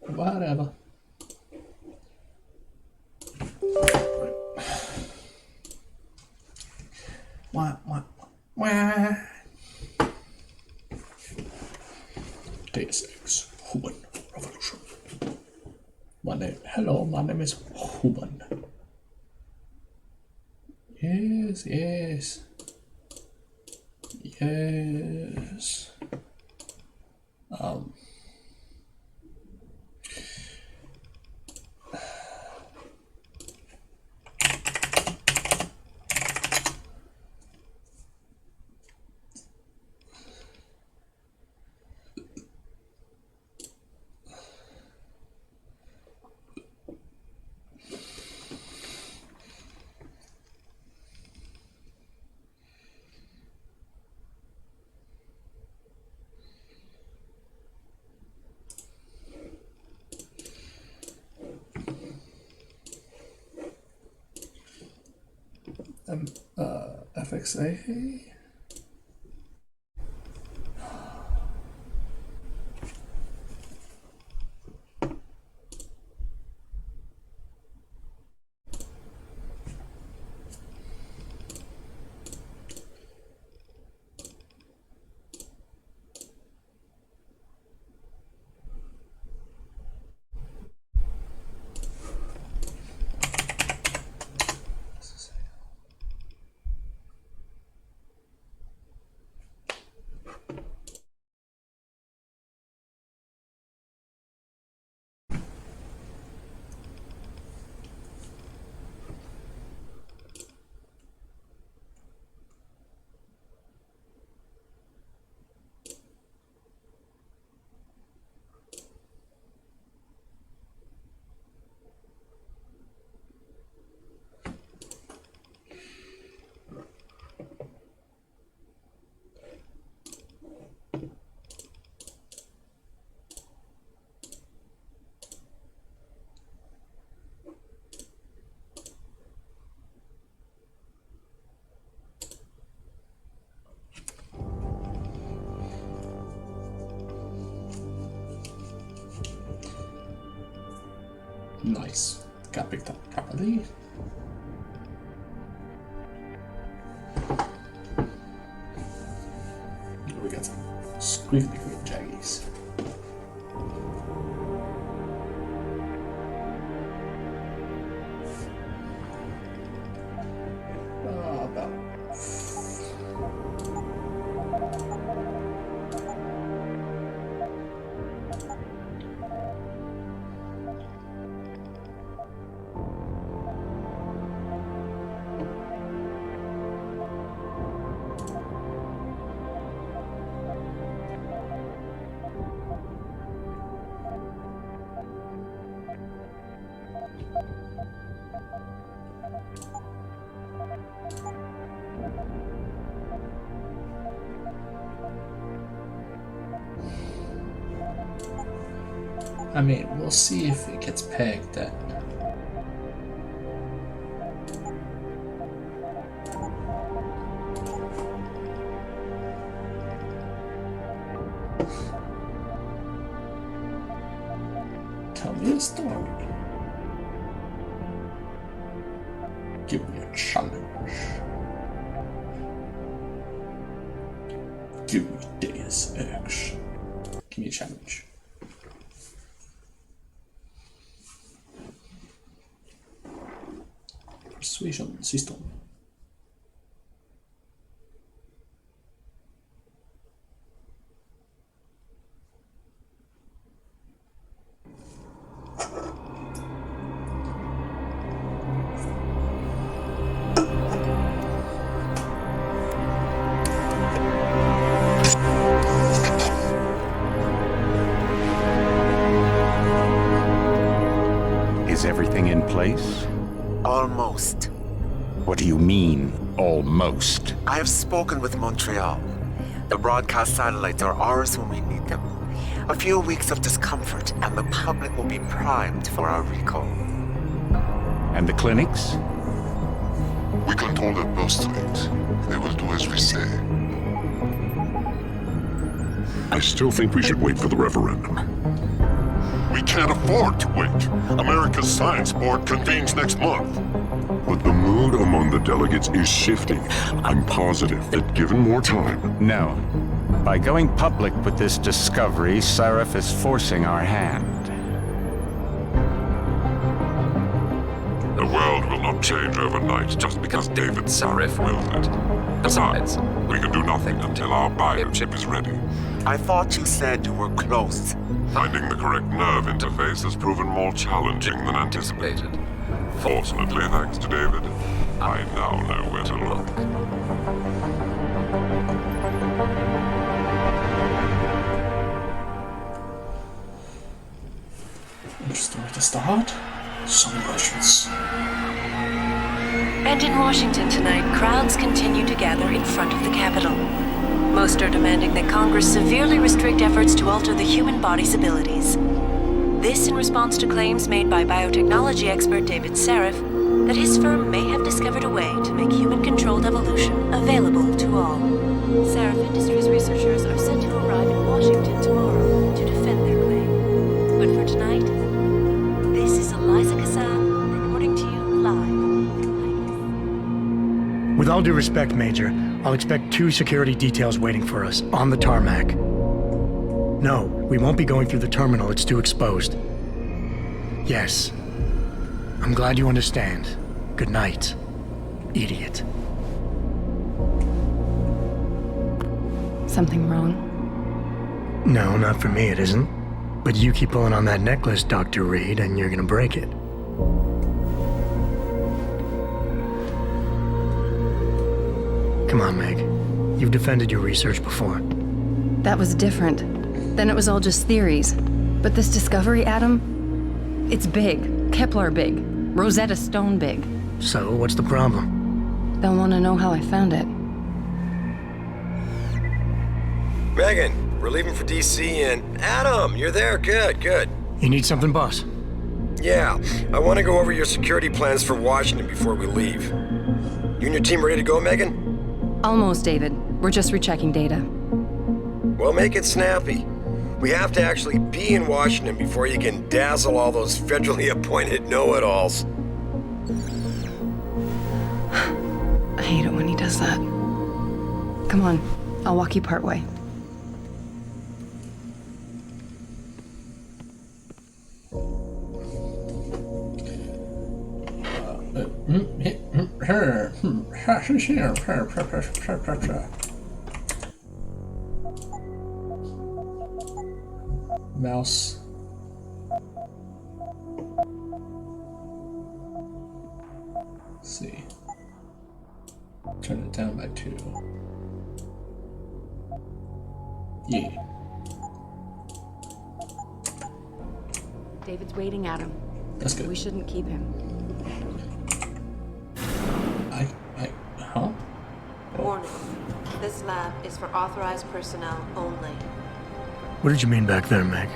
Whatever. Deus Ex Human Revolution. Hello, my name is Human. Yes, yes. Yes. FXA. Nice. Got picked up properly. We got some squiggly green jaggies. About I mean, we'll see if it gets pegged at. Tell me a story. Give me a challenge. Give me Deus Ex. Give me a challenge. Persuasion system. Is everything in place? Almost. What do you mean, almost? I have spoken with Montreal. The broadcast satellites are ours when we need them. A few weeks of discomfort, and the public will be primed for our recall. And the clinics? We control their birth rate. They will do as we say. I still think we should wait for the referendum. We can't afford to wait. America's Science Board convenes next month. But the mood among the delegates is shifting. I'm positive that given more time... No. By going public with this discovery, Sarif is forcing our hand. The world will not change overnight just because David Sarif willed it. Besides, we can do nothing until our biochip is ready. I thought you said you were close. Finding the correct nerve interface has proven more challenging than anticipated. Fortunately, thanks to David, I now know where to look. Interesting way to start. Some questions. And in Washington tonight, crowds continue to gather in front of the Capitol. Most are demanding that Congress severely restrict efforts to alter the human body's abilities. This in response to claims made by biotechnology expert David Sarif that his firm may have discovered a way to make human-controlled evolution available to all. Sarif Industries researchers are set to arrive in Washington tomorrow to defend their claim. But for tonight, this is Eliza Kassan reporting to you live. With all due respect, Major, I'll expect 2 security details waiting for us on the tarmac. No, we won't be going through the terminal. It's too exposed. Yes. I'm glad you understand. Good night, idiot. Something wrong? No, not for me, it isn't. But you keep pulling on that necklace, Dr. Reed, and you're gonna break it. Come on, Meg. You've defended your research before. That was different. Then it was all just theories. But this discovery, Adam, it's big. Kepler big. Rosetta Stone big. So, what's the problem? They'll want to know how I found it. Megan, we're leaving for DC and... Adam, you're there. Good, good. You need something, boss? Yeah, I want to go over your security plans for Washington before we leave. You and your team ready to go, Megan? Almost, David. We're just rechecking data. Well, make it snappy. We have to actually be in Washington before you can dazzle all those federally appointed know-it-alls. I hate it when he does that. Come on, I'll walk you partway. Mouse. Let's see. Turn it down by 2. Yeah. David's waiting, Adam. That's good. We shouldn't keep him. Huh? Warning. This lab is for authorized personnel only. What did you mean back there, Meg?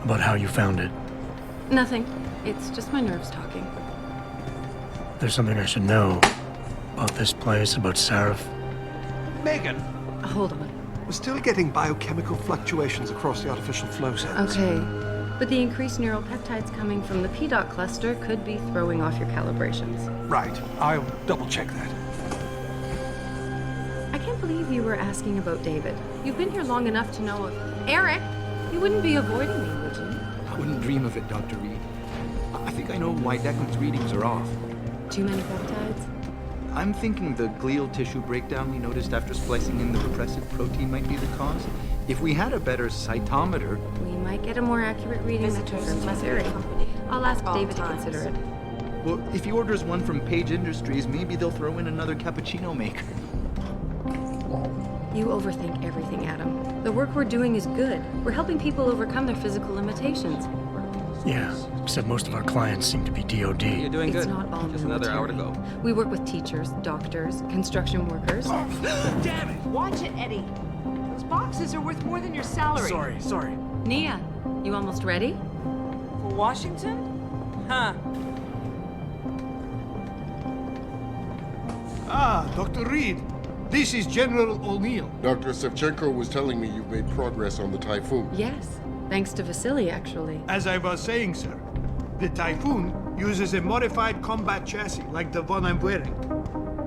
About how you found it? Nothing. It's just my nerves talking. There's something I should know about this place, about Sarif. Megan, Hold on. we're still getting biochemical fluctuations across the artificial flow cells. Okay. But the increased neural peptides coming from the PDOT cluster could be throwing off your calibrations. Right, I'll double check that. I can't believe you were asking about David. You've been here long enough to know if... Eric! You wouldn't be avoiding me, would you? I wouldn't dream of it, Dr. Reed. I think I know why Declan's readings are off. Too many peptides? I'm thinking the glial tissue breakdown we noticed after splicing in the repressive protein might be the cause. If we had a better cytometer... We might get a more accurate reading that confirms my theory. I'll ask David to consider it. Well, if he orders one from Page Industries, maybe they'll throw in another cappuccino maker. You overthink everything, Adam. The work we're doing is good. We're helping people overcome their physical limitations. Yeah, except most of our clients seem to be DOD. You're doing It's good. not all Just another hour to military. go. We work with teachers, doctors, construction workers. Damn it! Watch it, Eddie. Those boxes are worth more than your salary. Sorry. Nia, you almost ready? For Washington? Huh. Ah, Dr. Reed. This is General O'Neill. Dr. Sevchenko was telling me you've made progress on the Typhoon. Yes. Thanks to Vasily, actually. As I was saying, sir, the Typhoon uses a modified combat chassis like the one I'm wearing.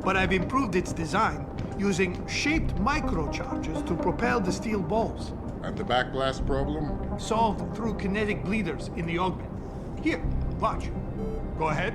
But I've improved its design using shaped microcharges to propel the steel balls. And the backblast problem? Solved through kinetic bleeders in the augment. Here, watch. Go ahead.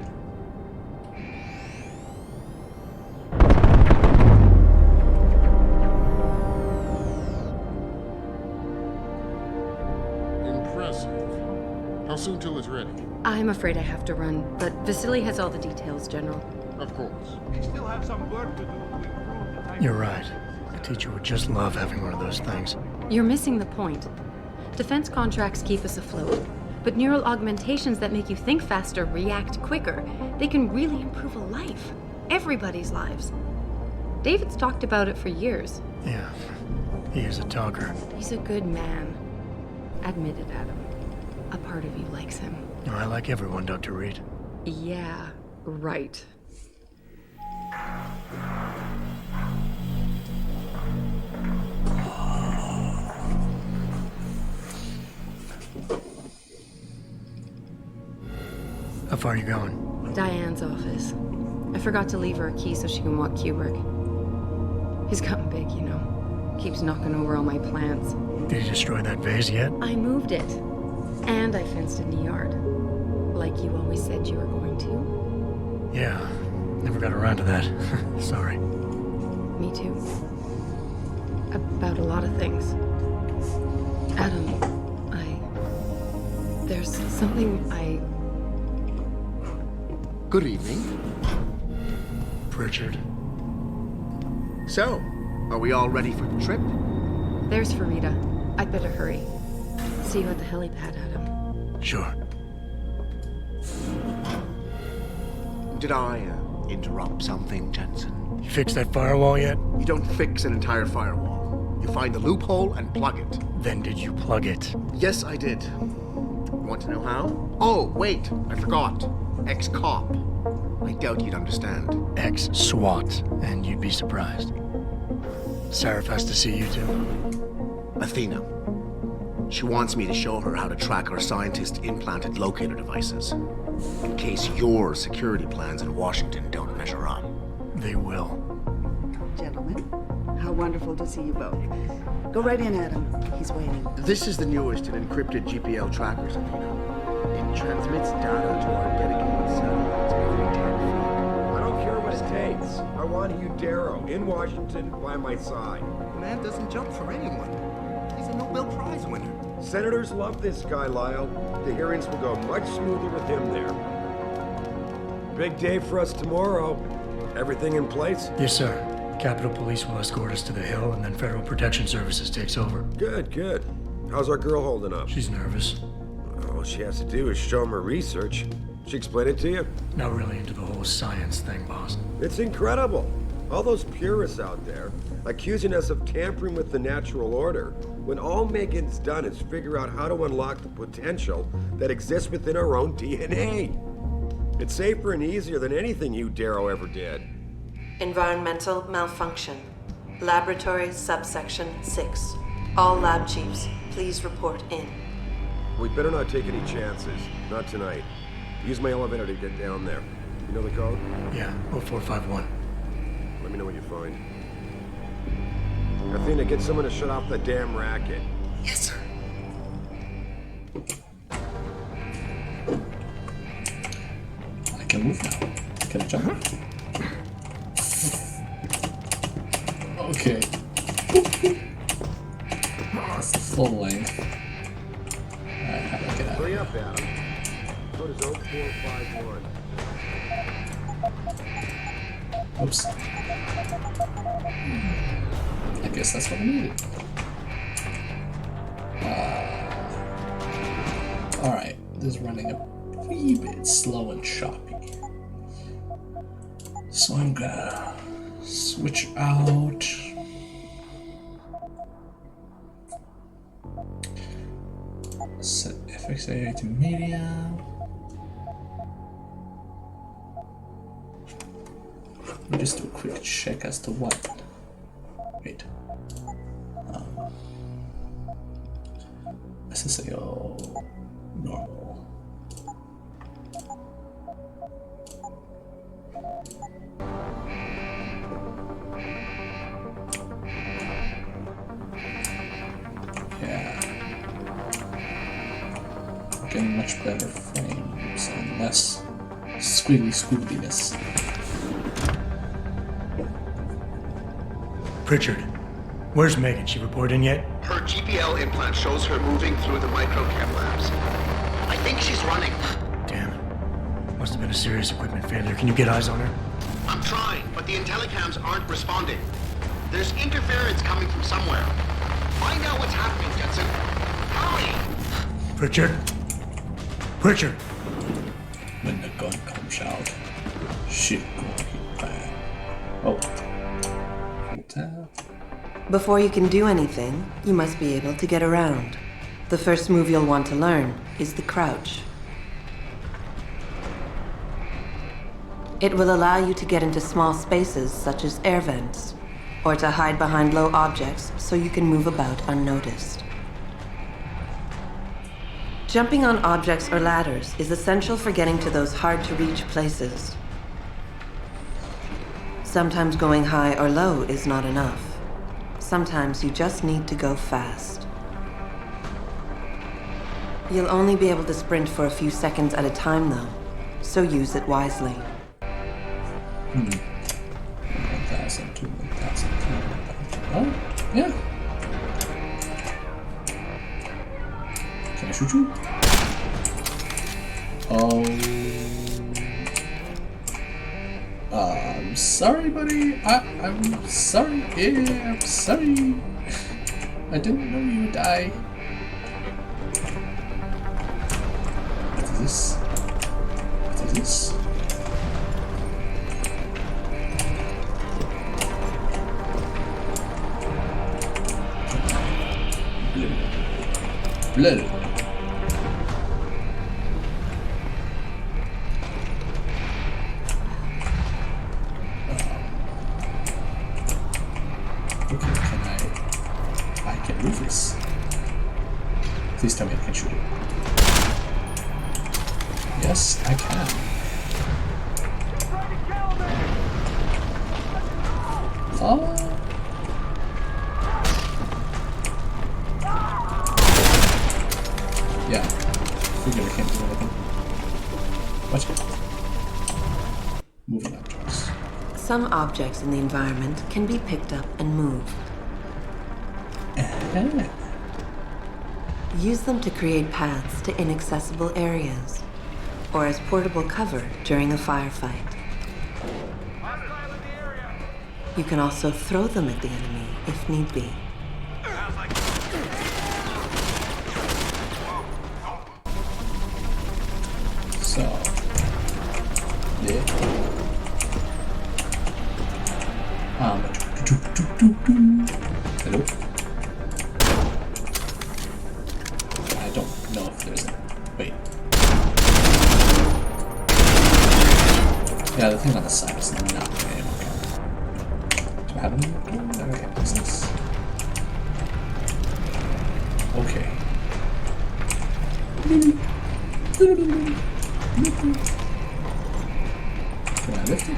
Impressive. How soon till it's ready? I'm afraid I have to run, but Vasily has all the details, General. Of course. We still have some work to do to improve the Typhoon. You're right. A teacher would just love having one of those things. You're missing the point. Defense contracts keep us afloat, but neural augmentations that make you think faster, react quicker, they can really improve a life. Everybody's lives. David's talked about it for years. Yeah, he is a talker. He's a good man. Admit it, Adam. A part of you likes him. I like everyone, Dr. Reed. Yeah, right. How far are you going? Diane's office. I forgot to leave her a key so she can walk Kubrick. He's gotten big, you know. Keeps knocking over all my plants. Did you destroy that vase yet? I moved it. And I fenced in the yard. Like you always said you were going to. Yeah, never got around to that. Sorry. Me too. About a lot of things. Adam, there's something Good evening. Pritchard. So, are we all ready for the trip? There's Farida. I'd better hurry. See you at the helipad, Adam. Sure. Did I interrupt something, Jensen? You fixed that firewall yet? You don't fix an entire firewall. You find the loophole and plug it. Then did you plug it? Yes, I did. Want to know how? Oh, wait, I forgot. Ex-cop. I doubt you'd understand. Ex-SWAT, and you'd be surprised. Sarif has to see you too. Athena. She wants me to show her how to track our scientist-implanted locator devices. In case your security plans in Washington don't measure up. They will. Gentlemen, how wonderful to see you both. Go right in, Adam. He's waiting. This is the newest in encrypted GPL trackers, Athena. It transmits data to our dedicated satellites every 10 feet. I don't care what it takes. I want you, Darrow, in Washington, by my side. The man doesn't jump for anyone. He's a Nobel Prize winner. Senators love this guy, Lyle. The hearings will go much smoother with him there. Big day for us tomorrow. Everything in place? Yes, sir. Capitol Police will escort us to the Hill, and then Federal Protection Services takes over. Good, good. How's our girl holding up? She's nervous. All she has to do is show him her research. She explain it to you? Not really into the whole science thing, boss. It's incredible. All those purists out there accusing us of tampering with the natural order, when all Megan's done is figure out how to unlock the potential that exists within our own DNA. It's safer and easier than anything you, Darrow, ever did. Environmental malfunction. Laboratory subsection 6. All lab chiefs, please report in. We better not take any chances. Not tonight. Use my elevator to get down there. You know the code? Yeah, 0451. Let me know what you find. Athena, get someone to shut off the damn racket. Yes, sir. I can move now. Can I jump? Okay. That's the full length. Alright, how do I get out? Hurry up, Adam. Code is 0451. Oops. I guess that's what I needed. Alright, this is running a wee bit slow and choppy. So I'm gonna switch out. Set FX area to medium. Let me just do a quick check as to what. Wait. SSA normal. Yeah. Getting much better frames and less squiggly-squiggliness. Pritchard, where's Megan? She report in yet? Her GPL implant shows her moving through the microcam labs. I think she's running. Damn. Must have been a serious equipment failure. Can you get eyes on her? I'm trying, but the intellicams aren't responding. There's interference coming from somewhere. Find out what's happening, Jetson. Hurry! Pritchard? Pritchard! When the gun comes out, shit gonna get bad. Oh. Tab. Before you can do anything, you must be able to get around. The first move you'll want to learn is the crouch. It will allow you to get into small spaces such as air vents, or to hide behind low objects so you can move about unnoticed. Jumping on objects or ladders is essential for getting to those hard-to-reach places. Sometimes going high or low is not enough. Sometimes you just need to go fast. You'll only be able to sprint for a few seconds at a time, though, so use it wisely. 1,000 to 1,000 to 1,000. Oh, yeah. Can I shoot you? Oh. I'm sorry, buddy. I'm sorry. Yeah, I'm sorry. I didn't know you would die. What is this? What is this? Blood. Please tell me I can shoot it. Yes, I can. Oh. Yeah. Figured I can't do anything. Watch it. Moving objects. Some objects in the environment can be picked up and moved. Use them to create paths to inaccessible areas, or as portable cover during a firefight. You can also throw them at the enemy if need be. So, yeah. Hello? I don't know if there's a... Wait. Yeah, the thing on the side is not an ammo count. Do I have any? Okay, what's this? Okay. Can I lift it?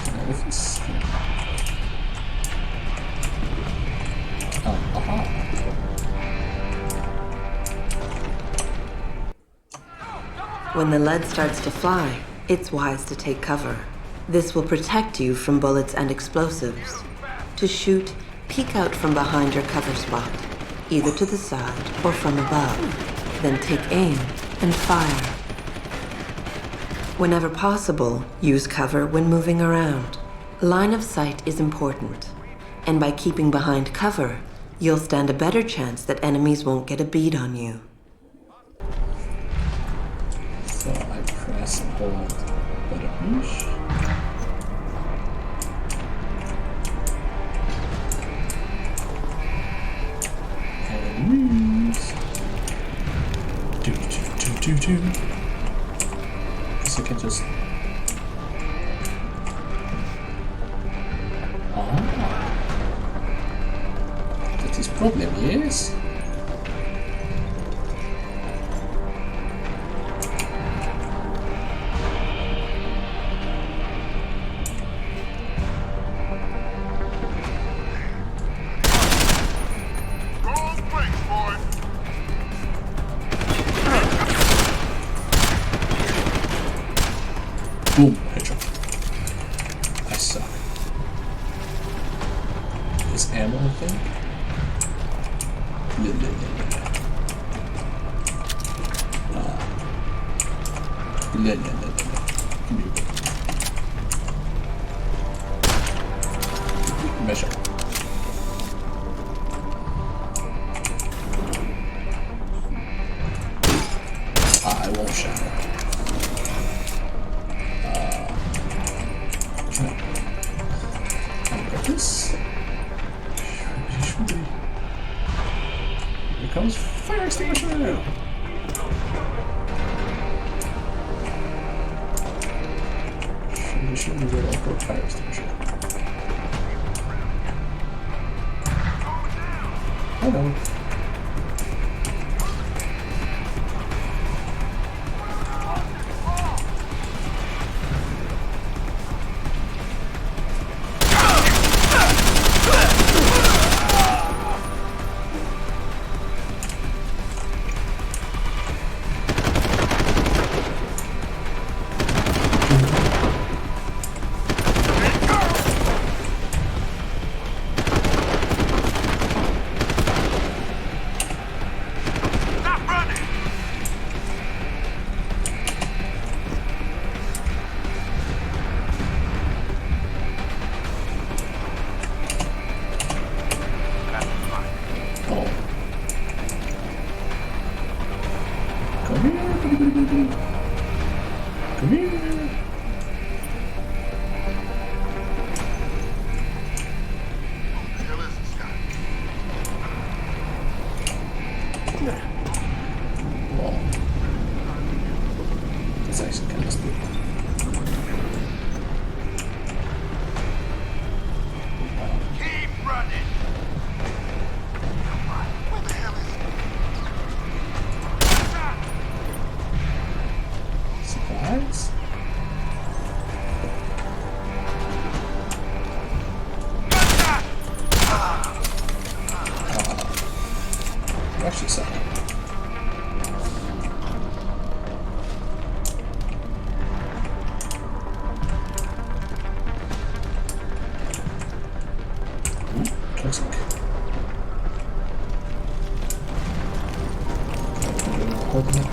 Can I lift this? Aha. When the lead starts to fly, it's wise to take cover. This will protect you from bullets and explosives. To shoot, peek out from behind your cover spot, either to the side or from above. Then take aim and fire. Whenever possible, use cover when moving around. Line of sight is important, and by keeping behind cover, you'll stand a better chance that enemies won't get a bead on you. So I press and hold buttons. Enemies. Do. Guess I can just. That is problem, yes. Boom, headshot. I suck. Is ammo a thing? Yeah. Measure. I won't shower. I'll get this. Here comes fire extinguisher. Should be real for fire extinguisher. Hello. Come here. Well, it's actually kind of spooky. Keep running. What the hell is Surprise? Watch yourself. Toxic. Open it.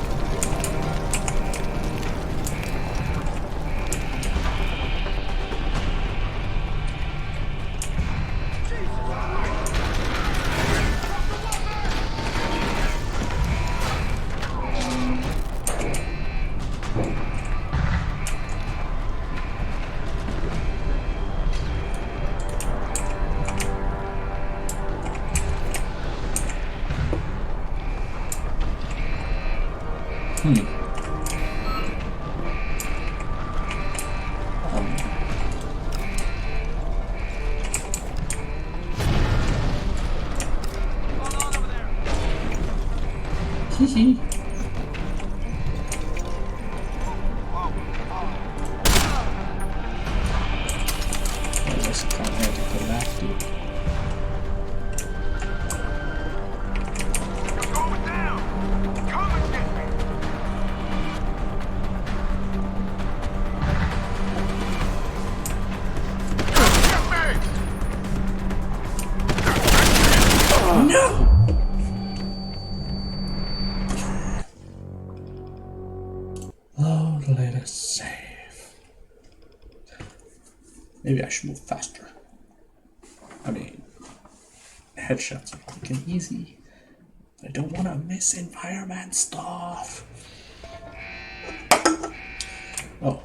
Hee. This is kind of hard to go back to. No! Load, let us save. Maybe I should move faster. I mean, headshots are quick and easy. But I don't want to miss environment stuff. Oh.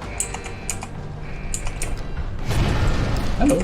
Hello.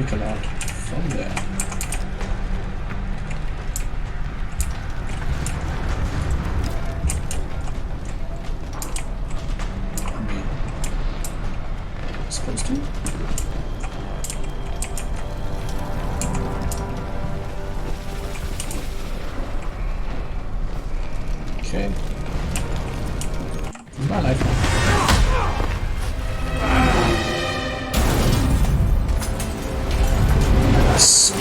We can out from there. I mean, supposed to. Okay. My life. So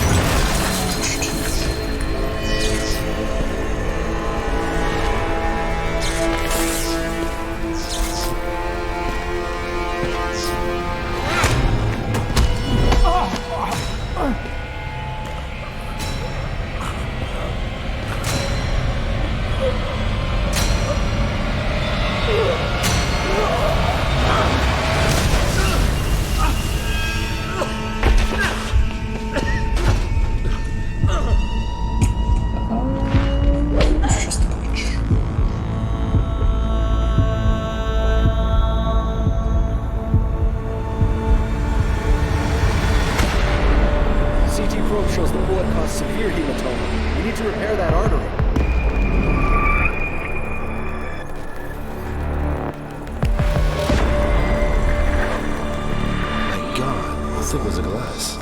CT probe shows the bullet caused severe hematoma. We need to repair that artery. My God, how thick was the glass?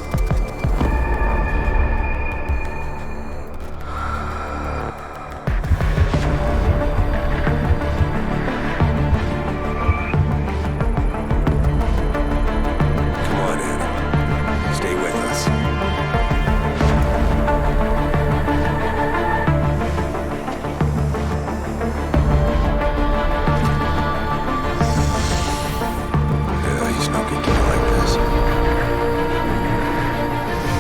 Come on, Adam. Stay with us. Yeah, he's no good to me like this.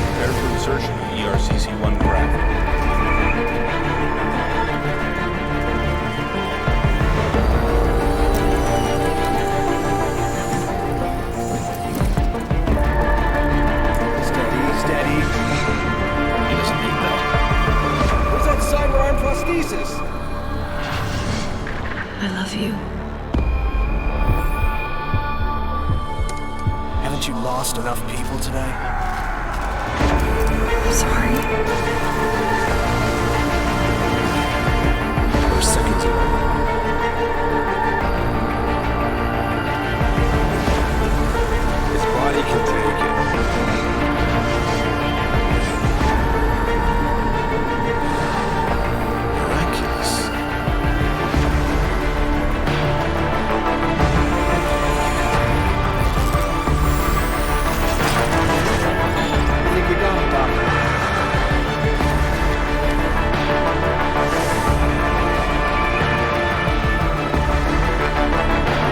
Prepare for insertion of ERCC-1 graph. Steady. He doesn't need that. Where's that sidearm prosthesis? I love you. Haven't you lost enough people today? I'm sorry. We're seconds away. His body can take it. Miraculous. I think we got him, Doctor.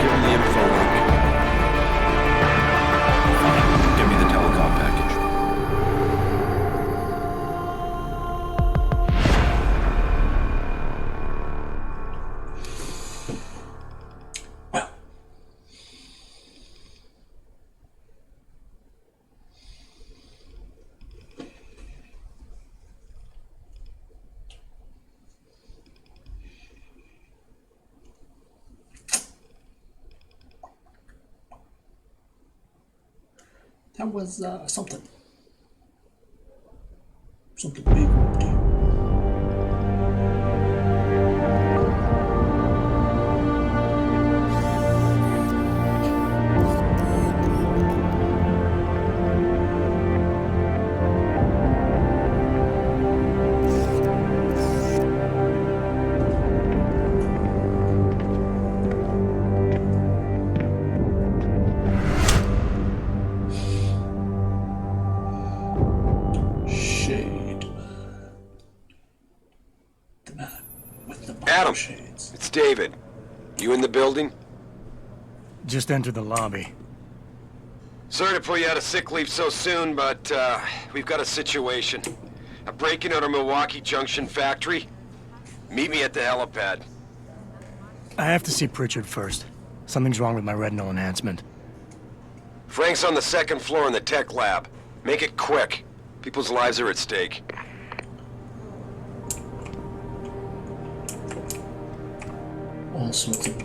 Give him the info link. Fine. Give me the telecom package. Well, that was something. Something big. Deal. Shade. The man with the Adam, shades. it's David. You in the building? Just enter the lobby. Sorry to pull you out of sick leave so soon, but we've got a situation. A break-in at our Milwaukee Junction factory. Meet me at the helipad. I have to see Pritchard first. Something's wrong with my retinal enhancement. Frank's on the second floor in the tech lab. Make it quick. People's lives are at stake. All sorts of.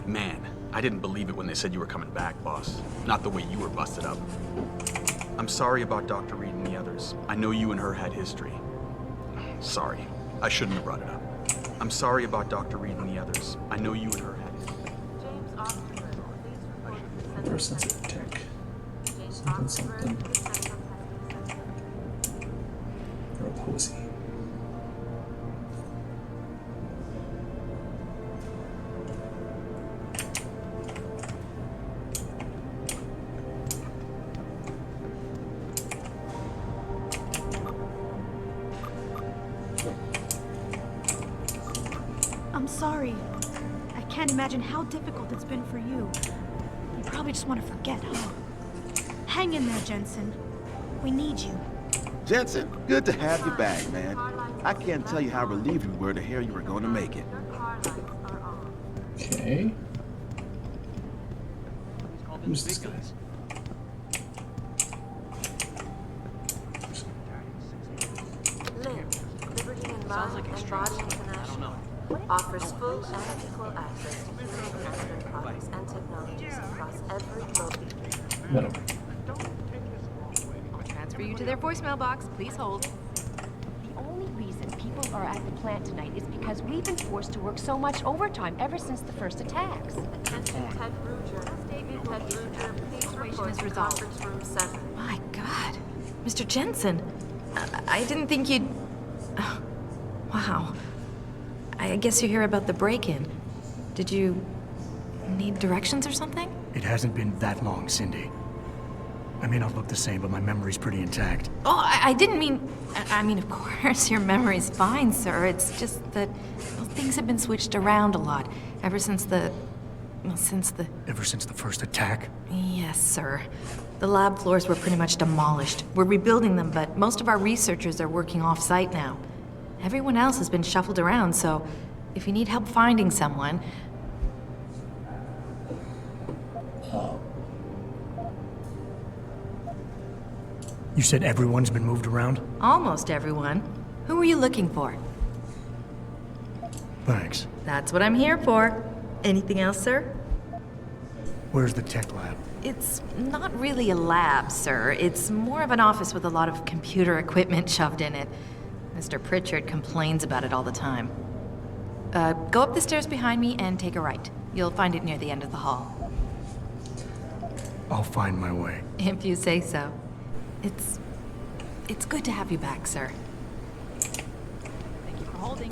Man, I didn't believe it when they said you were coming back, boss. Not the way you were busted up. I'm sorry about Dr. Reed and the others. I know you and her had history. Sorry. I shouldn't have brought it up. I'm sorry about Dr. Reed and the others. I know you and her had history. Or sensitive tech. Something, something. Or a posy. I'm sorry. I can't imagine how difficult it's been for you. You probably just want to forget, huh? Hang in there, Jensen. We need you. Jensen, good to have you back, man. I can't tell you how relieved we were to hear you were going to make it. Okay. Who's this guy? Sounds like and Body International offers full and equal access to human enhancement products and technologies across every globe. Transfer you to their voicemail box. Please hold. The only reason people are at the plant tonight is because we've been forced to work so much overtime ever since the first attacks. Attention Ted Ruger. Ted Ruger, please report to conference room 7. My God. Mr. Jensen, I didn't think you'd... Wow. I guess you hear about the break-in. Did you need directions or something? It hasn't been that long, Cindy. I may not look the same, but my memory's pretty intact. Oh, I didn't mean... I mean, of course, your memory's fine, sir. It's just that things have been switched around a lot ever since the... Ever since the first attack? Yes, sir. The lab floors were pretty much demolished. We're rebuilding them, but most of our researchers are working off-site now. Everyone else has been shuffled around, so if you need help finding someone... You said everyone's been moved around? Almost everyone. Who are you looking for? Thanks. That's what I'm here for. Anything else, sir? Where's the tech lab? It's not really a lab, sir. It's more of an office with a lot of computer equipment shoved in it. Mr. Pritchard complains about it all the time. Go up the stairs behind me and take a right. You'll find it near the end of the hall. I'll find my way. If you say so. It's good to have you back, sir. Thank you for holding.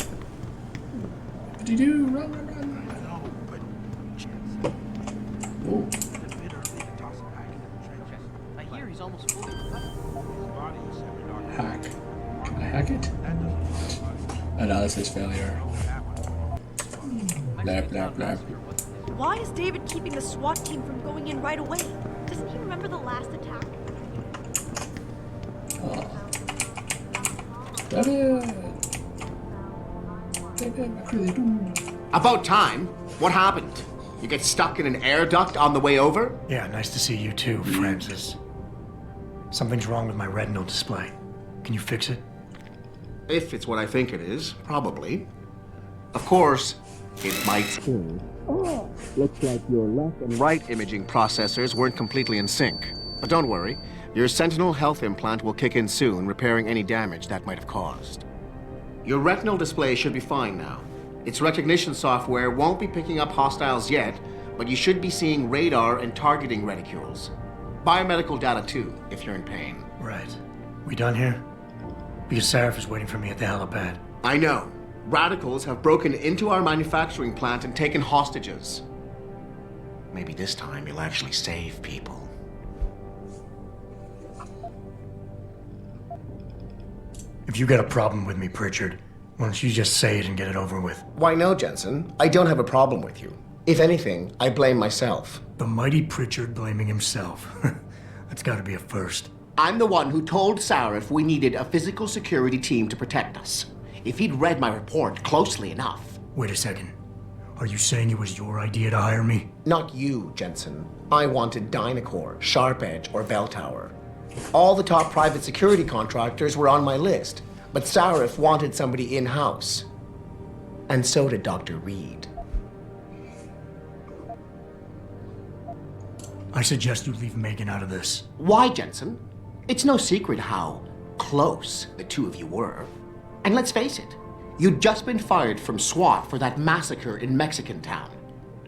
Do run. Oh. I hear he's almost fully Hack. Can I hack it? Analysis failure. Blah, blah, blah. Why is David keeping the SWAT team from going in right away? Doesn't he remember the last attack? About time. What happened? You get stuck in an air duct on the way over? Yeah, nice to see you too, Francis. Something's wrong with my retinal display. Can you fix it? If it's what I think it is, probably. Of course, it might. Looks like your left and right imaging processors weren't completely in sync. But don't worry, your Sentinel health implant will kick in soon, repairing any damage that might have caused. Your retinal display should be fine now. Its recognition software won't be picking up hostiles yet, but you should be seeing radar and targeting reticules. Biomedical data too, if you're in pain. Right. We done here? Because Sarif is waiting for me at the helipad. I know. Radicals have broken into our manufacturing plant and taken hostages. Maybe this time you'll actually save people. If you got a problem with me, Pritchard, why don't you just say it and get it over with? Why no, Jensen? I don't have a problem with you. If anything, I blame myself. The mighty Pritchard blaming himself. That's gotta be a first. I'm the one who told Sarif we needed a physical security team to protect us. If he'd read my report closely enough. Wait a second. Are you saying it was your idea to hire me? Not you, Jensen. I wanted Dynacore, Sharp Edge, or Bell Tower. All the top private security contractors were on my list, but Sarif wanted somebody in-house. And so did Dr. Reed. I suggest you leave Megan out of this. Why, Jensen? It's no secret how close the two of you were. And let's face it, you'd just been fired from SWAT for that massacre in Mexican town.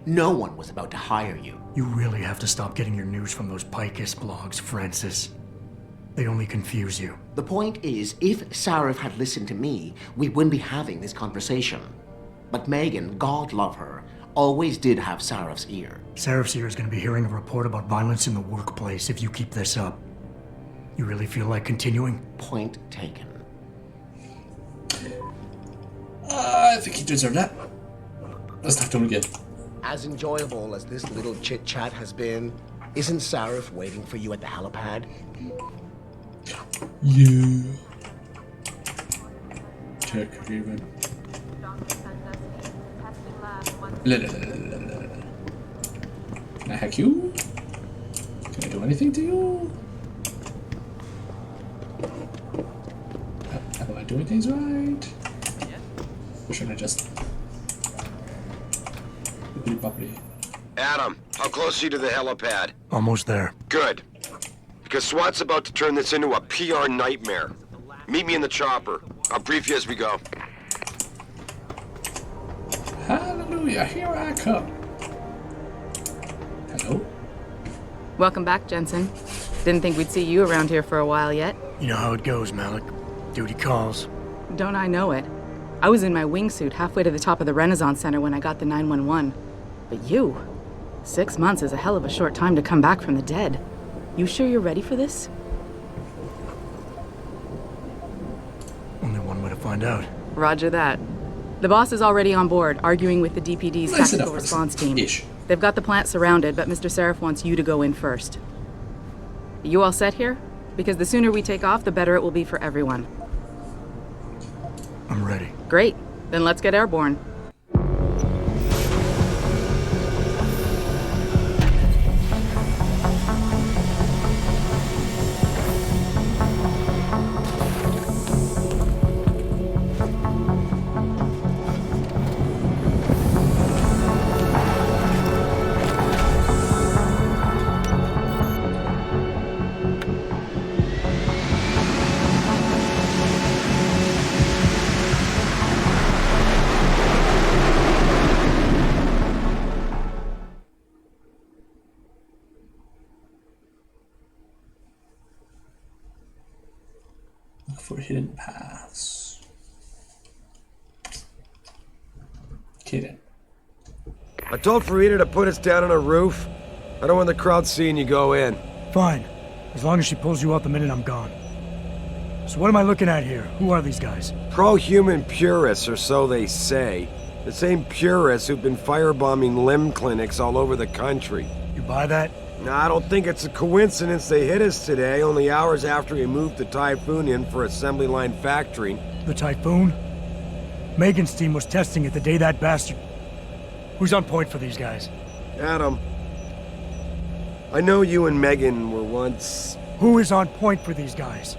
No one was about to hire you. You really have to stop getting your news from those Picus blogs, Francis. They only confuse you. The point is, if Sarif had listened to me, we wouldn't be having this conversation. But Megan, God love her, always did have Sarif's ear. Sarif's ear is going to be hearing a report about violence in the workplace if you keep this up. You really feel like continuing? Point taken. I think he deserved that. Let's talk to him again. As enjoyable as this little chit-chat has been, isn't Sarif waiting for you at the helipad? Yeah. Check even. Can I hack you? Can I do anything to you? Am I doing things right? Or should I just do it properly? Adam, how close are you to the helipad? Almost there. Good. Because SWAT's about to turn this into a PR nightmare. Meet me in the chopper. I'll brief you as we go. Hallelujah, here I come. Hello? Welcome back, Jensen. Didn't think we'd see you around here for a while yet. You know how it goes, Malik. Duty calls. Don't I know it? I was in my wingsuit halfway to the top of the Renaissance Center when I got the 911. But you? 6 months is a hell of a short time to come back from the dead. You sure you're ready for this? Only one way to find out. Roger that. The boss is already on board, arguing with the DPD's tactical response team. They've got the plant surrounded, but Mr. Sarif wants you to go in first. You all set here? Because the sooner we take off, the better it will be for everyone. I'm ready. Great. Then let's get airborne. For hidden paths. Okay then. I told Farida to put us down on a roof. I don't want the crowd seeing you go in. Fine. As long as she pulls you out the minute I'm gone. So what am I looking at here? Who are these guys? Pro-human purists, or so they say. The same purists who've been firebombing limb clinics all over the country. You buy that? No, I don't think it's a coincidence they hit us today, only hours after we moved the Typhoon in for assembly line factory. The Typhoon? Megan's team was testing it the day that bastard... Who's on point for these guys? Adam, I know you and Megan were once... Who is on point for these guys?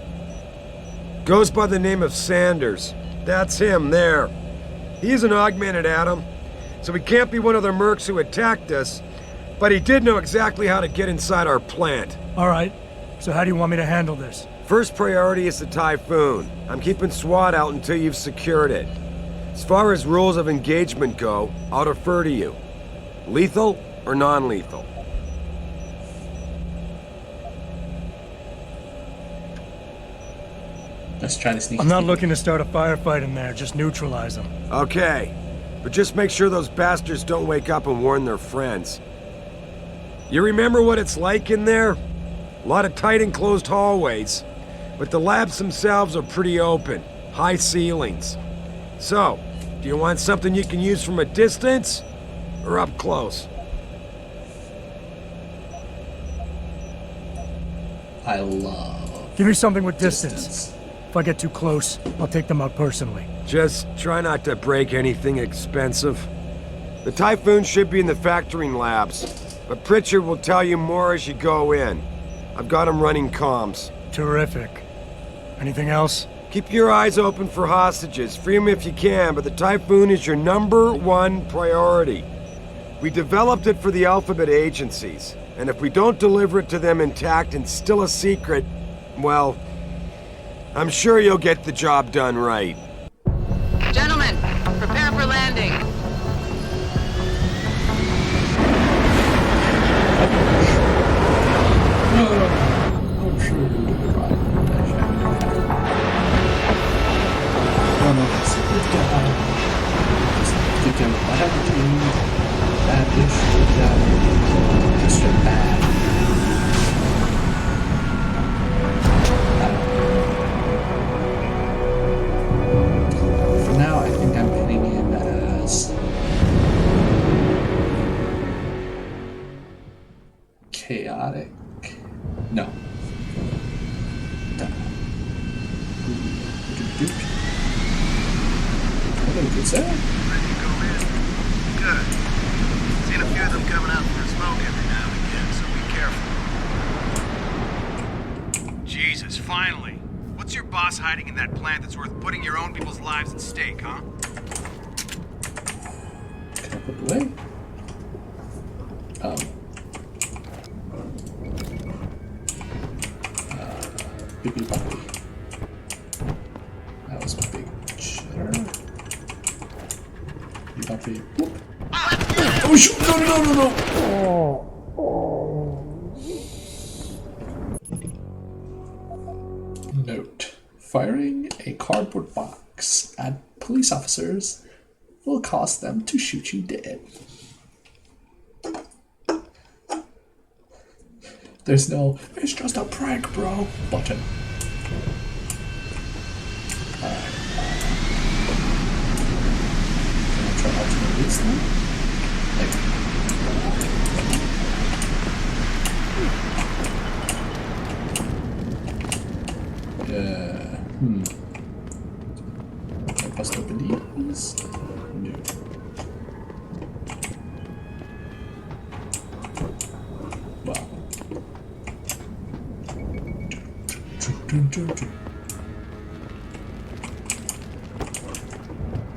Goes by the name of Sanders. That's him, there. He's an augmented Adam, so he can't be one of the mercs who attacked us, but he did know exactly how to get inside our plant. All right, so how do you want me to handle this? First priority is the Typhoon. I'm keeping SWAT out until you've secured it. As far as rules of engagement go, I'll defer to you. Lethal or non-lethal? Let's try to sneak. I'm not looking to start a firefight in there, just neutralize them. Okay, but just make sure those bastards don't wake up and warn their friends. You remember what it's like in there? A lot of tight enclosed hallways, but the labs themselves are pretty open, high ceilings. So, do you want something you can use from a distance, or up close? I love... Give me something with distance. If I get too close, I'll take them out personally. Just try not to break anything expensive. The Typhoon should be in the factoring labs. But Pritchard will tell you more as you go in. I've got him running comms. Terrific. Anything else? Keep your eyes open for hostages. Free them if you can, but the Typhoon is your #1 priority. We developed it for the Alphabet agencies, and if we don't deliver it to them intact and still a secret, well, I'm sure you'll get the job done right. Gentlemen, prepare for landing. I'm sure you'll do it right. Oh no, that's a good guy. Good guy with bad attitude. Bad-ish, good guy. Just a bad. For now, I think I'm putting him as chaotic. No. What did you say? Good. Seen a few of them coming out for a smoke every now and again, so be careful. Jesus, finally. What's your boss hiding in that plant that's worth putting your own people's lives at stake, huh? Can I put it away? Bippy boppy. That was big cheddar. Bippy boppy. Whoop. Oh shoot! No! Note: firing a cardboard box at police officers will cause them to shoot you dead. There's no, it's just a prank, bro, button. Alright. Can I try alternate routes then? I must open these? No. Wow.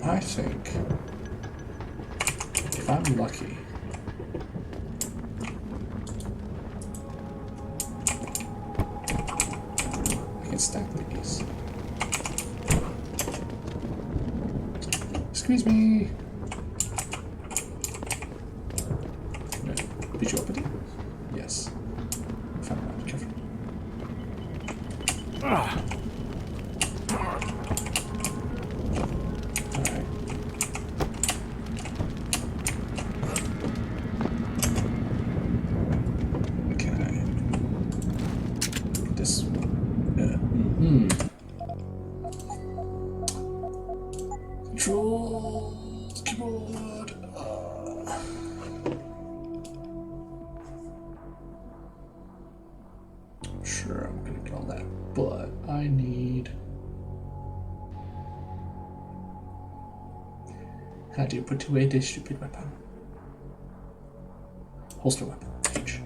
I think if I'm lucky, I can stack these. Excuse me. No. Did you open it? Yes. Found it. Careful. Alright. Can I put this? Controls, keyboard. Sure, I'm gonna get all that, but I need. How do you put away this stupid weapon? Holster weapon. H.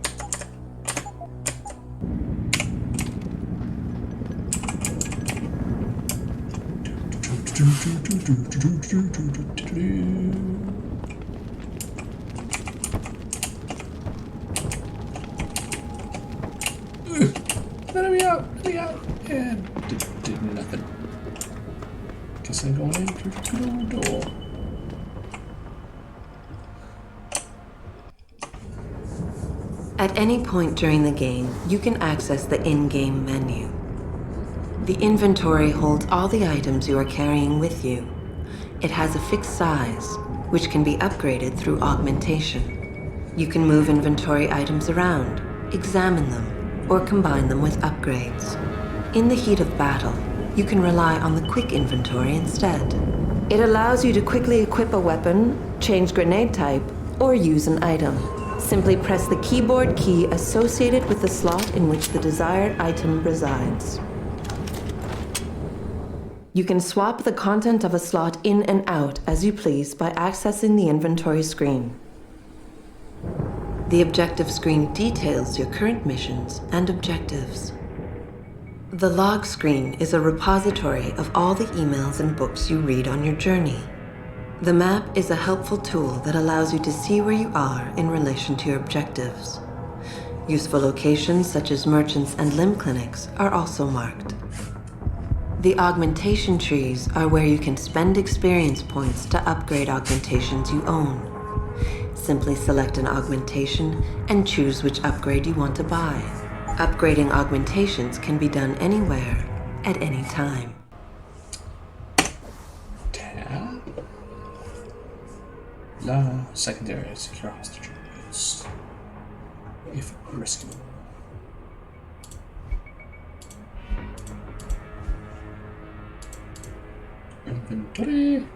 Let me out! And did nothing. Guess I'm going in through the door. At any point during the game, you can access the in-game menu. The inventory holds all the items you are carrying with you. It has a fixed size, which can be upgraded through augmentation. You can move inventory items around, examine them, or combine them with upgrades. In the heat of battle, you can rely on the quick inventory instead. It allows you to quickly equip a weapon, change grenade type, or use an item. Simply press the keyboard key associated with the slot in which the desired item resides. You can swap the content of a slot in and out as you please by accessing the inventory screen. The objective screen details your current missions and objectives. The log screen is a repository of all the emails and books you read on your journey. The map is a helpful tool that allows you to see where you are in relation to your objectives. Useful locations such as merchants and limb clinics are also marked. The augmentation trees are where you can spend experience points to upgrade augmentations you own. Simply select an augmentation and choose which upgrade you want to buy. Upgrading augmentations can be done anywhere, at any time. Tab. Secondary secure hostages. If risky. Inventory.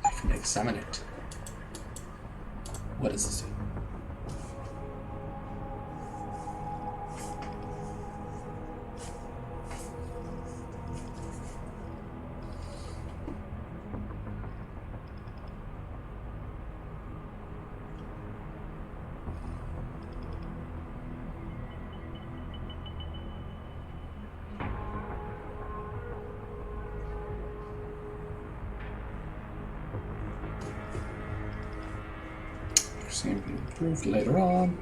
I can examine it. What does this do? Same be improved later on.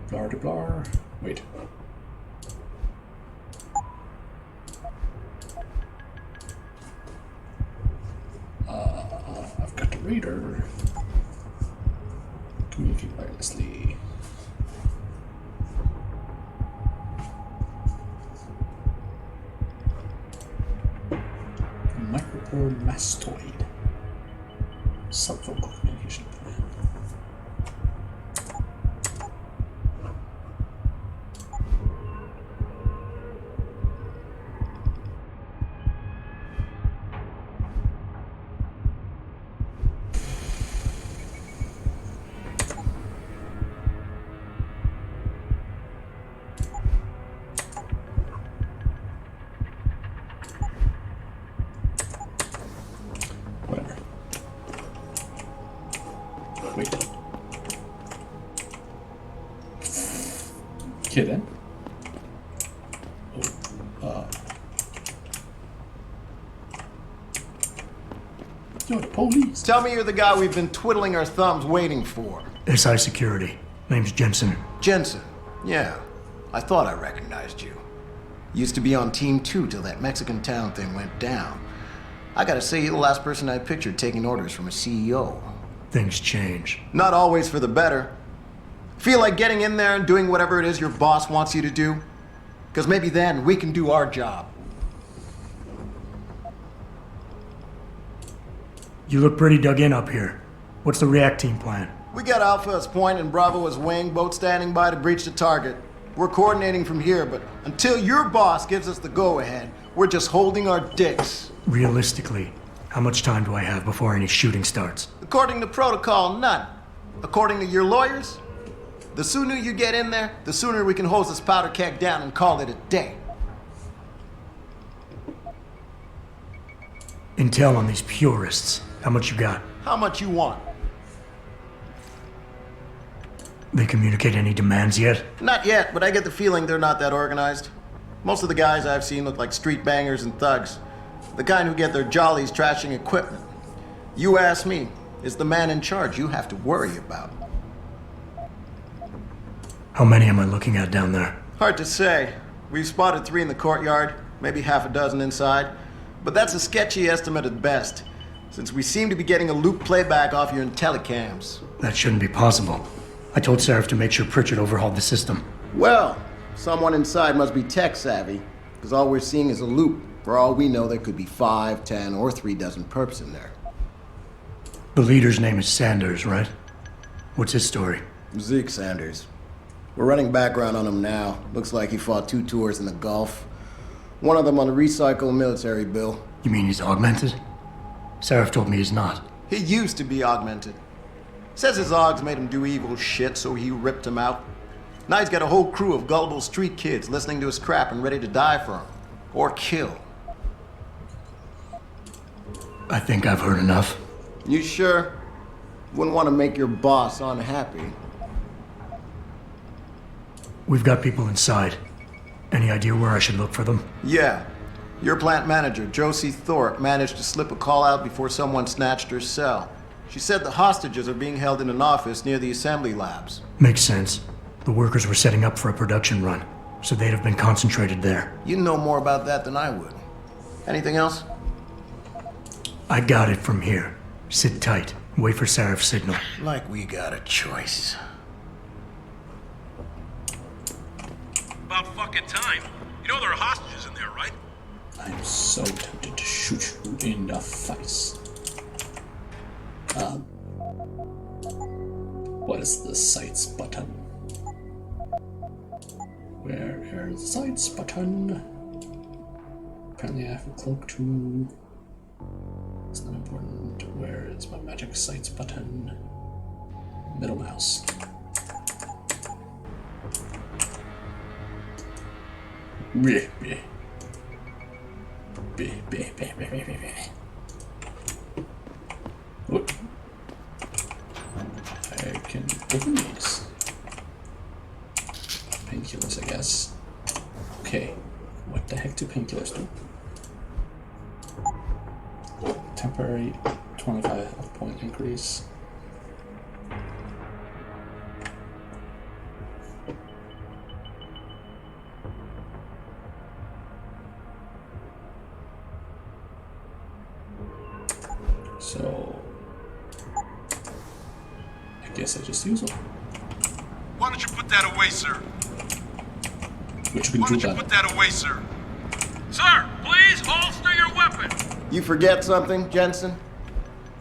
Blar de blar. Wait. I've got the reader. Communicate wirelessly. Micropore mastoid. Subvocal communication plan. Kidding. You're the police. Tell me you're the guy we've been twiddling our thumbs waiting for. SI Security. Name's Jensen. Jensen. Yeah. I thought I recognized you. Used to be on Team 2 till that Mexican town thing went down. I gotta say, you're the last person I pictured taking orders from a CEO. Things change. Not always for the better. Feel like getting in there and doing whatever it is your boss wants you to do? Because maybe then we can do our job. You look pretty dug in up here. What's the react team plan? We got Alpha as point and Bravo as wing, both standing by to breach the target. We're coordinating from here, but until your boss gives us the go-ahead, we're just holding our dicks. Realistically, how much time do I have before any shooting starts? According to protocol, none. According to your lawyers, the sooner you get in there, the sooner we can hose this powder keg down and call it a day. Intel on these purists. How much you got? How much you want? They communicate any demands yet? Not yet, but I get the feeling they're not that organized. Most of the guys I've seen look like street bangers and thugs. The kind who get their jollies trashing equipment. You ask me, is the man in charge you have to worry about. How many am I looking at down there? Hard to say. We've spotted 3 in the courtyard, maybe half a dozen inside. But that's a sketchy estimate at best, since we seem to be getting a loop playback off your telecams. That shouldn't be possible. I told Seraph to make sure Pritchard overhauled the system. Well, someone inside must be tech savvy, because all we're seeing is a loop. For all we know, there could be 5, 10, or 3 dozen perps in there. The leader's name is Sanders, right? What's his story? Zeke Sanders. We're running background on him now. Looks like he fought 2 tours in the Gulf. One of them on a recycled military bill. You mean he's augmented? Seraph told me he's not. He used to be augmented. Says his augs made him do evil shit, so he ripped him out. Now he's got a whole crew of gullible street kids listening to his crap and ready to die for him. Or kill. I think I've heard enough. You sure? Wouldn't want to make your boss unhappy. We've got people inside. Any idea where I should look for them? Yeah. Your plant manager, Josie Thorpe, managed to slip a call out before someone snatched her cell. She said the hostages are being held in an office near the assembly labs. Makes sense. The workers were setting up for a production run, so they'd have been concentrated there. You know more about that than I would. Anything else? I got it from here. Sit tight. Wait for Seraph's signal. Like we got a choice. About fucking time. You know there are hostages in there, right? I'm so tempted to shoot you in the face. What is the sights button? Where is the sights button? Apparently I have a cloak too. It's not important. Where is my magic sights button? Middle mouse. Bleh, bleh. Bleh, bleh, bleh, bleh, bleh, bleh. Look. I can open these. Painkillers, I guess. Okay. What the heck do painkillers do? Temporary 25 health point increase. So I guess I just use them. Why don't you put that away, sir? Which you can Why do don't you that. put that away, sir? Sir, please holster your weapon. You forget something, Jensen?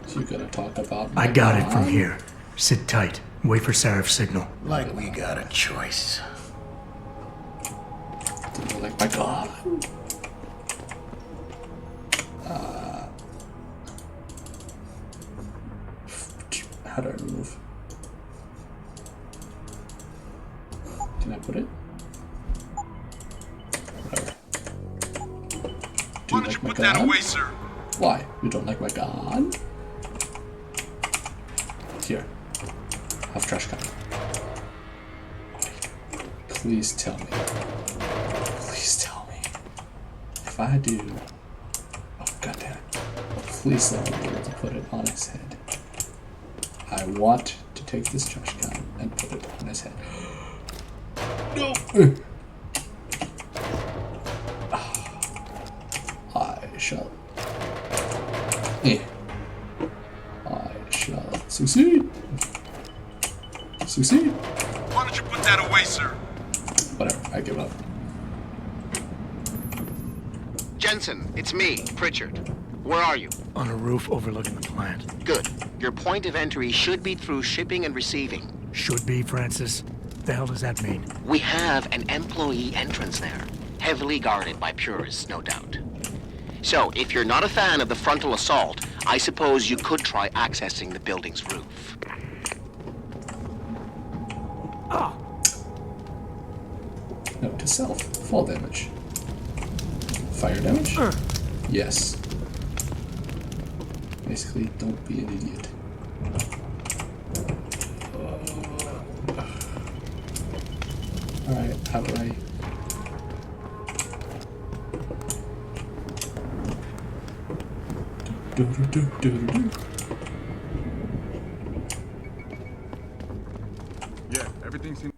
So you're gonna talk about I got it from here. Sit tight. Wait for Seraph's signal. Like we got a choice. Like my god. How do I move? Can I put it? Whatever. Why don't you put that away, sir? Why? You don't like my gun? Here. Have trash can. Please tell me. Please tell me. If I do... Oh, goddamn it. Please let me be able to put it on his head. I want to take this trash can and put it on his head. No! I shall... I shall succeed. Succeed. Why don't you put that away, sir? Whatever, I give up. Jensen, it's me, Pritchard. Where are you? On a roof overlooking the plant. Good. Your point of entry should be through shipping and receiving. Should be, Francis. The hell does that mean? We have an employee entrance there, heavily guarded by purists, no doubt. So, if you're not a fan of the frontal assault, I suppose you could try accessing the building's roof. Note to self. Fall damage. Fire damage? Yes. Basically, don't be an idiot. Alright, how do I... Yeah, everything's in...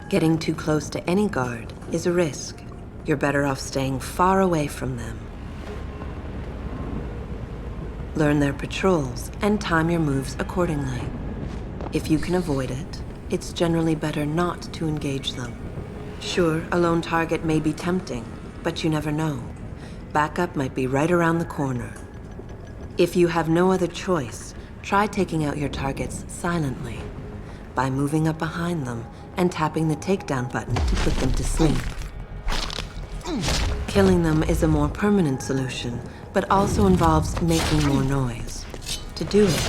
Getting too close to any guard is a risk. You're better off staying far away from them. Learn their patrols and time your moves accordingly. If you can avoid it, it's generally better not to engage them. Sure, a lone target may be tempting, but you never know. Backup might be right around the corner. If you have no other choice, try taking out your targets silently by moving up behind them and tapping the takedown button to put them to sleep. Killing them is a more permanent solution, but also involves making more noise. To do it,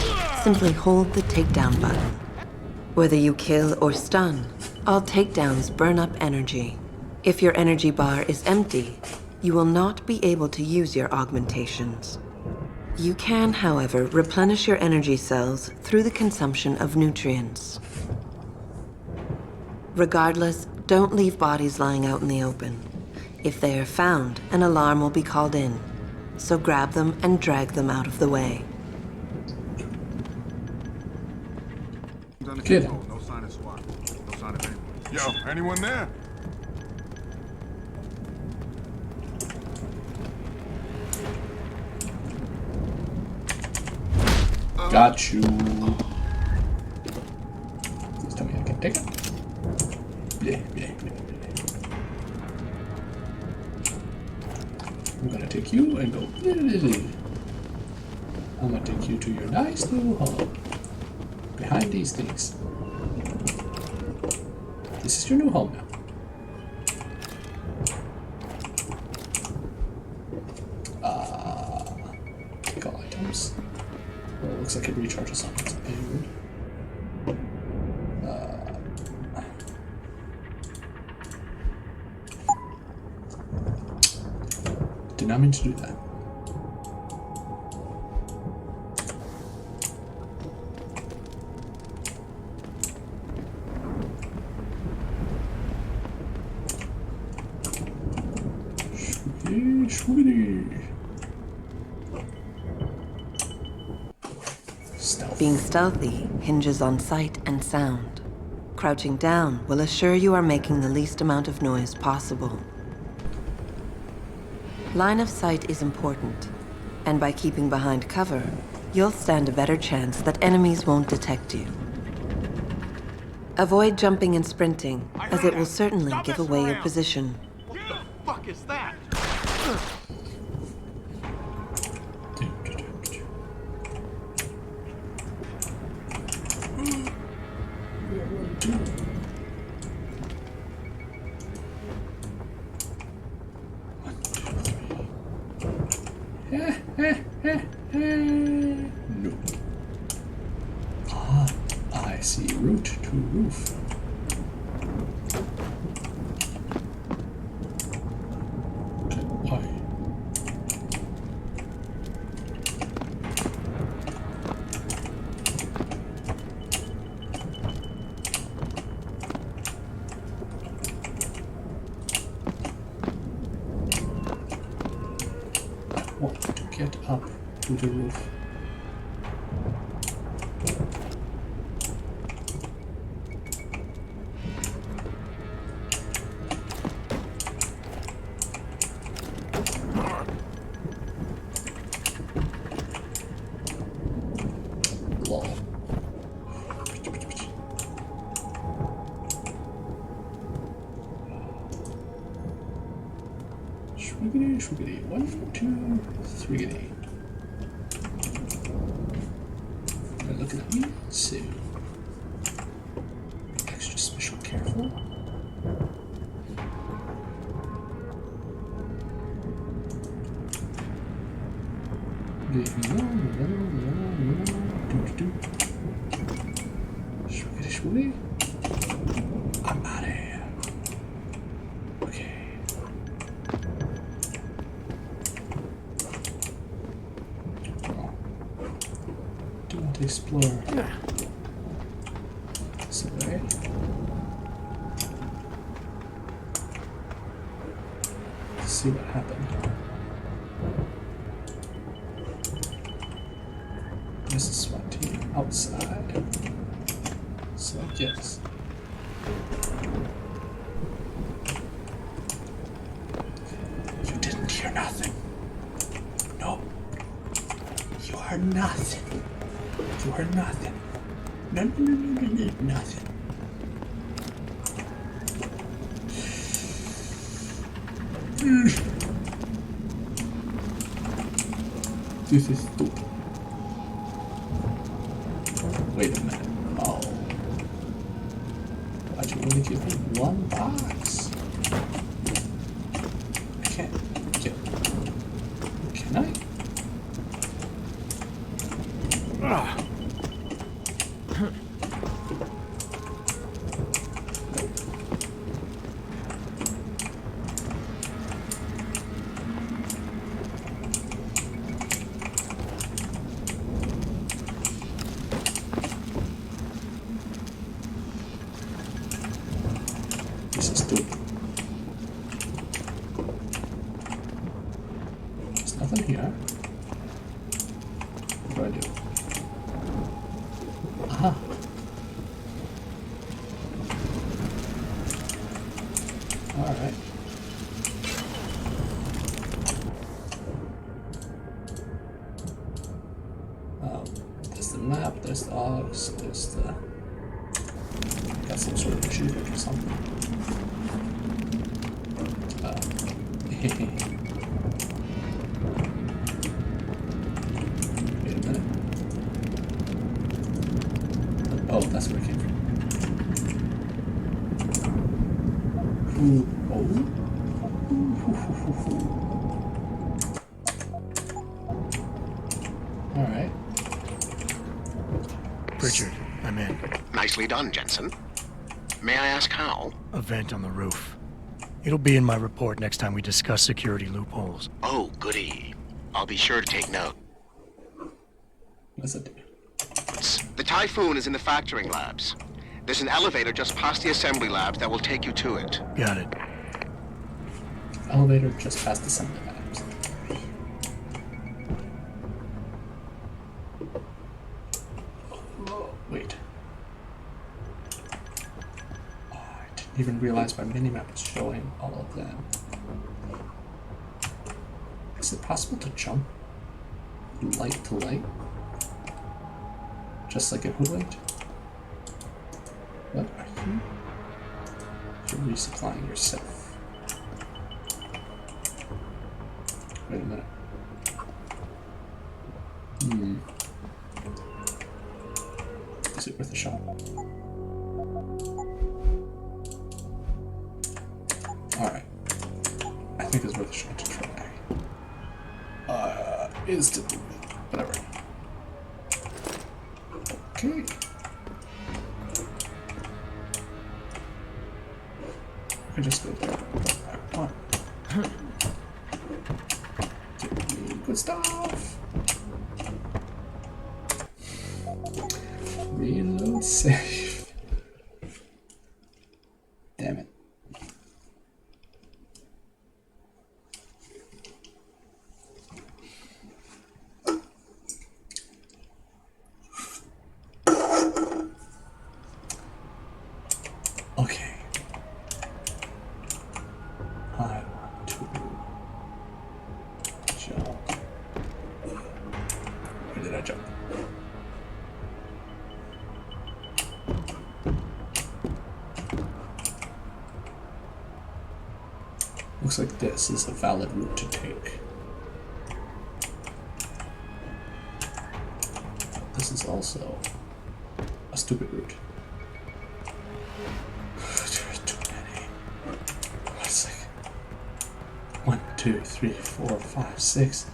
simply hold the takedown button. Whether you kill or stun, all takedowns burn up energy. If your energy bar is empty, you will not be able to use your augmentations. You can, however, replenish your energy cells through the consumption of nutrients. Regardless, don't leave bodies lying out in the open. If they are found, an alarm will be called in. So grab them and drag them out of the way. Kid. No sign of SWAT. No sign of anyone. Yo, anyone there? Got you. Please tell me I can take it. Yeah. I'm gonna take you and go. I'm gonna take you to your nice little home. Behind these things. This is your new home now. Take all items. Well, it looks like it recharges on its own. Did not mean to do that. Being stealthy hinges on sight and sound. Crouching down will assure you are making the least amount of noise possible. Line of sight is important, and by keeping behind cover, you'll stand a better chance that enemies won't detect you. Avoid jumping and sprinting, as it will certainly give away your position. What the fuck is that? No. Ah, I see route to roof. Want to get up to the roof. Lol. Shwiggity. 1, 2, 3. Look at me. So, extra special careful. Shwiggity. I'm out of here. Okay. Do want to explore this way. See what happened. This is SWAT team outside. So yes. You didn't hear nothing. No. You are nothing. You are nothing. No, nothing. This is stupid. Wait a minute. Oh. Why'd you only give me one box? I can't get. Can I? This is stupid. Alright. There's the map, there's the logs, there's the... Got some sort of achievement or something. Wait a minute. Oh, that's where it came from. Ooh, oh. Alright. Richard, I'm in. Nicely done, Jensen. May I ask how? A vent on the roof. It'll be in my report next time we discuss security loopholes. Oh, goody. I'll be sure to take note. What's it do? The Typhoon is in the factoring labs. There's an elevator just past the assembly labs that will take you to it. Got it. Elevator just past the assembly labs. Oh, wait. Oh, I didn't even realize my minimap was showing all of them. Is it possible to jump light to light? Just like in Hoodwinked? What are you? You're resupplying yourself. Wait a minute. Is it worth a shot? Alright. I think it's worth a shot to try. Instantly. Whatever. Okay. I can just go there. Come on. Give me good stuff. Reload safe. Damn it. Okay. I want to jump. Where did I jump? Looks like this is a valid route to take. This is also a stupid route. Too many. It's like 1, 2, 3, 4, 5, 6.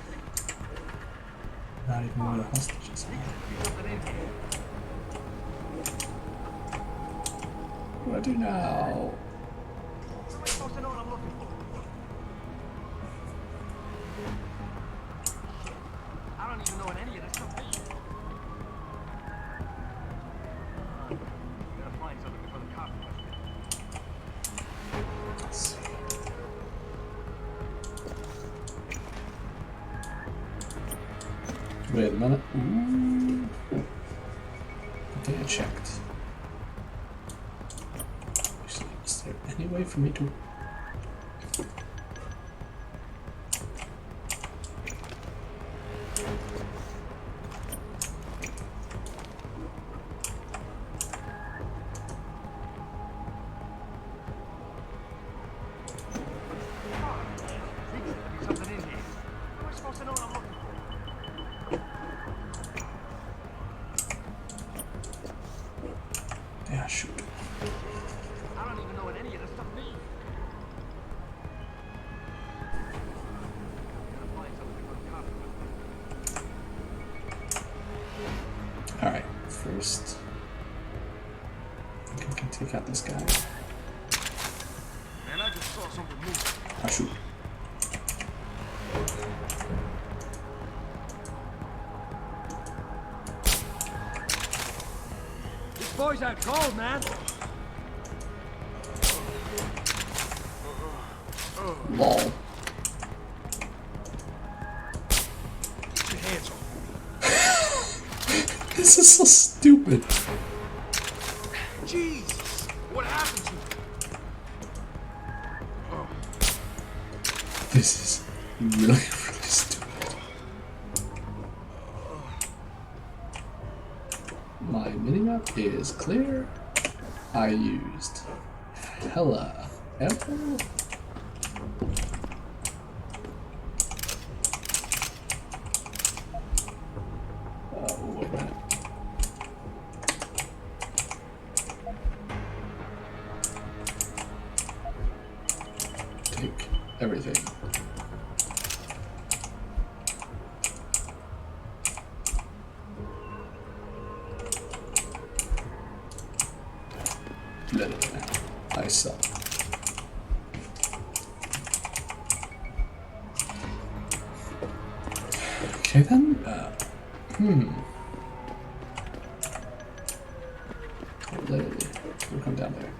Not even one of the hostages. What do I do now? I don't even know what any of this stuff is. Gotta find something before the cops catch me. Let's see. Wait a minute. Ooh. I think I checked. Actually, is there any way for me to... Something in here. How am I supposed to know what I'm looking for? Yeah, shoot. I don't even know what any of this stuff means. Gotta find something before the cops catch me. Alright, first... I think I can take out this guy. Man, I just saw something move. Ah, shoot. This boy's out cold, man. Lol. Get your hands off. This is so stupid. Jesus, what happened to you? This is really, really stupid. My minimap is clear. I used hella effort. Oh, wait a minute. Take everything. Let it now. I suck. Okay then. We'll come down there.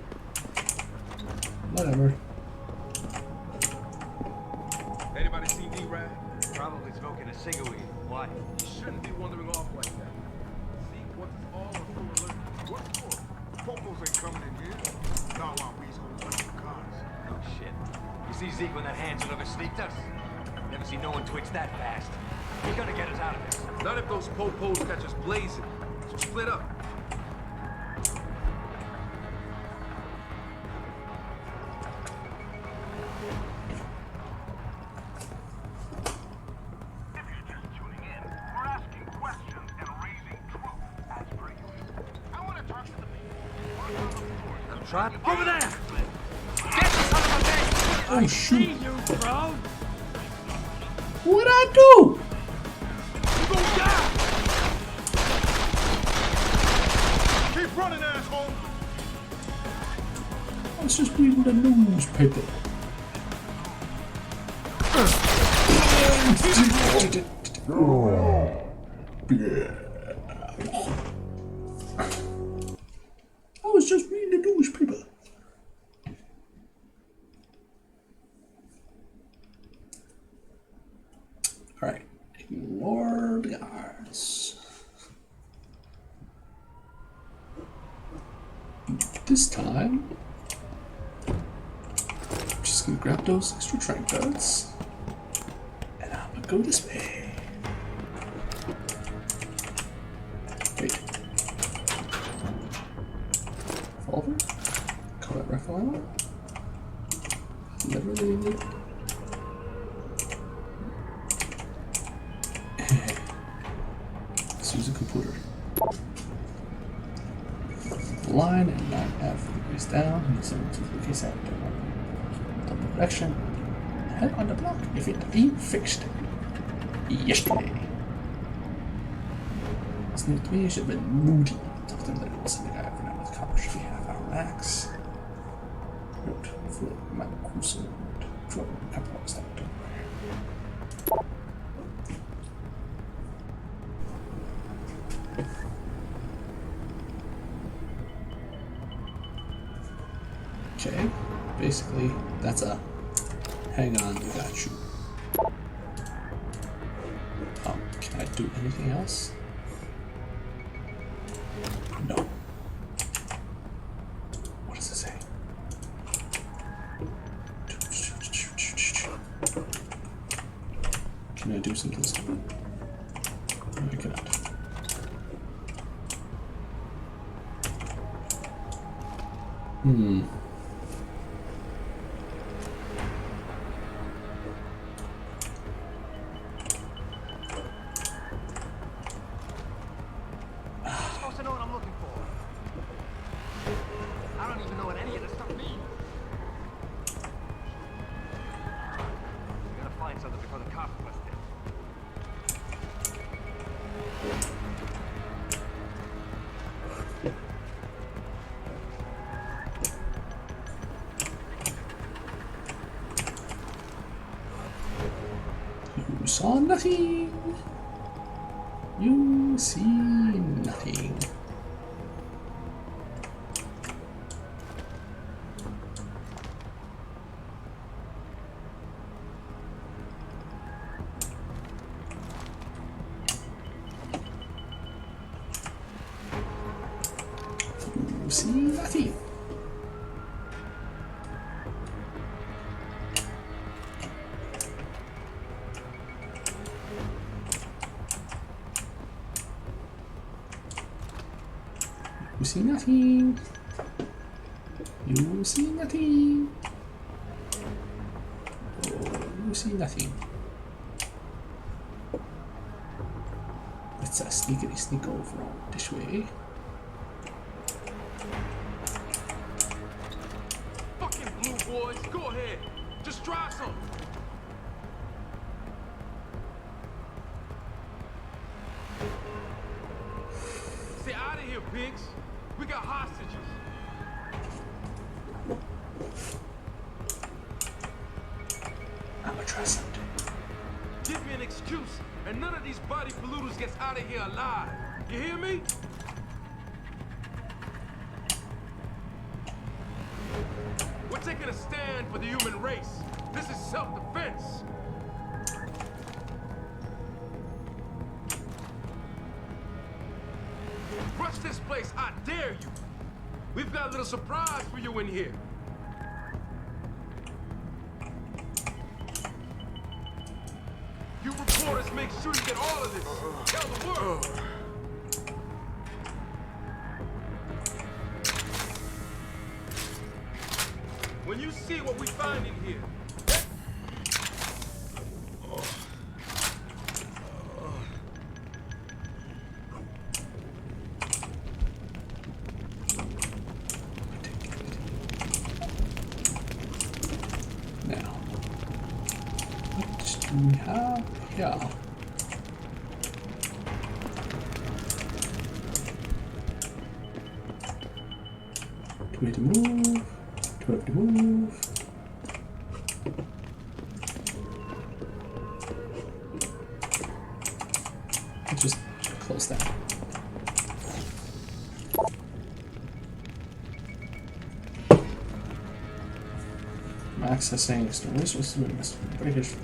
Whatever. Anybody seen D-Rag? Probably smoking a cigarette. Why? You shouldn't be wandering off like that. See, what's all on full alert? What for? Popos ain't coming in here. Not while we's holding on the cars. Oh, shit. You see Zeke when that Hansel ever sneaked us? Never seen no one twitch that fast. He's gonna get us out of this. Not if those popos catch us blazing. So split up. Try over there! Oh shoot! You, bro! What'd I do? You gonna die! Keep running, asshole! I was just reading the newspaper. I was just reading the newspaper. Alright, ignore the guards. This time, I'm just gonna grab those extra trank darts, and I'm gonna go this way. Wait. Revolver? Call that rifle ammo? Never really need it. Let's use a computer. Line and not have degrees down. And so to case out double correction. Head on the block if it ain't fixed. Yesterday. It's new to me, it should have been moody. Talk to them that it was something I ever know with copper should be half-hour max. Note, flip, my cruiser, drop, couple of stuff. Okay, basically, that's a hang on, we got you. Can I do anything else? No. What does it say? Can I do something stupid? No, I cannot. Supposed to know what I'm looking for. I don't even know what any of this stuff means. We gotta find something before the cops bust in. You saw nothing. You see nothing. You see nothing. see nothing. You see nothing. Oh, you see nothing. Let's sneakity sneak over this way. Fucking blue boys, go ahead. Just try some. Stay out of here, pigs. We got hostages. I'm gonna try something. Give me an excuse, and none of these body polluters gets out of here alive. You hear me? We're taking a stand for the human race. This is self-defense. Rush this place, I dare you. We've got a little surprise for you in here. You reporters make sure you get all of this. Tell the world. When you see what we find in here. Now, what do we have here? Two way to move. Two way to move. Let's just close that. Accessing external resources, breakage.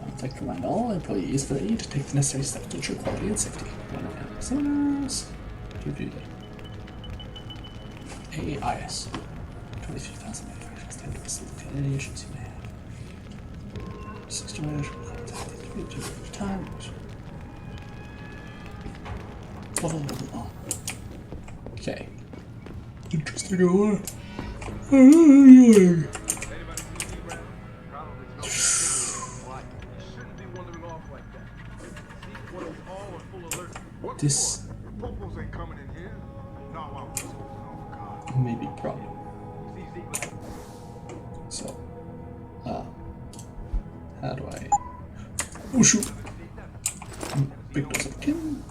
I'd like to remind all employees that they need to take the necessary steps to ensure quality and safety. Someone else to review the AIS. 23,000 manufacturing standards. Any issues you may have. 60 minutes time. Okay. Interesting. This may be a problem. So, how do I? Oh shoot! Big dose of Kim.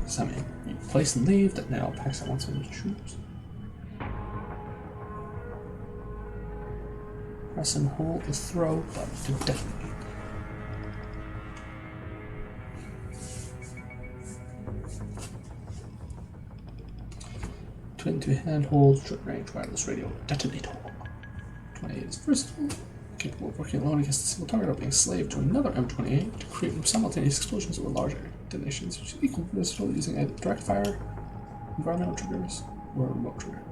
Examine. You place and leave. That now packs at once on the troops. Press and hold the throw button to detonate. Twin to handhold, short range wireless radio detonator. 28 is versatile, capable of working alone against a single target or being slave to another M28 to create simultaneous explosions or larger detonations, which is equal versatile using either direct fire, environmental triggers, or a remote trigger.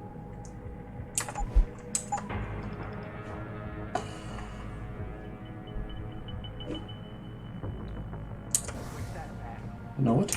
You know what?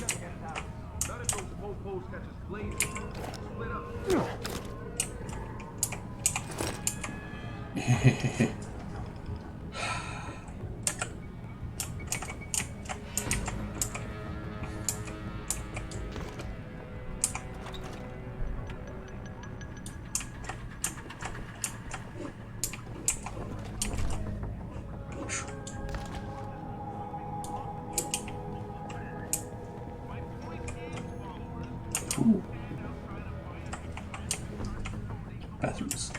Cool. Bathrooms.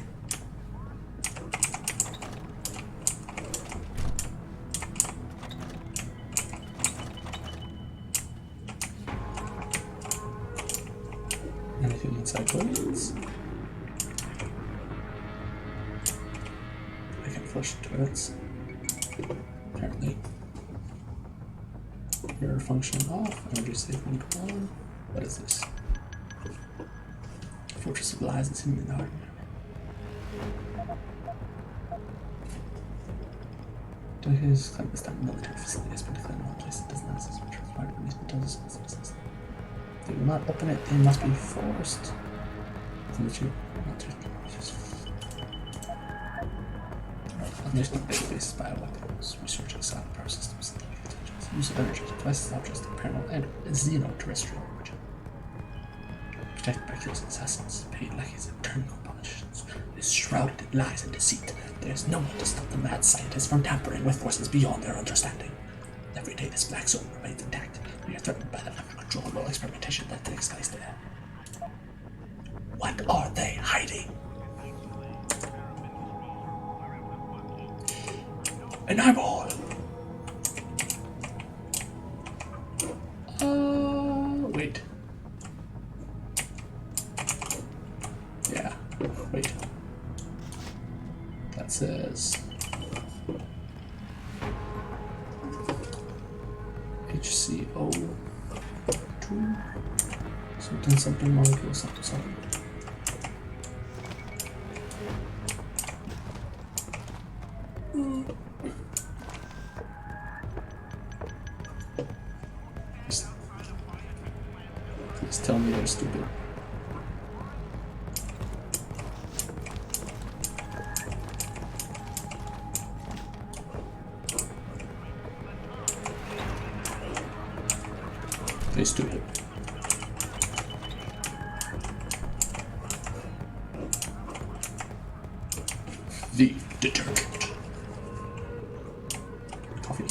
Anything inside toilets? I can flush toilets. Apparently. Mirror function off. Energy save mode on. What is this? Fortress of Lies is in the heart. His clandestine military facility has been declared in one place. It does not exist. Which required release, but does exist. They will not open it. They must be forced. Unleashing database bioweapons, researching silent power systems, use of energy devices, objects of paranormal and xenoterrestrial origin. Protected by curious assassins, paid lackeys, and turning politicians. It is shrouded in lies and deceit. There is no one to stop the mad scientists from tampering with forces beyond their understanding. Every day this black zone remains intact. We are threatened by the uncontrollable experimentation that takes place there. What are they hiding? An eyeball! Wait. Yeah, wait. That says HCO2 something molecule something. Please tell me they're stupid. They're stupid. The detergent. Coffee.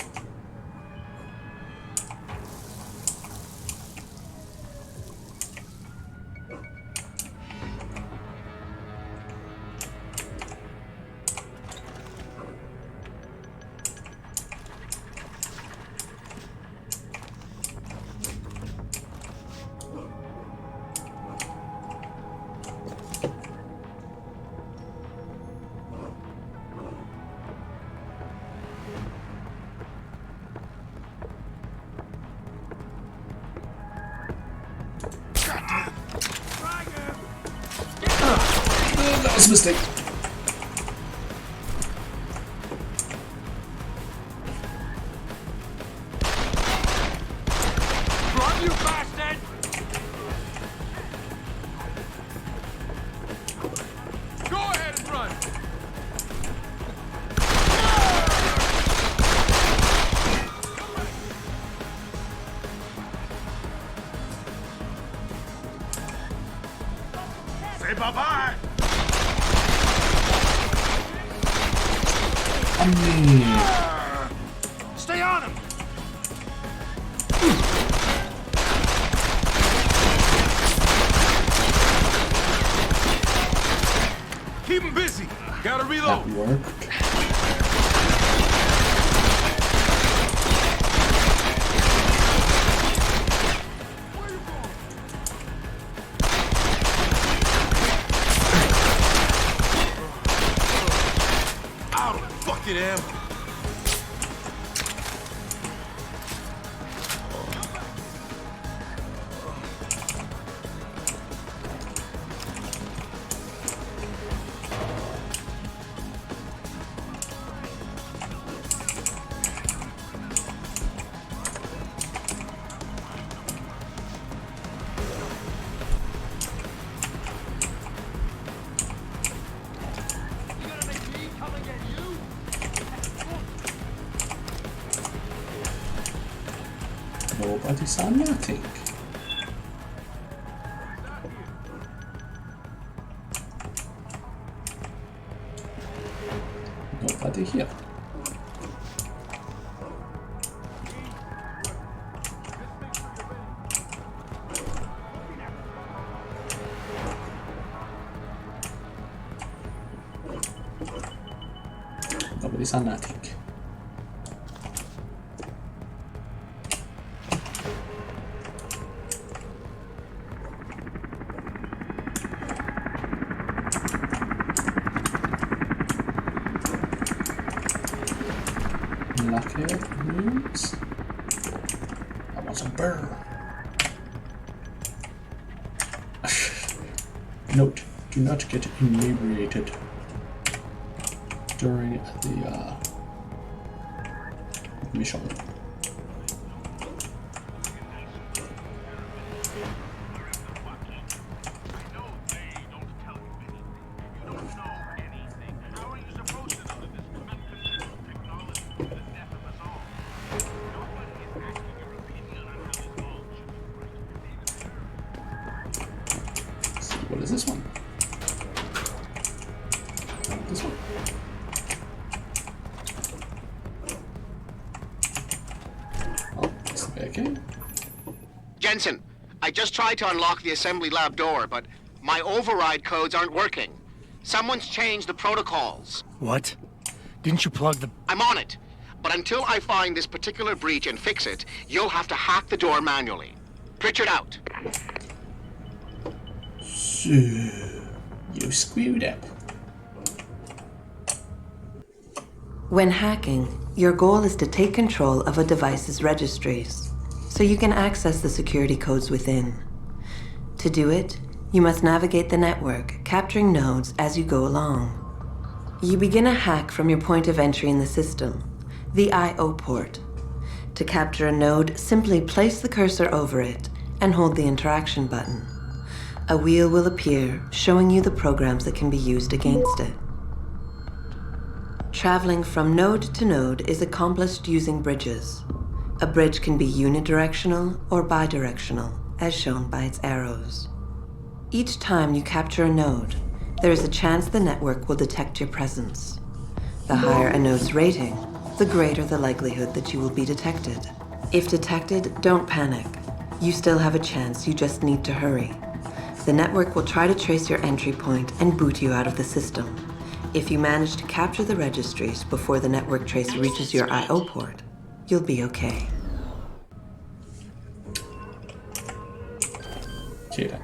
That was a mistake. Run, you bastard! Go ahead and run! Say bye-bye! Stay on him! Keep him busy! Gotta reload! That worked. Out of fucking ammo! Nobody saw nothing. Nobody here. sa nothing. Lockheed rooms. I want some burr. Note: do not get inebriated during the mission. What is this one? This one. Oh, it's back in. Jensen, I just tried to unlock the assembly lab door, but my override codes aren't working. Someone's changed the protocols. What? Didn't you plug the... I'm on it. But until I find this particular breach and fix it, you'll have to hack the door manually. Pritchard out. So, you screwed up. When hacking, your goal is to take control of a device's registries, so you can access the security codes within. To do it, you must navigate the network, capturing nodes as you go along. You begin a hack from your point of entry in the system, the I/O port. To capture a node, simply place the cursor over it and hold the interaction button. A wheel will appear, showing you the programs that can be used against it. Traveling from node to node is accomplished using bridges. A bridge can be unidirectional or bidirectional, as shown by its arrows. Each time you capture a node, there is a chance the network will detect your presence. The higher a node's rating, the greater the likelihood that you will be detected. If detected, don't panic. You still have a chance, you just need to hurry. The network will try to trace your entry point and boot you out of the system. If you manage to capture the registries before the network trace reaches your I/O port, you'll be okay. Okay then.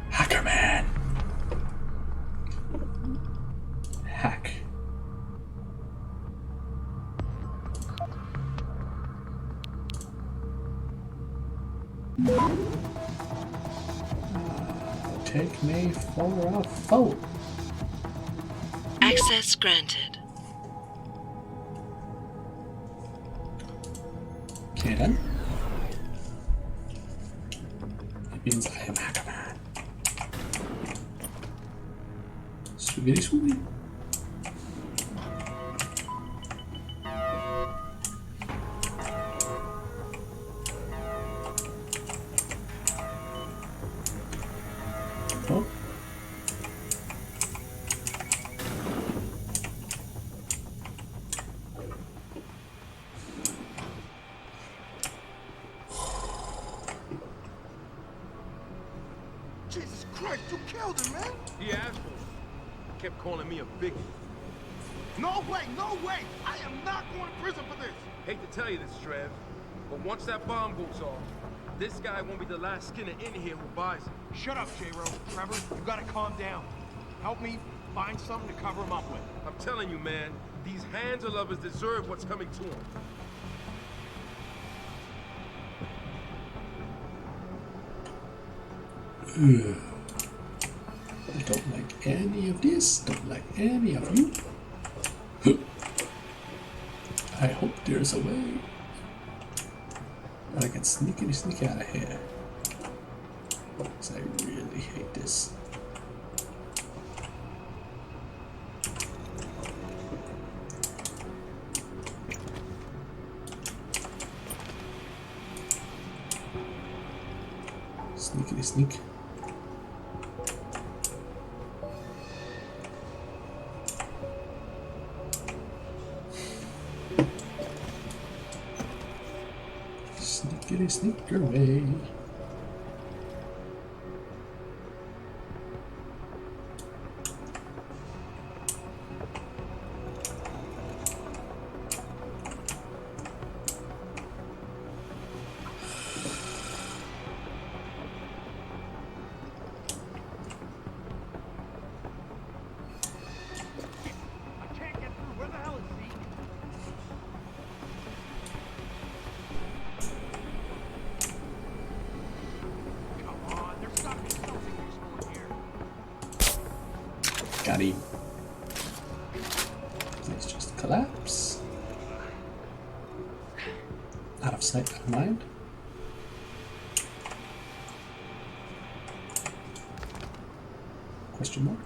Hacker man. Hack. Take me for a foe. Access granted. Okay then. It means I am Hacker Man. Swiggity swooey. Oh. Jesus Christ, you killed him, man! He asked for it. Kept calling me a biggie. No way, no way! I am not going to prison for this! Hate to tell you this, Trev, but once that bomb goes off, this guy won't be the last Skinner in here who buys it. Shut up, J-Ro. Trevor, you gotta calm down. Help me find something to cover him up with. I'm telling you, man, these Hansa lovers deserve what's coming to them. I don't like any of this, don't like any of you. I hope there's a way that I can sneak out of here. Because I really hate this. Sneakity sneak. Sneakity sneak your way. Please just collapse. Out of sight, out of mind. Question mark.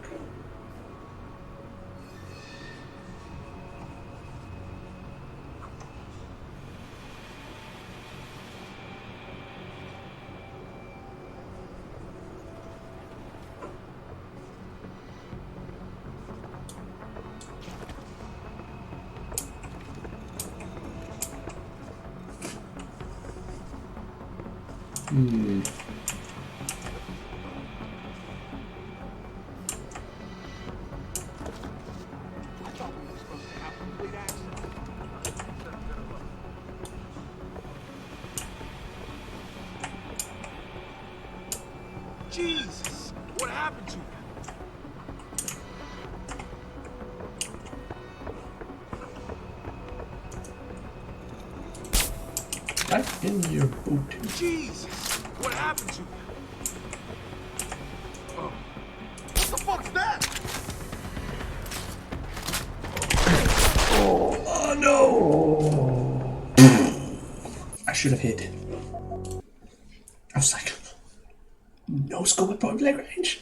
Jesus! What happened to you? Back in your boot. Jesus! What happened to you? Oh. What the fuck's that? Oh no! I should have hit. I was like, no scope at point blank range.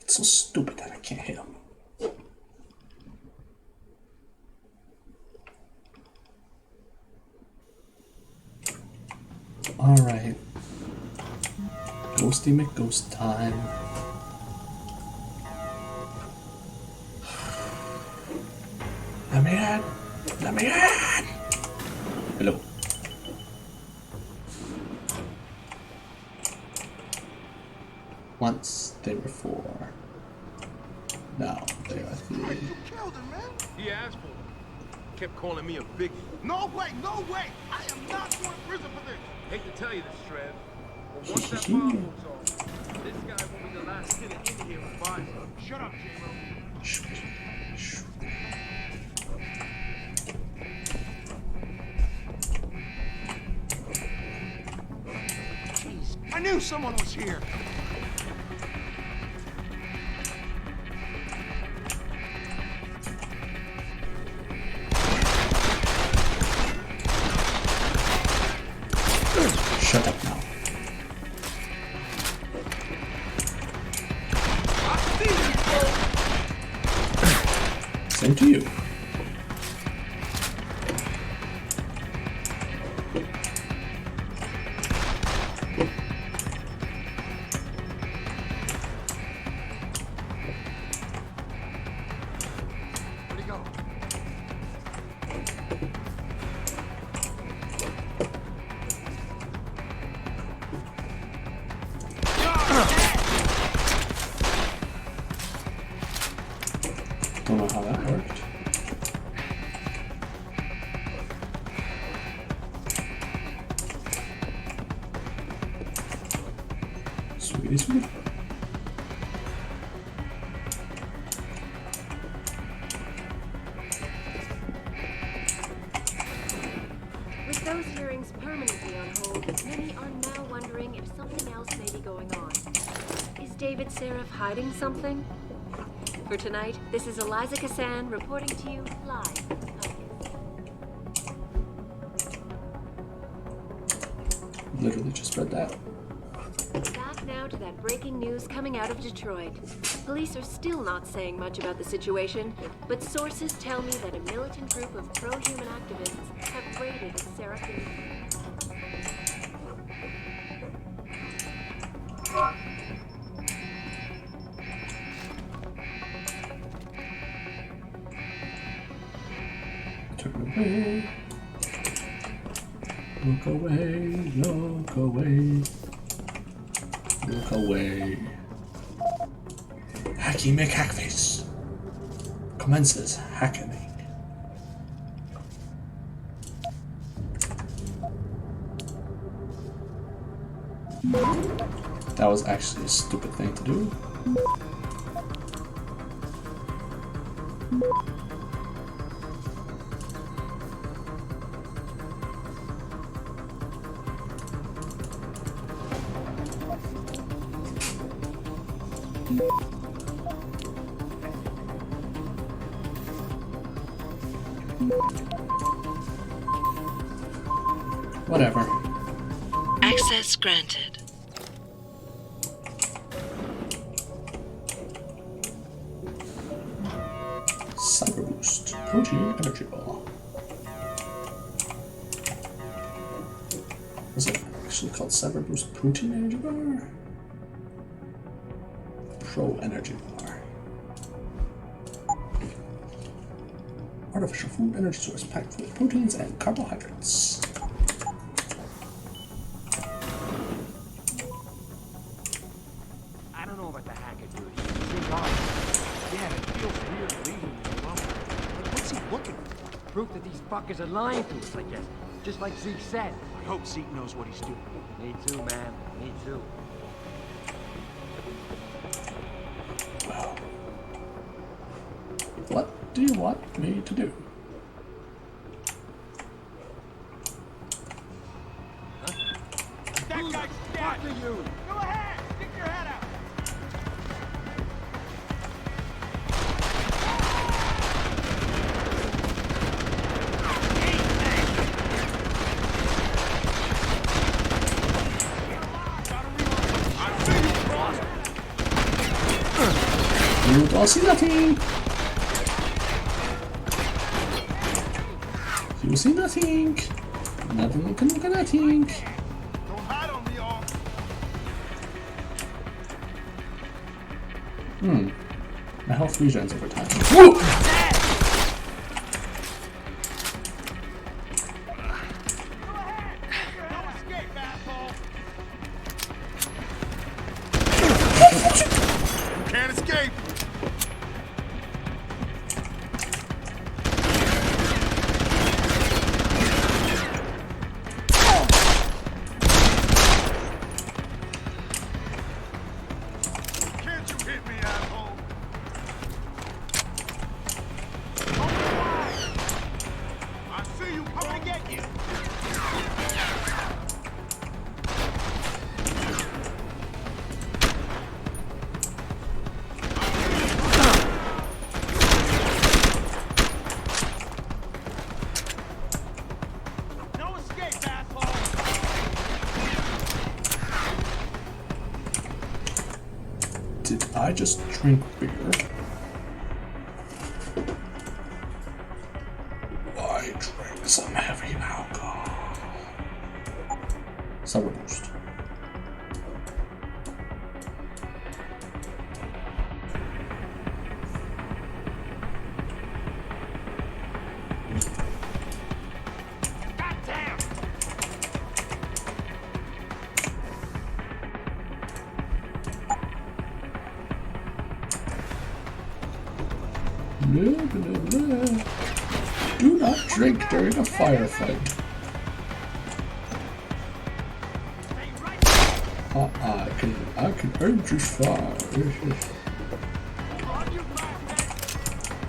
It's so stupid that I can't hit him. Alright. Ghosty McGhost time. Let me in! Let me in! Hello. Once they were 4. Now they are 3. You killed him, man. He asked for it. Kept calling me a biggie. No way, no way. I am not going to prison for this. Hate to tell you this, Trev, but once that bomb moves off, this guy will be the last kid in here with bodies. Shut up, J-Ro. Jeez, I knew someone was here. Shut up now. Same to you. Where'd he go? Don't know how that worked. Sweetie sweet. With those hearings permanently on hold, many are now wondering if something else may be going on. Is David Seraph hiding something? For tonight, this is Eliza Kassan reporting to you live. Literally just read that. Back now to that breaking news coming out of Detroit. Police are still not saying much about the situation, but sources tell me that a militant group of pro-human activists have raided a Seraph. Turn away. Look away, look away. Look away. Hacky McHackface commences hacking. That was actually a stupid thing to do. Whatever. Access granted. Cyber boost. Protein energy bar. Was it actually called Cyber Boost Protein Energy Bar? Pro Energy Bar. Artificial food energy source packed with proteins and carbohydrates. I don't know about the hacker, dude. He seems hard. Yeah, it feels weird leaving him alone. Like, what's he looking for? Proof that these fuckers are lying to us, I guess. Just like Zeke said. I hope Zeke knows what he's doing. Me too, man. Me too. Well, what do you want me to do? That guy's after you! Go ahead! Stick your head out! You don't see nothing! You see nothing! Nothing you can look at nothing! My health regens over time. Whoa! You can't escape. Can't you hit me, asshole? I see you coming to get you. No escape, asshole. Did I just drink beer? I drank some heavy alcohol. Cyber boost. Blah, blah, blah. Do not drink during a firefight. I can earn just fire.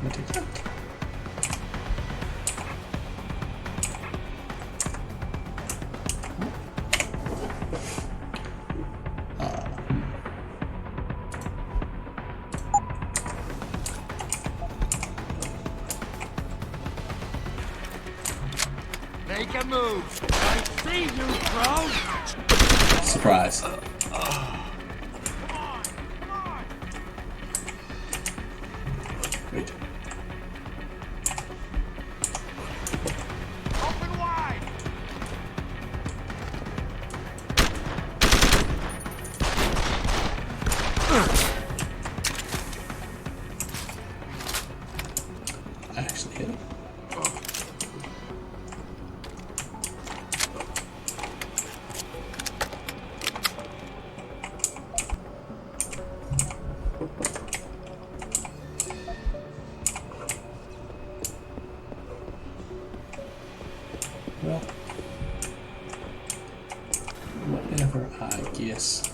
I'll take that. Make a move! I see you, bro! Surprise. Wait. Open wide! I actually hit him. Well, whatever, I guess.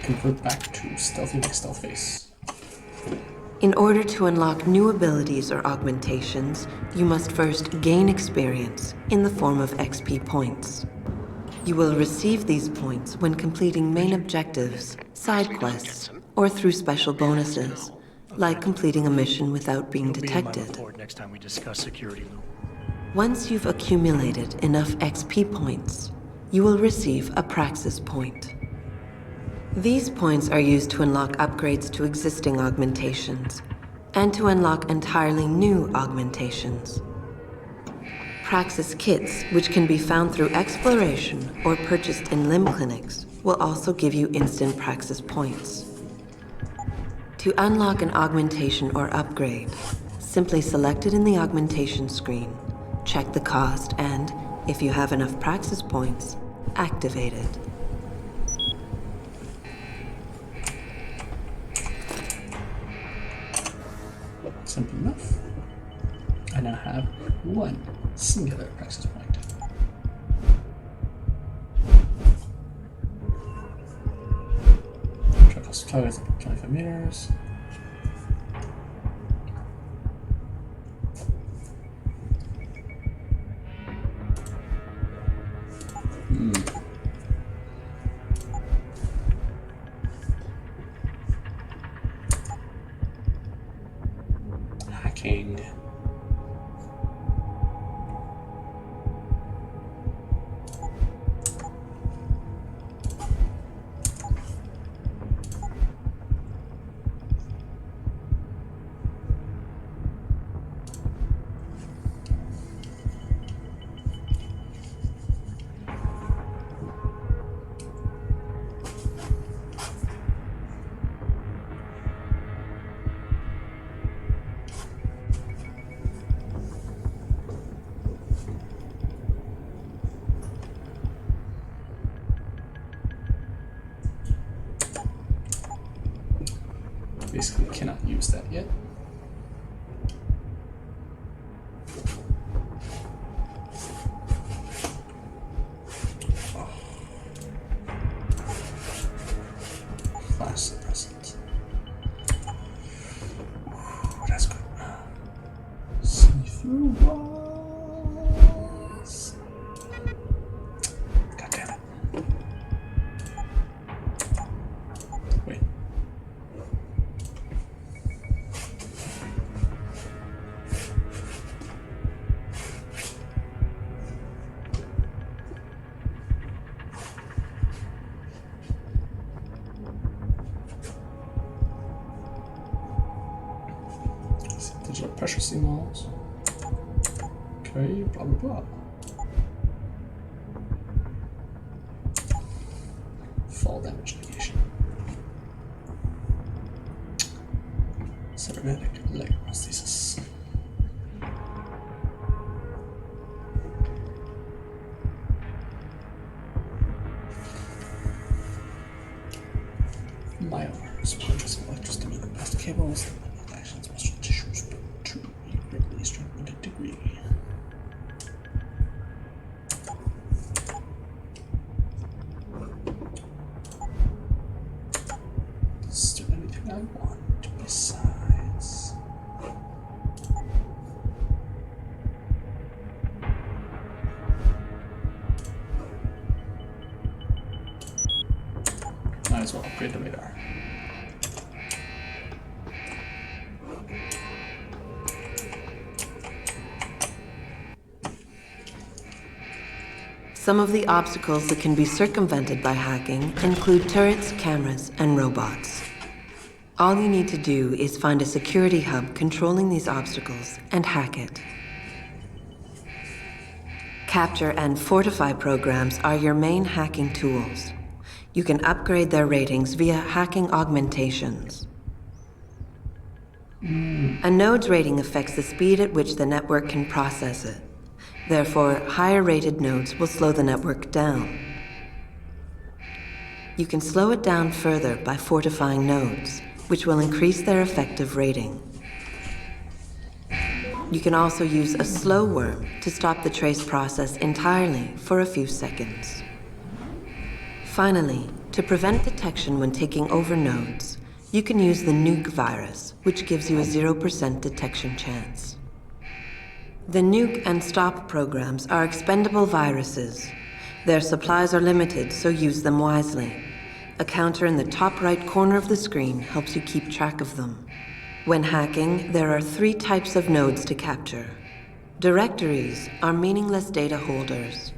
Convert back to stealthy like stealth face. In order to unlock new abilities or augmentations, you must first gain experience in the form of XP points. You will receive these points when completing main objectives, side quests, or through special bonuses, like completing a mission without being detected. Next time we discuss security loop. Once you've accumulated enough XP points, you will receive a Praxis point. These points are used to unlock upgrades to existing augmentations, and to unlock entirely new augmentations. Praxis kits, which can be found through exploration or purchased in limb clinics, will also give you instant Praxis points. To unlock an augmentation or upgrade, simply select it in the augmentation screen, check the cost, and, if you have enough Praxis points, activate it. Simple enough. I now have one singular Praxis point. Track cost targets up to 25 meters. Hacking. Basically cannot use that yet. Flash suppressant. Ooh, that's good. See through walls. God damn it. Wait. Digital pressure signals. Okay, blah blah blah. Fall damage negation. Cybernetic electrostasis. Myomes, purchase of electrostimulating plastic cables, actions, muscle tissues, to a greatly strengthened degree. Is there anything I want besides? Might as well upgrade the radar. Some of the obstacles that can be circumvented by hacking include turrets, cameras, and robots. All you need to do is find a security hub controlling these obstacles and hack it. Capture and fortify programs are your main hacking tools. You can upgrade their ratings via hacking augmentations. A node's rating affects the speed at which the network can process it. Therefore, higher-rated nodes will slow the network down. You can slow it down further by fortifying nodes, which will increase their effective rating. You can also use a slow worm to stop the trace process entirely for a few seconds. Finally, to prevent detection when taking over nodes, You can use the nuke virus, which gives you a 0% detection chance. The nuke and stop programs are expendable viruses. Their supplies are limited, so use them wisely. A counter in the top right corner of the screen helps you keep track of them. When hacking, there are 3 types of nodes to capture. Directories are meaningless data holders.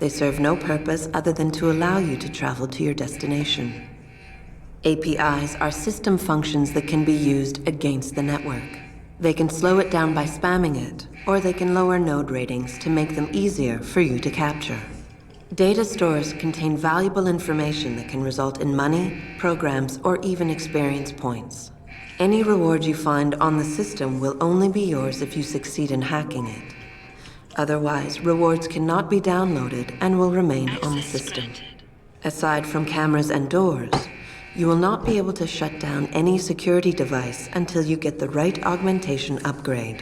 They serve no purpose other than to allow you to travel to your destination. APIs are system functions that can be used against the network. They can slow it down by spamming it, or they can lower node ratings to make them easier for you to capture. Data stores contain valuable information that can result in money, programs, or even experience points. Any reward you find on the system will only be yours if you succeed in hacking it. Otherwise, rewards cannot be downloaded and will remain on the system. Aside from cameras and doors, you will not be able to shut down any security device until you get the right augmentation upgrade.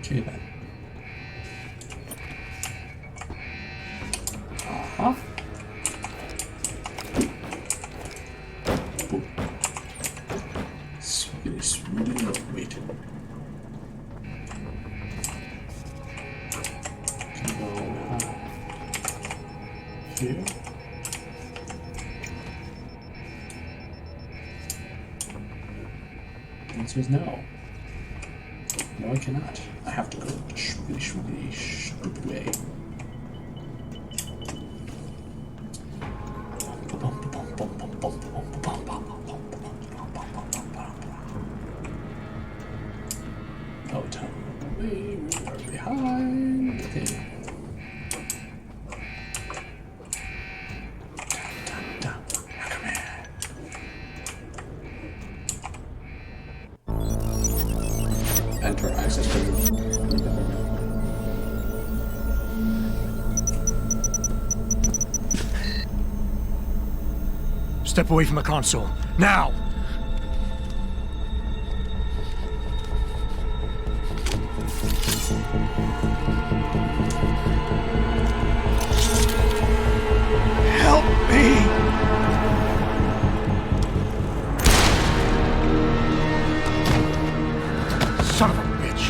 Okay then. Uh-huh. Sweet. Wait. Can go here. The answer is no. No, I cannot. I have to go the really stupid way. Oh, tell me we are behind the thing. Enter access code. Step away from the console. Now! Help me! Son of a bitch!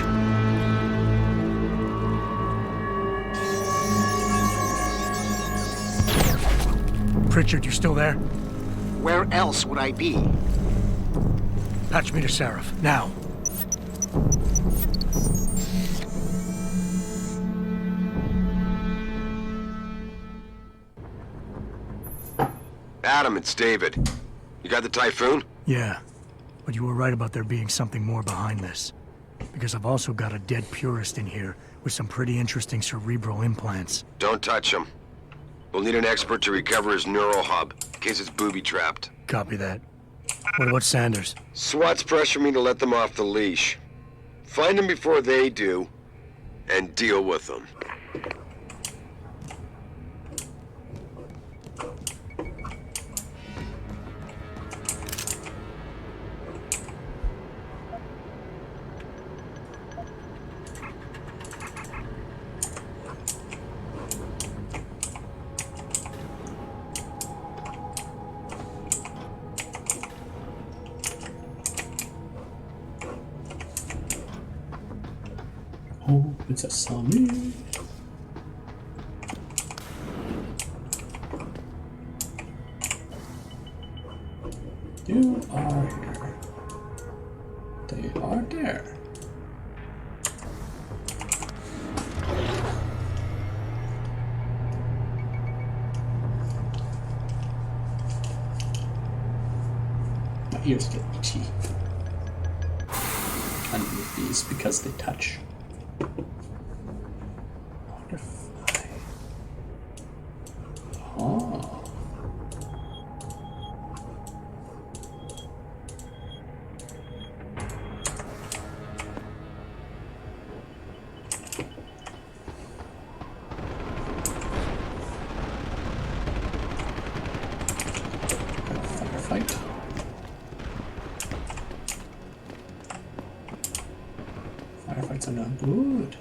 Pritchard, you still there? Where else would I be? Patch me to Seraph, now. Adam, it's David. You got the Typhoon? Yeah, but you were right about there being something more behind this. Because I've also got a dead purist in here with some pretty interesting cerebral implants. Don't touch him. We'll need an expert to recover his neural hub, in case it's booby-trapped. Copy that. What about Sanders? SWAT's pressuring me to let them off the leash. Find them before they do, and deal with them. Oh, it's a zombie. You are here. They are there. My ears get itchy underneath these because they touch. Butterfly. Oh. Firefight. Firefights are not good.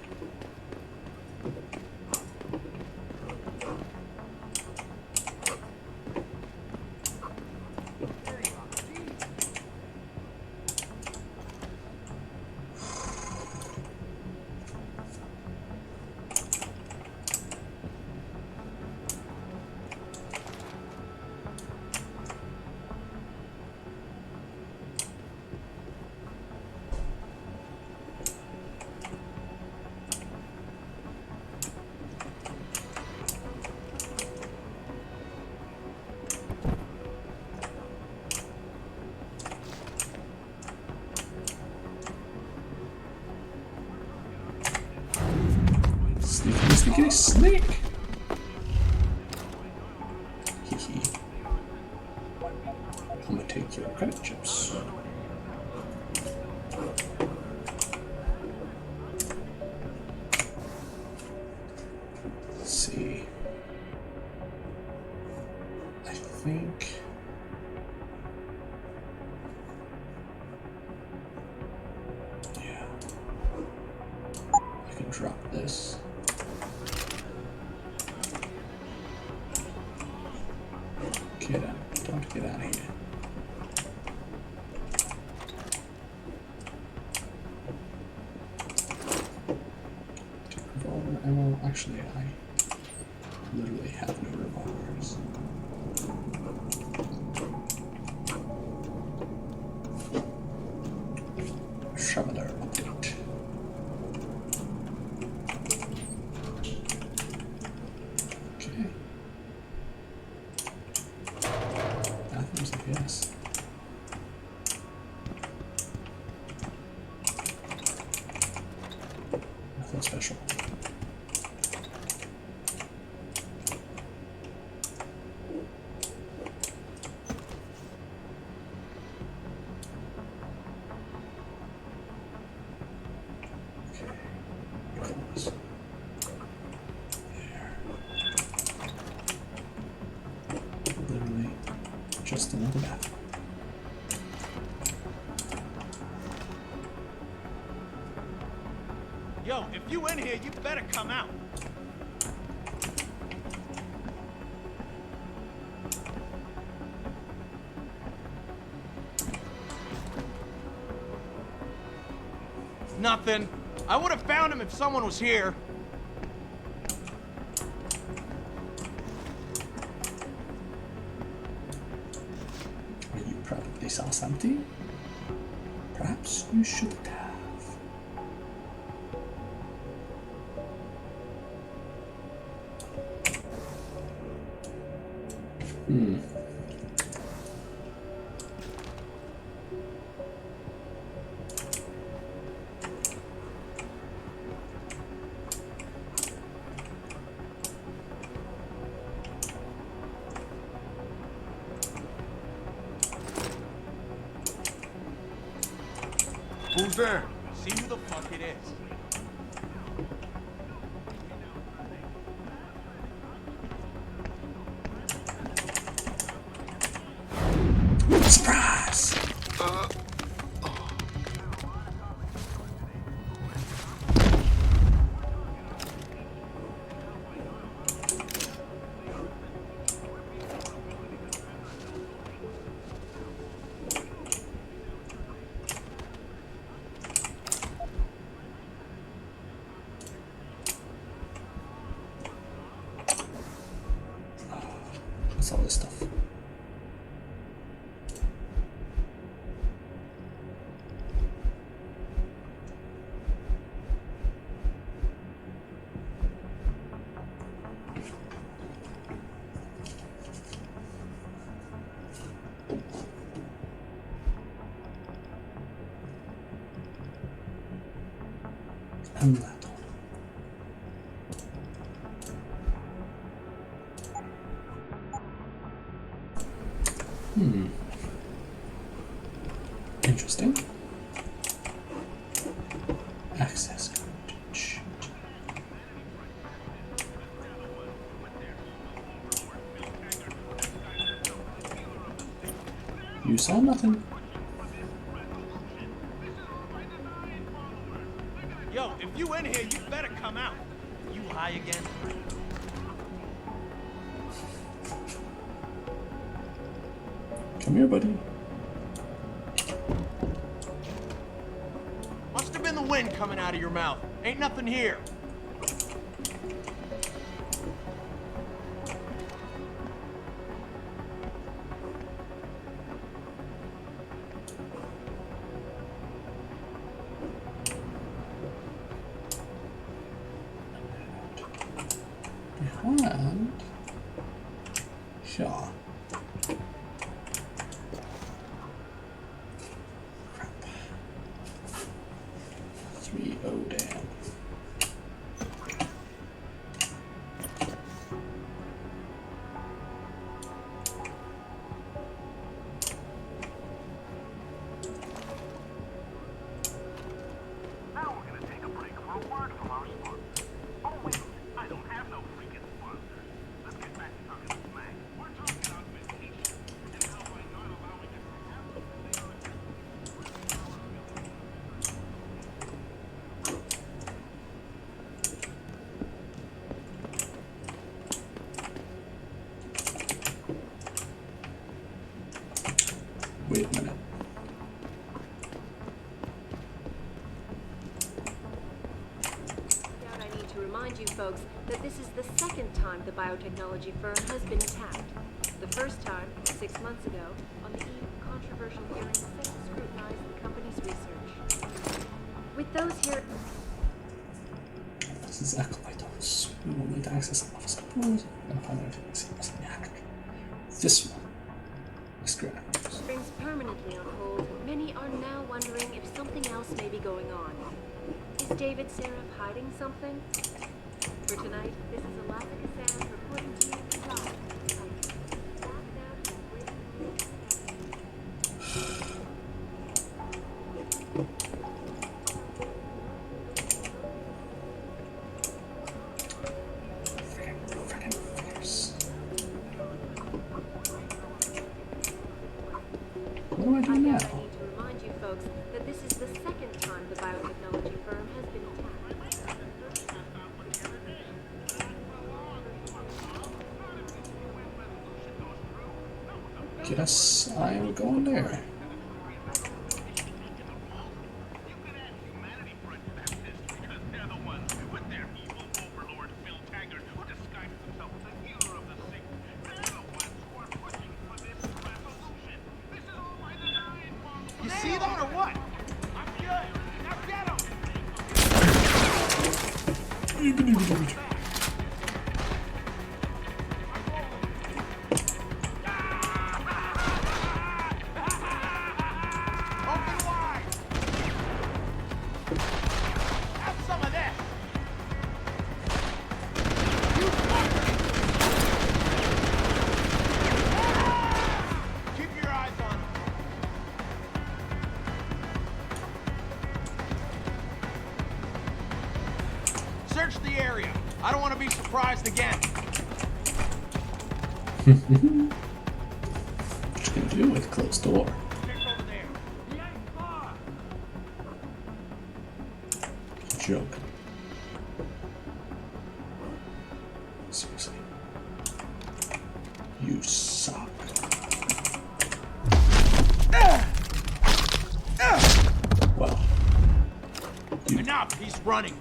freaking snake! Hee. I'm gonna take your credit chips. Let's see. I think. Yeah. I can drop this. Get out. Don't get out of here. Revolver ammo. Actually, I literally have no revolvers. Traveler update. Okay. Bathrooms, I guess. Nothing special. Close. There. Literally just another bathroom. Yo, if you in here, you better come out. Nothing. I would have found him if someone was here. You probably saw something. Perhaps you shouldn't have. Who's there? See who the fuck it is. Surprise! What's all this stuff? And that. Interesting. Access code. Shoot. You saw nothing. Yo, if you in here, you better come out. You high again? Come here, buddy. Must have been the wind coming out of your mouth. Ain't nothing here. Behind. Sure. Crap. 3-0 down. remind you folks that this is the second time the biotechnology firm has been attacked. The first time, 6 months ago, on the eve of controversial hearings set to scrutinize the company's research. With those here... This is acolytos. We will need access to office support and find out if it's must be hacked. This one. Scraps. Rings permanently on hold. Many are now wondering if something else may be going on. Is David Seraph hiding something? For tonight, this is Alaska Sam reporting to you live. What do I do now? I need to remind you folks that this is the second time the biotechnology firm has been attacked. Guess I am going there. You see them or what? I'm good. Now get them. Open wide. Have some of this. You fucker. Keep your eyes on them. Search the area. I don't want to be surprised again. What you can do with a closed door? Joke. Seriously. You suck. Well. Enough. He's running.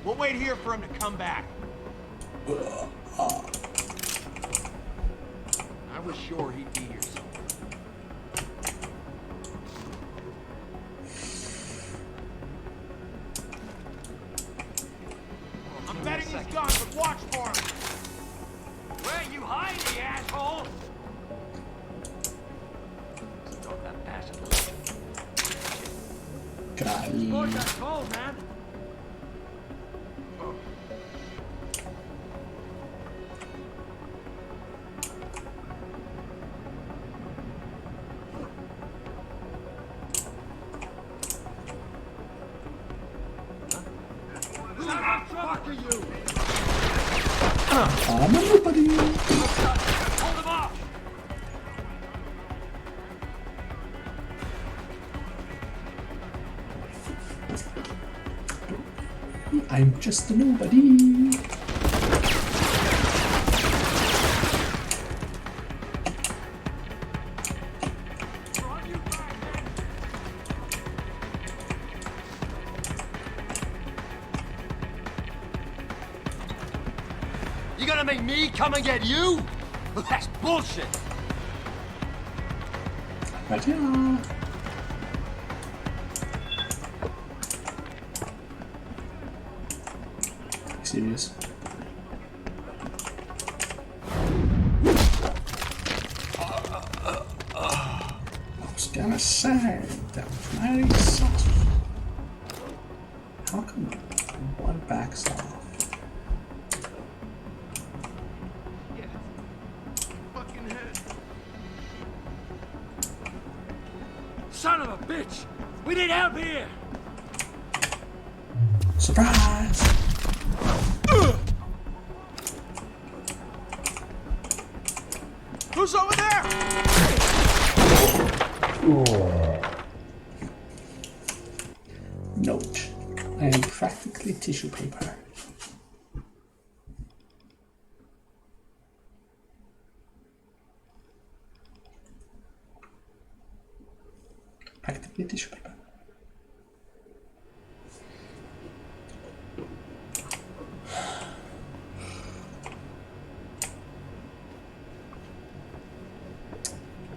We'll wait here for him to come back. I was sure he'd be here somewhere. I'm betting he's gone, but watch for him. Where you hiding, you asshole? Stop that bastard. God. Got cold, man. I'm nobody. Hold him off. I'm just a nobody. You gonna make me come and get you? That's bullshit. Right here. Serious? I was gonna say that was very soft. How come one backs off? Son of a bitch! We need help here! Surprise! Who's over there? Note, I am practically tissue paper. Practically tissue paper.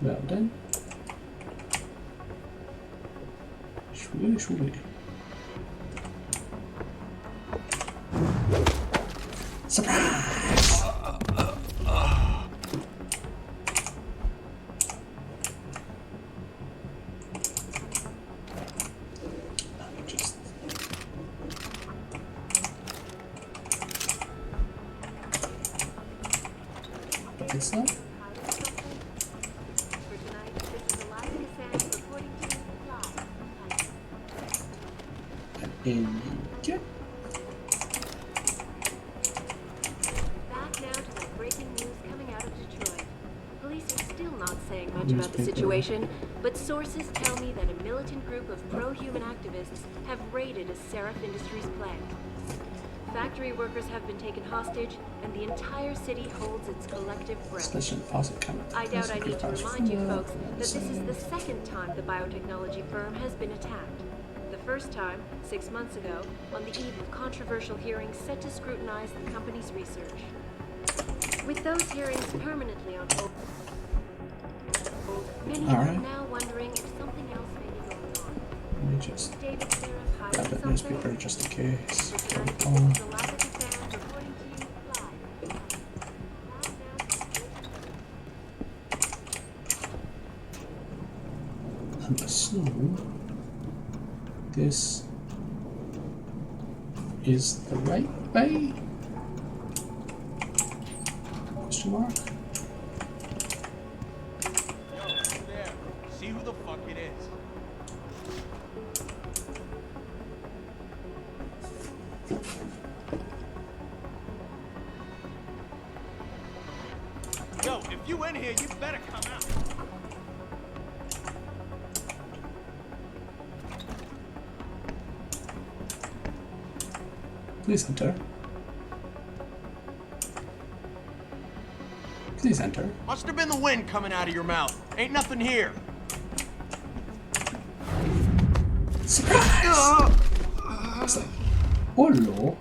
Well then. Shwee, shwee. Surprise! Just it's not. In you get. Back now to the breaking news coming out of Detroit. Police are still not saying much about the situation, but sources tell me that a militant group of pro-human activists have raided a Seraph Industries plant. Factory workers have been taken hostage, and the entire city holds its collective breath. I doubt I need to remind you folks that this is the second time the biotechnology firm has been attacked. The first time, 6 months ago, on the eve of controversial hearings set to scrutinize the company's research. With those hearings permanently on hold, many are now wondering if something else may be going on. Let me just David Seraph grab hiding that something? newspaper just in case. For tonight, this is the Laboratory Fans reporting to you live. I'm assuming this is the right way? Question mark? Yo, there. See who the fuck it is. Yo, if you in here, you better come out. Please enter. Please enter. Must have been the wind coming out of your mouth. Ain't nothing here. Surprise! It's like, hello.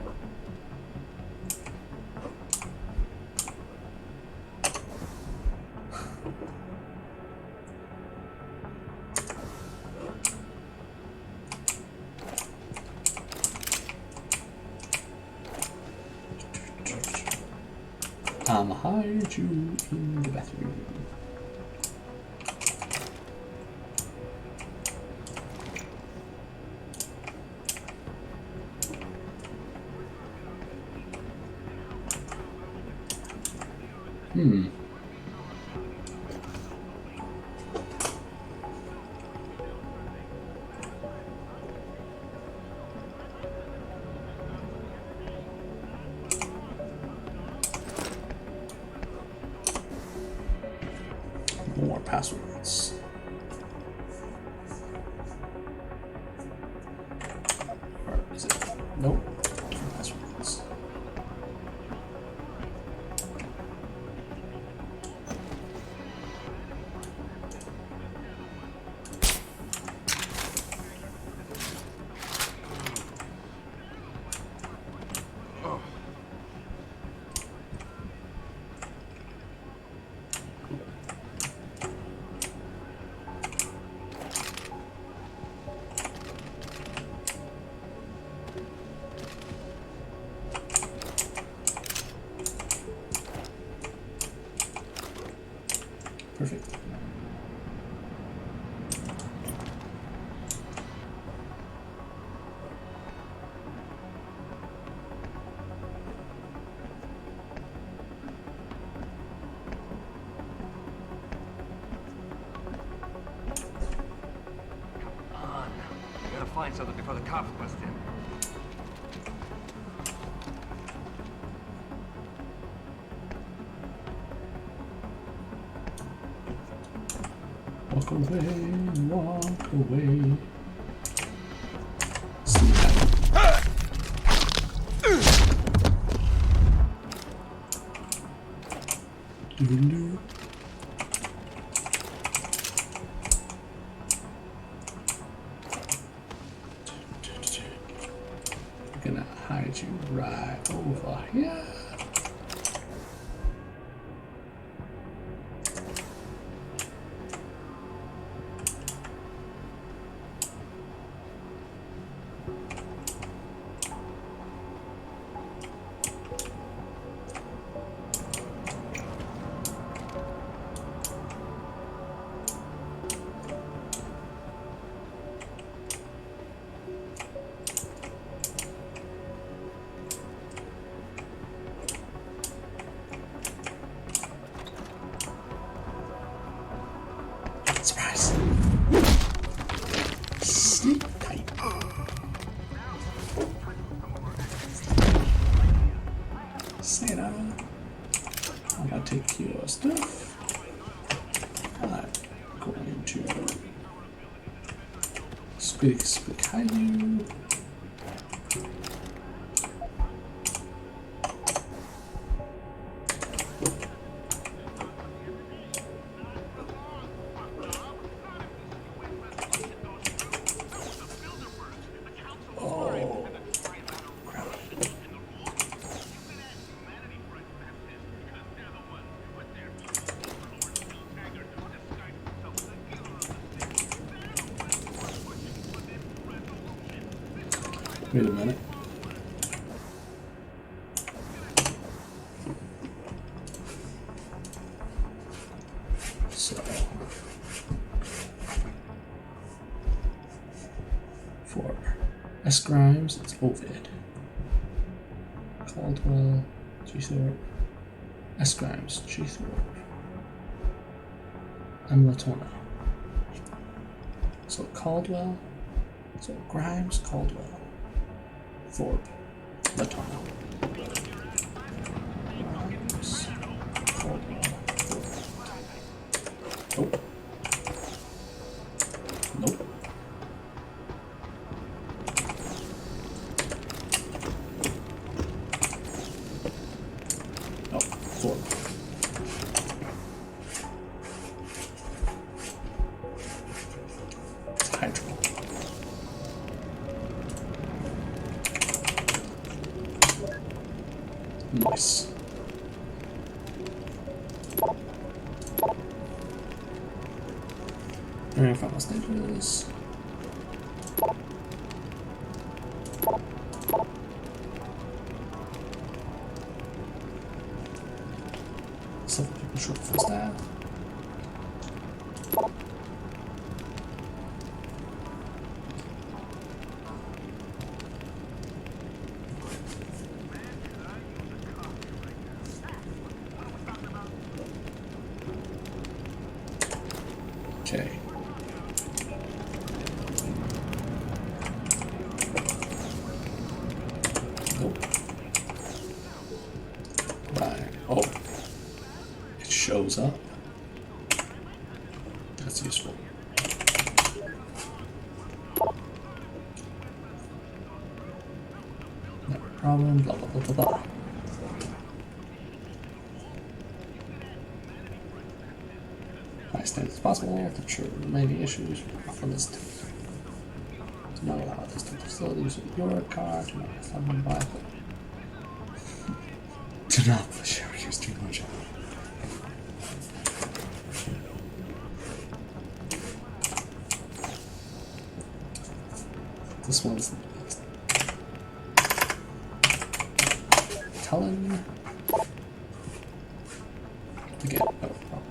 I'm hired you in the bathroom. More passwords. Or is it? Nope. Different passwords. Perfect. We gotta find something before the cops bust in. Walk away, walk away. See that. Doo-doo-doo. I'm gonna hide you right over here. Santa, I'm gonna take your stuff. I'm going to speak hide you. Wait a minute. So, for S. Grimes, it's Ovid. Caldwell, G. Thorpe. S. Grimes, G. Thorpe. And Latona. So Caldwell, so Grimes, Caldwell. Thorpe, Latona. Grimes, Caldwell, Thorpe. Nope. Nope. Oh, Thorpe. It's Hydro. Nice. Alright, final stages. Several people short for staff. Okay. Nope. Right. Oh. It shows up. That's useful. No problem. Blah blah blah blah blah. As as possible to ensure remaining issues from this to not allow this to facilities with your car, do not have someone buy it. Do not push your use too much. This one's the best. Cullen. Again, no problem.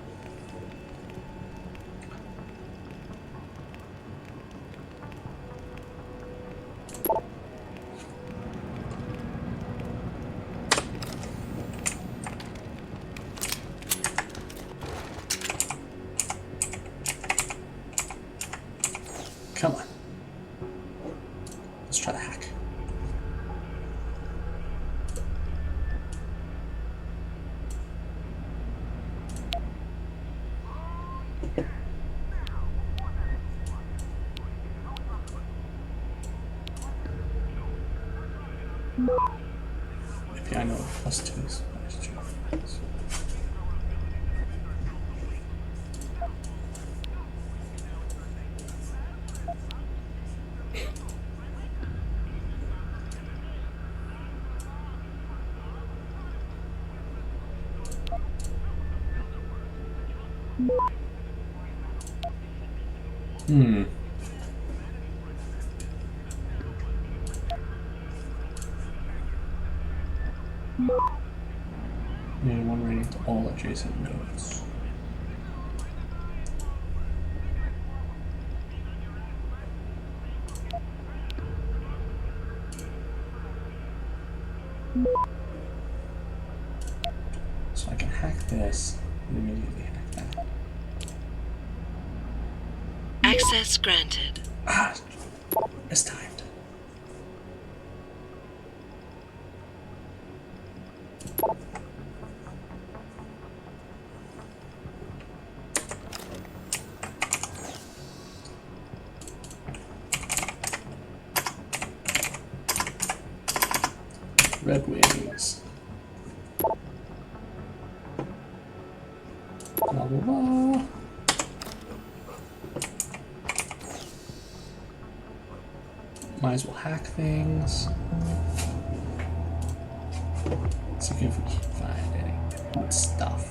Come on. Let's try to hack. Maybe I know plus two is minus two. And one rating to all adjacent nodes. So I can hack this and immediately hack that. Access granted. Ah, mistimed. Red Wings. Blah, blah, blah. Might as well hack things. See if we can find any good stuff.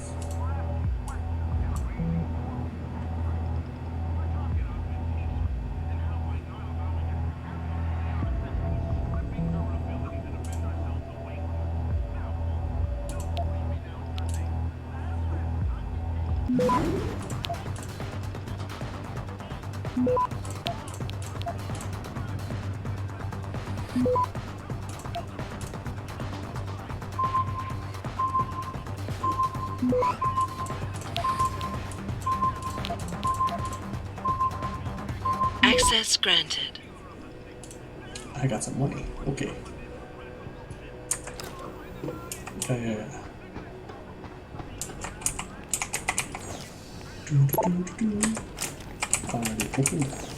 Access granted. I got some money. Okay. Yeah. Already opened that.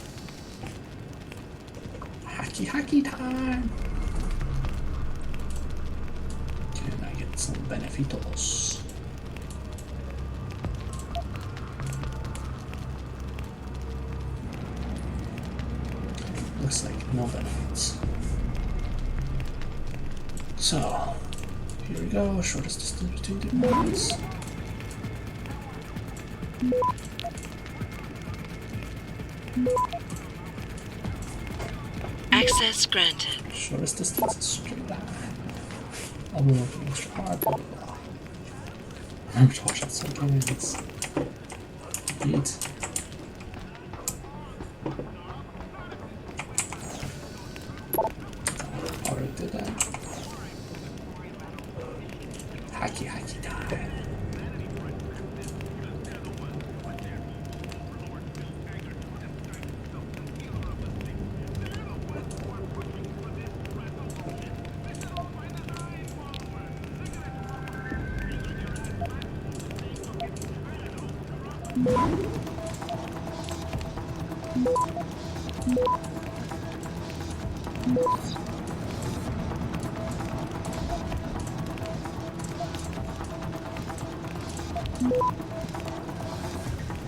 Hacky time! Can I get some benefitos? Looks like no benefits. So, here we go. Shortest distance between different ones. Access granted. Shortest distance is straight line. I'll be working extra hard, blah blah blah. Remember to watch out so games. Eat. Already did that. Hacky time.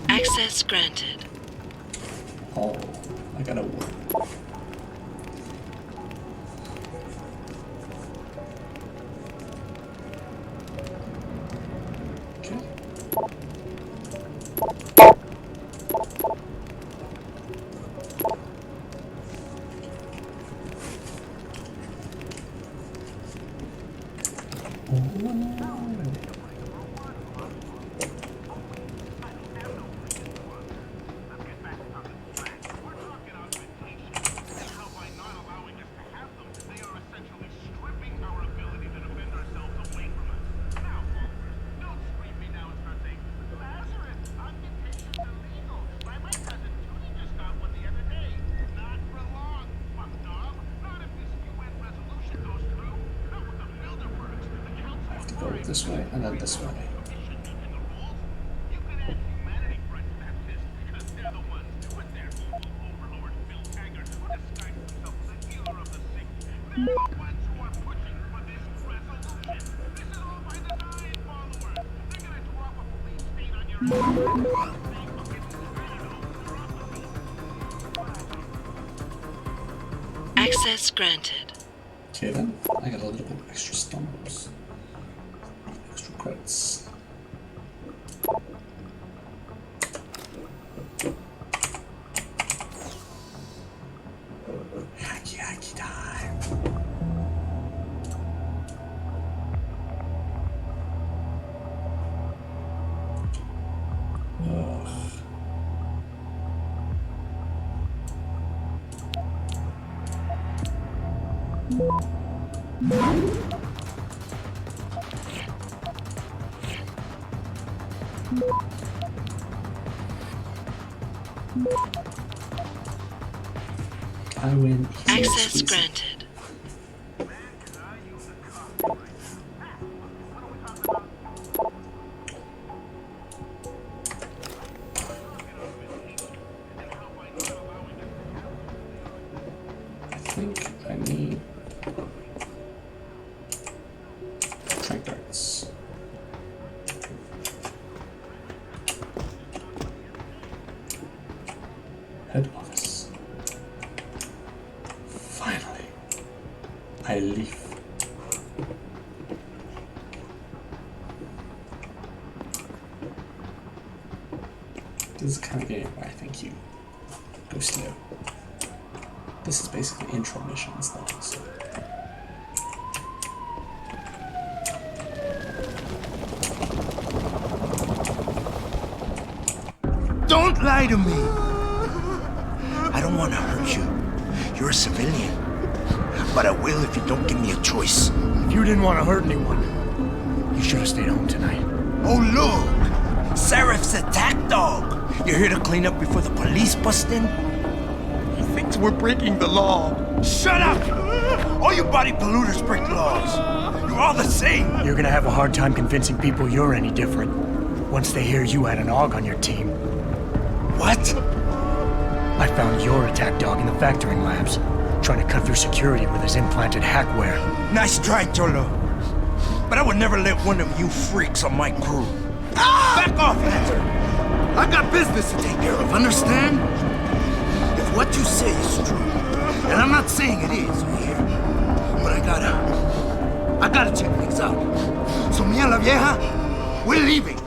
Access granted. Oh, I gotta work. Go this way and then this way. Access granted. Okay then, I got a little bit of extra stumps. Extra credits. Hacky time. I win. Access granted. relief. This is the kind of game where I think you go slow. This is basically intro missions though, so. Don't lie to me! I don't want to hurt you. You're a civilian. But I will if you don't give me a choice. If you didn't want to hurt anyone, you should have stayed home tonight. Oh, look! Seraph's attack dog! You're here to clean up before the police bust in? He thinks we're breaking the law. Shut up! All you body polluters break laws. You're all the same. You're gonna have a hard time convincing people you're any different once they hear you had an AUG on your team. What? I found your attack dog in the factoring labs, trying to cut through security with his implanted hackware. Nice try, Cholo. But I would never let one of you freaks on my crew. Back off, Hanser! I got business to take care of, understand? If what you say is true, and I'm not saying it is here, but I gotta check things out. So me and la vieja, we're leaving.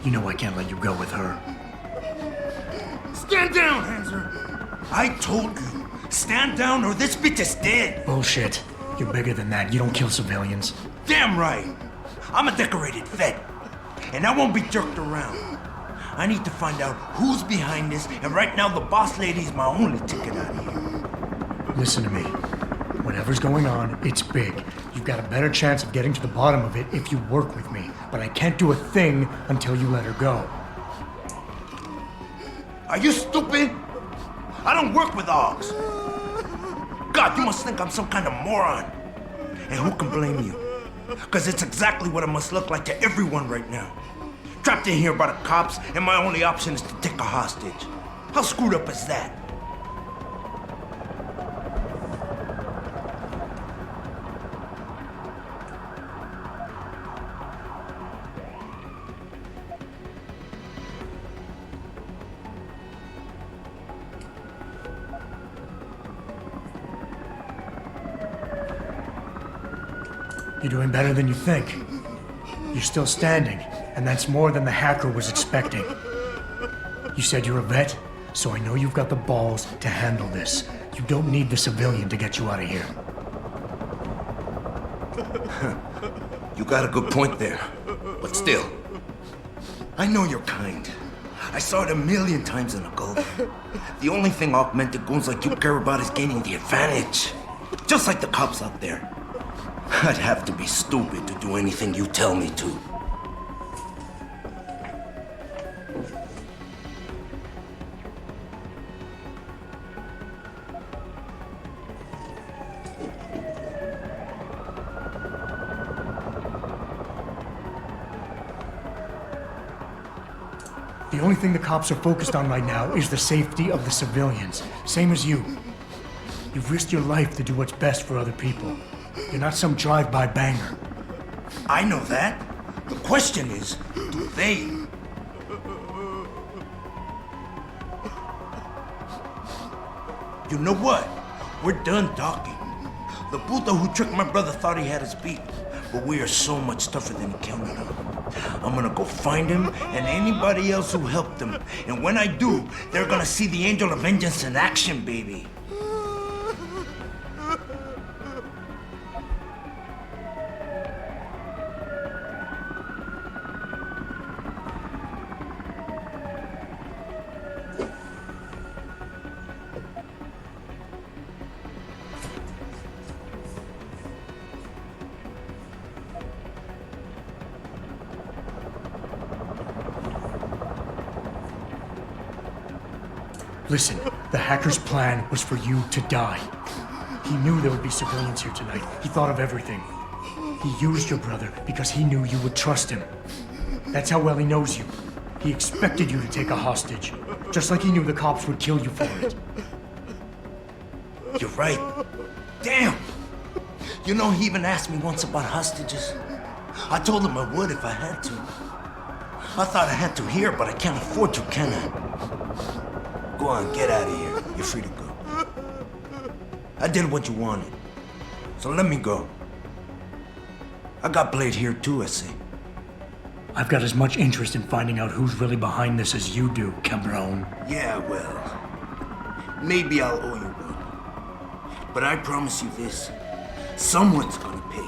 You know I can't let you go with her. Stand down, Hanser! I told you, stand down or this bitch is dead! Bullshit. You're bigger than that. You don't kill civilians. Damn right! I'm a decorated vet, and I won't be jerked around. I need to find out who's behind this, and right now the boss lady's my only ticket out of here. Listen to me. Whatever's going on, it's big. You've got a better chance of getting to the bottom of it if you work with me. But I can't do a thing until you let her go. Are you stupid? I don't work with AUGs. God, you must think I'm some kind of moron. And who can blame you? Because it's exactly what it must look like to everyone right now. Trapped in here by the cops, and my only option is to take a hostage. How screwed up is that? You're doing better than you think. You're still standing, and that's more than the hacker was expecting. You said you're a vet, so I know you've got the balls to handle this. You don't need the civilian to get you out of here. You got a good point there. But still, I know you're kind. I saw it 1,000,000 times in the Gulf. The only thing augmented goons like you care about is gaining the advantage. Just like the cops out there. I'd have to be stupid to do anything you tell me to. The only thing the cops are focused on right now is the safety of the civilians. Same as you. You've risked your life to do what's best for other people. You're not some drive-by banger. I know that. The question is, do they? You know what? We're done talking. The puto who tricked my brother thought he had us beat, but we are so much tougher than he counted on. I'm gonna go find him and anybody else who helped him. And when I do, they're gonna see the Angel of Vengeance in action, baby. Listen, the hacker's plan was for you to die. He knew there would be civilians here tonight. He thought of everything. He used your brother because he knew you would trust him. That's how well he knows you. He expected you to take a hostage, just like he knew the cops would kill you for it. You're right. Damn! You know, he even asked me once about hostages. I told him I would if I had to. I thought I had to here, but I can't afford to, can I? Go on, get out of here. You're free to go. I did what you wanted, so let me go. I got Blade here too, I see. I've got as much interest in finding out who's really behind this as you do, Cabron. Yeah, well, maybe I'll owe you one. But I promise you this, someone's gonna pay.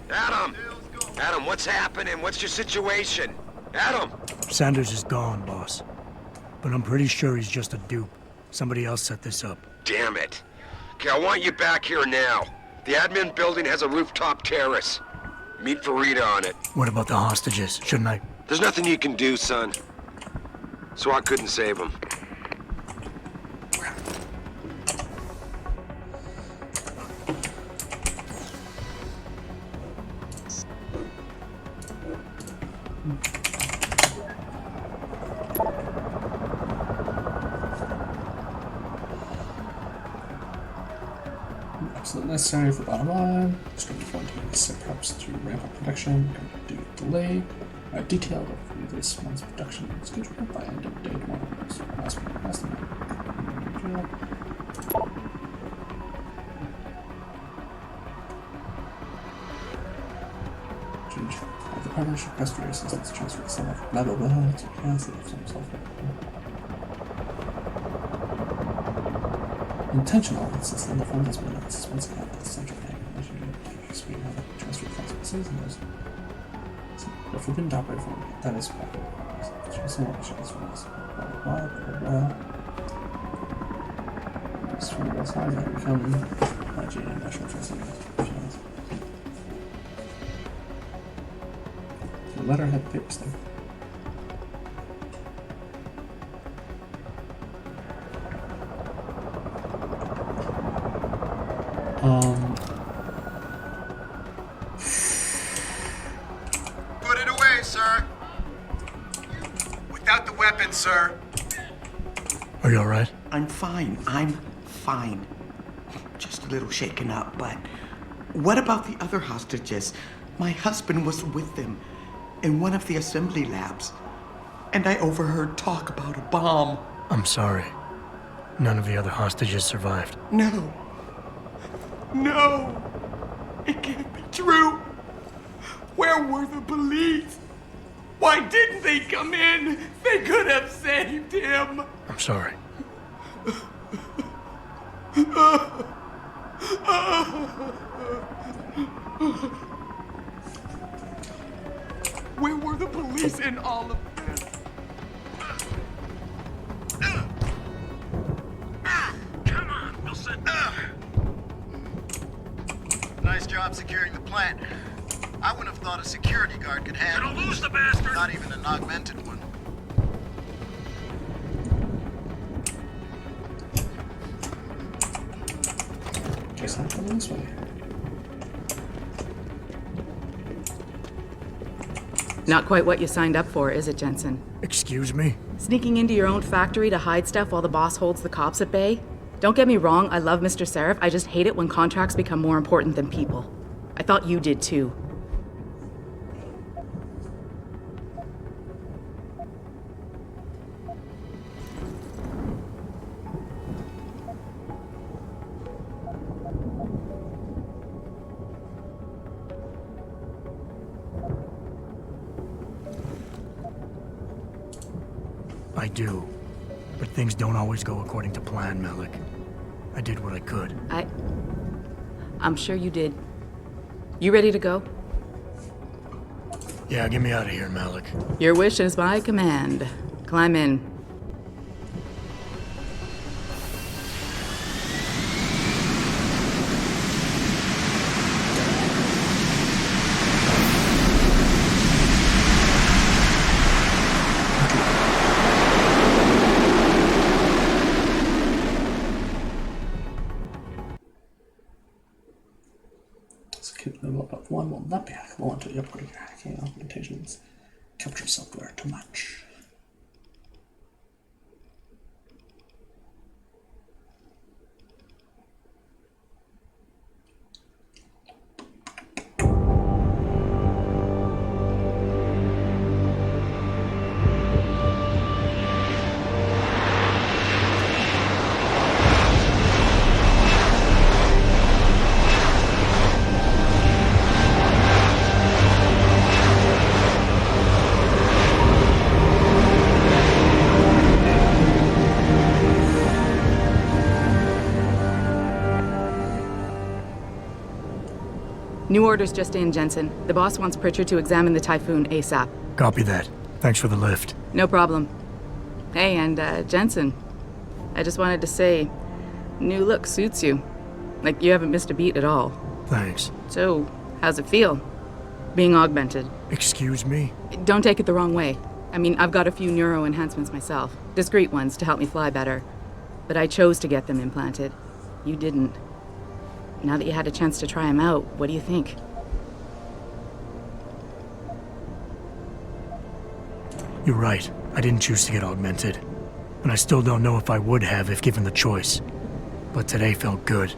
Adam! Adam, what's happening? What's your situation? Adam! Sanders is gone, boss. But I'm pretty sure he's just a dupe. Somebody else set this up. Damn it. Okay, I want you back here now. The admin building has a rooftop terrace. Meet for Rita on it. What about the hostages? Shouldn't I? There's nothing you can do, son. So I couldn't save them. Absolutely necessary for bottom line. It's going to be going to make set preps to ramp up production. Going to do delay. Detailed overview this month's production schedule by end of day tomorrow. So last night. Change the partnership request for your assistance transfer to someone from blah blah blah to cancel some software. Intentional access on the phone has been suspense account at the central bank. Explain how the transfer funds and those. The forbidden to operate from that is blah blah blah blah. It's from both sides that become GM national tracing. The letterhead papers there. Put it away, sir. Without the weapon, sir. Are you alright? I'm fine. I'm fine. Just a little shaken up, but what about the other hostages? My husband was with them in one of the assembly labs, and I overheard talk about a bomb. I'm sorry. None of the other hostages survived. No. No! It can't be true! Where were the police? Why didn't they come in? They could have saved him! I'm sorry. Where were the police in all of this? Come on, Wilson. Nice job securing the plant. I wouldn't have thought a security guard could handle it. Gonna lose the bastard! Not even an augmented one. Guess I'm coming this way. Not quite what you signed up for, is it, Jensen? Excuse me? Sneaking into your own factory to hide stuff while the boss holds the cops at bay? Don't get me wrong, I love Mr. Seraph. I just hate it when contracts become more important than people. I thought you did too. I do. But things don't always go according to plan, Malik. I did what I could. I'm sure you did. You ready to go? Yeah, get me out of here, Malik. Your wish is my command. Climb in. Level up one will not be hackable until you upgrade your hacking augmentations. Capture software too much. New orders just in, Jensen. The boss wants Pritchard to examine the Typhoon ASAP. Copy that. Thanks for the lift. No problem. Hey, and Jensen, I just wanted to say, new look suits you. Like, you haven't missed a beat at all. Thanks. So, how's it feel? Being augmented? Excuse me? Don't take it the wrong way. I mean, I've got a few neuro enhancements myself. Discreet ones to help me fly better. But I chose to get them implanted. You didn't. Now that you had a chance to try them out, what do you think? You're right. I didn't choose to get augmented. And I still don't know if I would have if given the choice. But today felt good.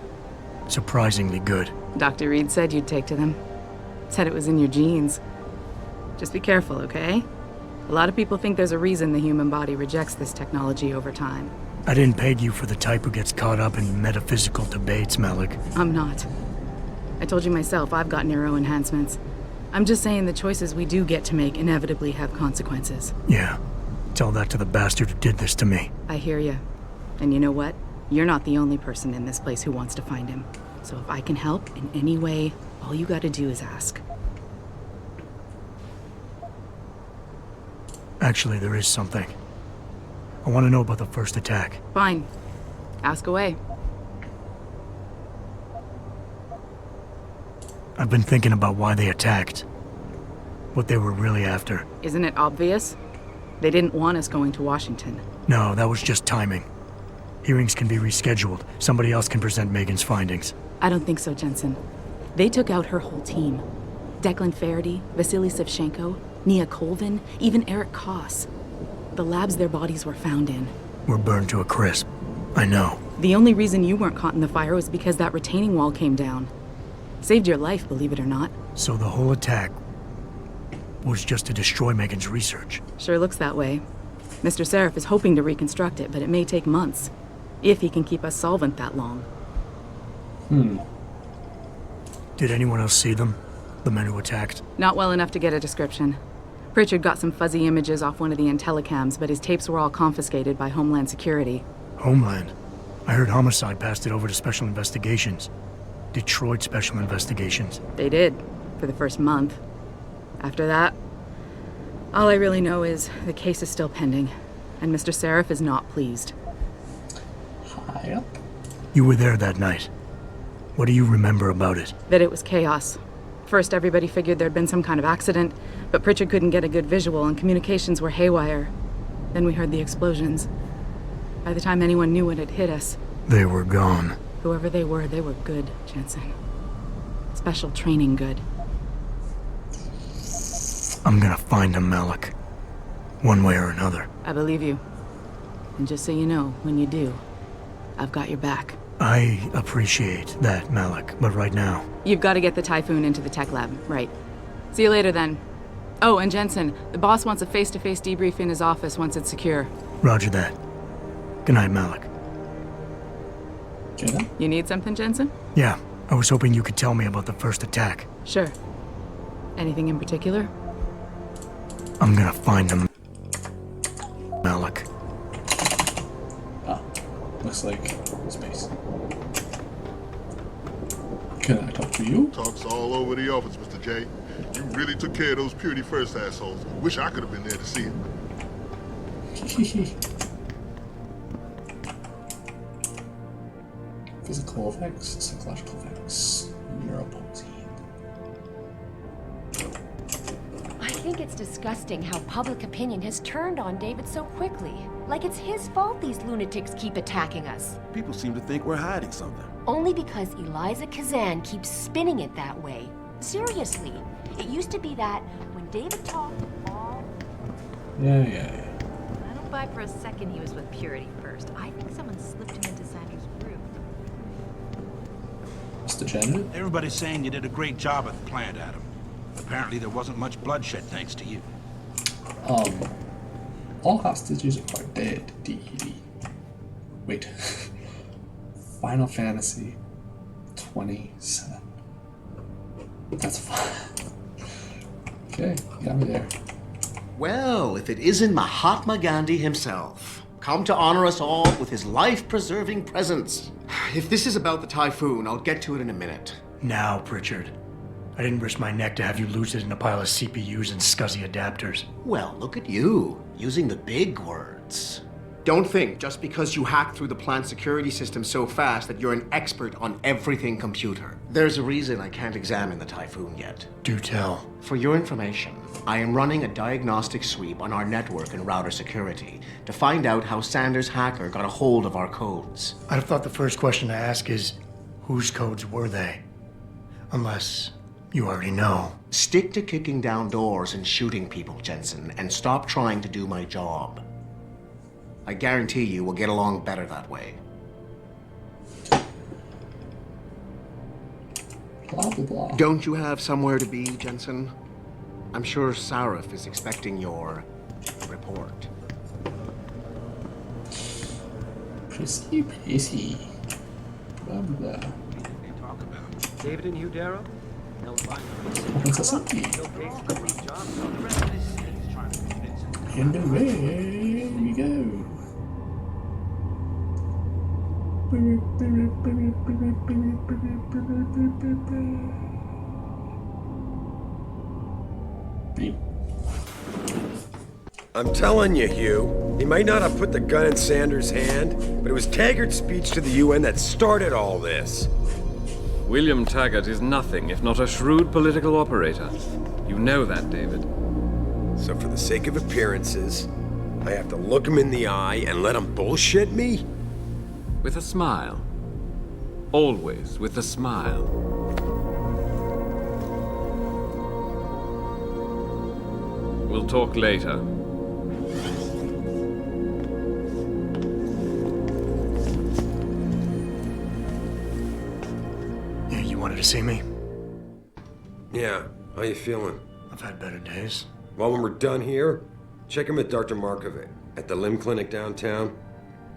Surprisingly good. Dr. Reed said you'd take to them. Said it was in your genes. Just be careful, okay? A lot of people think there's a reason the human body rejects this technology over time. I didn't peg you for the type who gets caught up in metaphysical debates, Malik. I'm not. I told you myself, I've got neuro enhancements. I'm just saying the choices we do get to make inevitably have consequences. Yeah. Tell that to the bastard who did this to me. I hear you. And you know what? You're not the only person in this place who wants to find him. So if I can help in any way, all you gotta do is ask. Actually, there is something. I want to know about the first attack. Fine. Ask away. I've been thinking about why they attacked. What they were really after. Isn't it obvious? They didn't want us going to Washington. No, that was just timing. Hearings can be rescheduled. Somebody else can present Megan's findings. I don't think so, Jensen. They took out her whole team. Declan Faraday, Vasily Savchenko, Nia Colvin, even Eric Koss. The labs their bodies were found in. Were burned to a crisp. I know. The only reason you weren't caught in the fire was because that retaining wall came down. Saved your life, believe it or not. So the whole attack was just to destroy Megan's research. Sure looks that way. Mr. Seraph is hoping to reconstruct it, but it may take months. If he can keep us solvent that long. Did anyone else see them? The men who attacked? Not well enough to get a description. Pritchard got some fuzzy images off one of the Intellicams, but his tapes were all confiscated by Homeland Security. Homeland? I heard Homicide passed it over to Special Investigations. Detroit Special Investigations. They did, for the first month. After that, all I really know is the case is still pending, and Mr. Seraph is not pleased. Hi. You were there that night. What do you remember about it? That it was chaos. First, everybody figured there'd been some kind of accident, but Pritchard couldn't get a good visual and communications were haywire. Then we heard the explosions. By the time anyone knew what had hit us... They were gone. Whoever they were good, Jensen. Special training good. I'm gonna find them, Malik. One way or another. I believe you. And just so you know, when you do, I've got your back. I appreciate that, Malik, but right now... You've got to get the Typhoon into the tech lab, right. See you later, then. Oh, and Jensen, the boss wants a face-to-face debrief in his office once it's secure. Roger that. Good night, Malik. Jenna? You need something, Jensen? Yeah, I was hoping you could tell me about the first attack. Sure. Anything in particular? I'm gonna find them, Malik. Ah, looks like space. Can I talk to you? Talk's all over the office, Mr. J. You really took care of those Purity First assholes. Wish I could have been there to see it. Physical effects, psychological effects, neuropalsy. I think it's disgusting how public opinion has turned on David so quickly. Like it's his fault these lunatics keep attacking us. People seem to think we're hiding something. Only because Eliza Kazan keeps spinning it that way. Seriously, it used to be that when David talked all... Yeah. I don't buy for a second he was with Purity First. I think someone slipped him into Sanders' group. Mr. Janet? Everybody's saying you did a great job at the plant, Adam. Apparently there wasn't much bloodshed thanks to you. All hostages are dead, DED. Wait. Final Fantasy 27. That's fine. Okay, got me there. Well, if it isn't Mahatma Gandhi himself, come to honor us all with his life-preserving presence. If this is about the Typhoon, I'll get to it in a minute. Now, Pritchard. I didn't risk my neck to have you lose it in a pile of CPUs and scuzzy adapters. Well, look at you, using the big words. Don't think just because you hacked through the plant security system so fast that you're an expert on everything computer. There's a reason I can't examine the Typhoon yet. Do tell. For your information, I am running a diagnostic sweep on our network and router security to find out how Sanders' hacker got a hold of our codes. I'd have thought the first question to ask is, whose codes were they? Unless you already know. Stick to kicking down doors and shooting people, Jensen, and stop trying to do my job. I guarantee you we'll get along better that way. Blah, blah, blah. Don't you have somewhere to be, Jensen? I'm sure Sarif is expecting your report. Prissy. Blah, blah, blah. David and Hugh Darrow? And away we go. I'm telling you, Hugh, he might not have put the gun in Sanders' hand, but it was Taggart's speech to the UN that started all this. William Taggart is nothing if not a shrewd political operator. You know that, David. So for the sake of appearances, I have to look him in the eye and let him bullshit me? With a smile. Always with a smile. We'll talk later. You wanted to see me? Yeah, how you feeling? I've had better days. Well, when we're done here, check him at Dr. Markovic at the limb clinic downtown.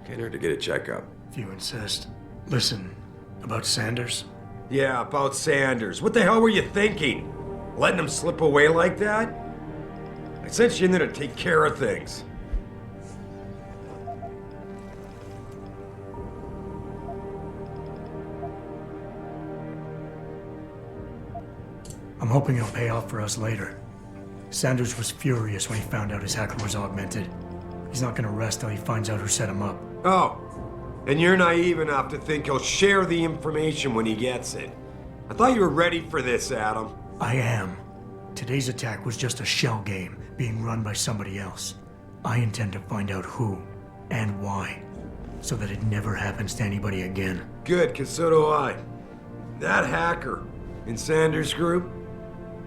Can't hurt to get a checkup. If you insist. Listen, about Sanders? Yeah, about Sanders. What the hell were you thinking? Letting him slip away like that? I sent you in there to take care of things. I'm hoping it'll pay off for us later. Sanders was furious when he found out his hacker was augmented. He's not gonna rest till he finds out who set him up. Oh, and you're naive enough to think he'll share the information when he gets it. I thought you were ready for this, Adam. I am. Today's attack was just a shell game being run by somebody else. I intend to find out who and why, so that it never happens to anybody again. Good, 'cause so do I. That hacker in Sanders' group,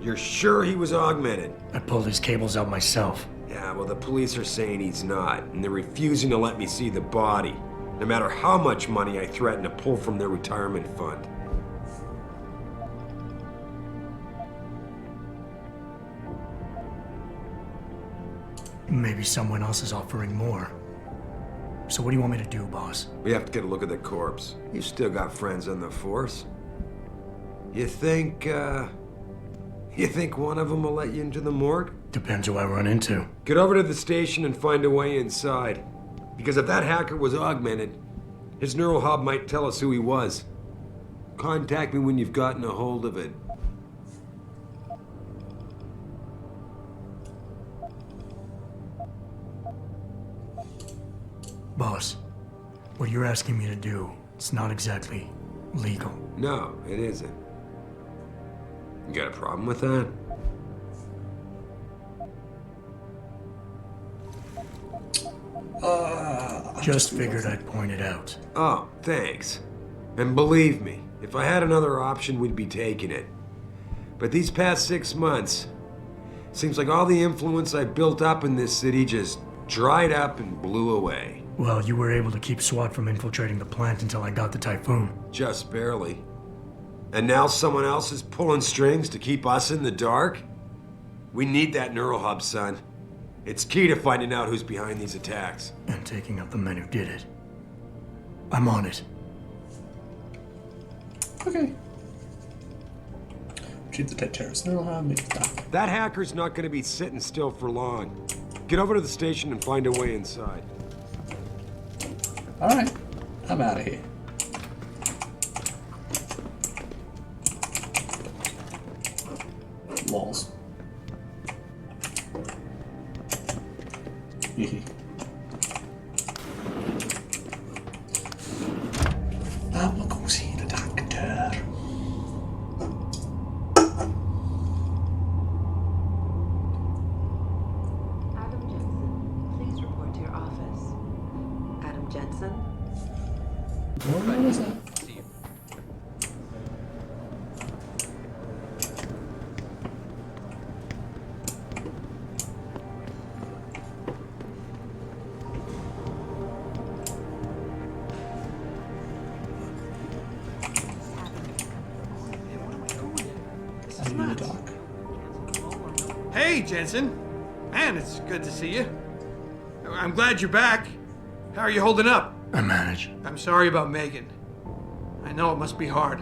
you're sure he was augmented? I pulled his cables out myself. Yeah, well, the police are saying he's not, and they're refusing to let me see the body, no matter how much money I threaten to pull from their retirement fund. Maybe someone else is offering more. So what do you want me to do, boss? We have to get a look at the corpse. You've still got friends on the force. You think one of them will let you into the morgue? Depends who I run into. Get over to the station and find a way inside. Because if that hacker was augmented, his neural hub might tell us who he was. Contact me when you've gotten a hold of it. Boss, what you're asking me to do, it's not exactly legal. No, it isn't. You got a problem with that? Just figured I'd point it out. Oh, thanks. And believe me, if I had another option, we'd be taking it. But these past 6 months, seems like all the influence I built up in this city just dried up and blew away. Well, you were able to keep SWAT from infiltrating the plant until I got the Typhoon. Just barely. And now someone else is pulling strings to keep us in the dark? We need that neural hub, son. It's key to finding out who's behind these attacks. And taking out the men who did it. I'm on it. Okay. Retrieve the dead terrorist neural hub, make it stop. That hacker's not going to be sitting still for long. Get over to the station and find a way inside. Alright, I'm out of here. Lols. Hehe. I'm gonna go see the doctor. Adam Jensen, please report to your office. Adam Jensen? What was that? Hey, Jensen. Man, it's good to see you. I'm glad you're back. How are you holding up? I manage. I'm sorry about Megan. I know it must be hard.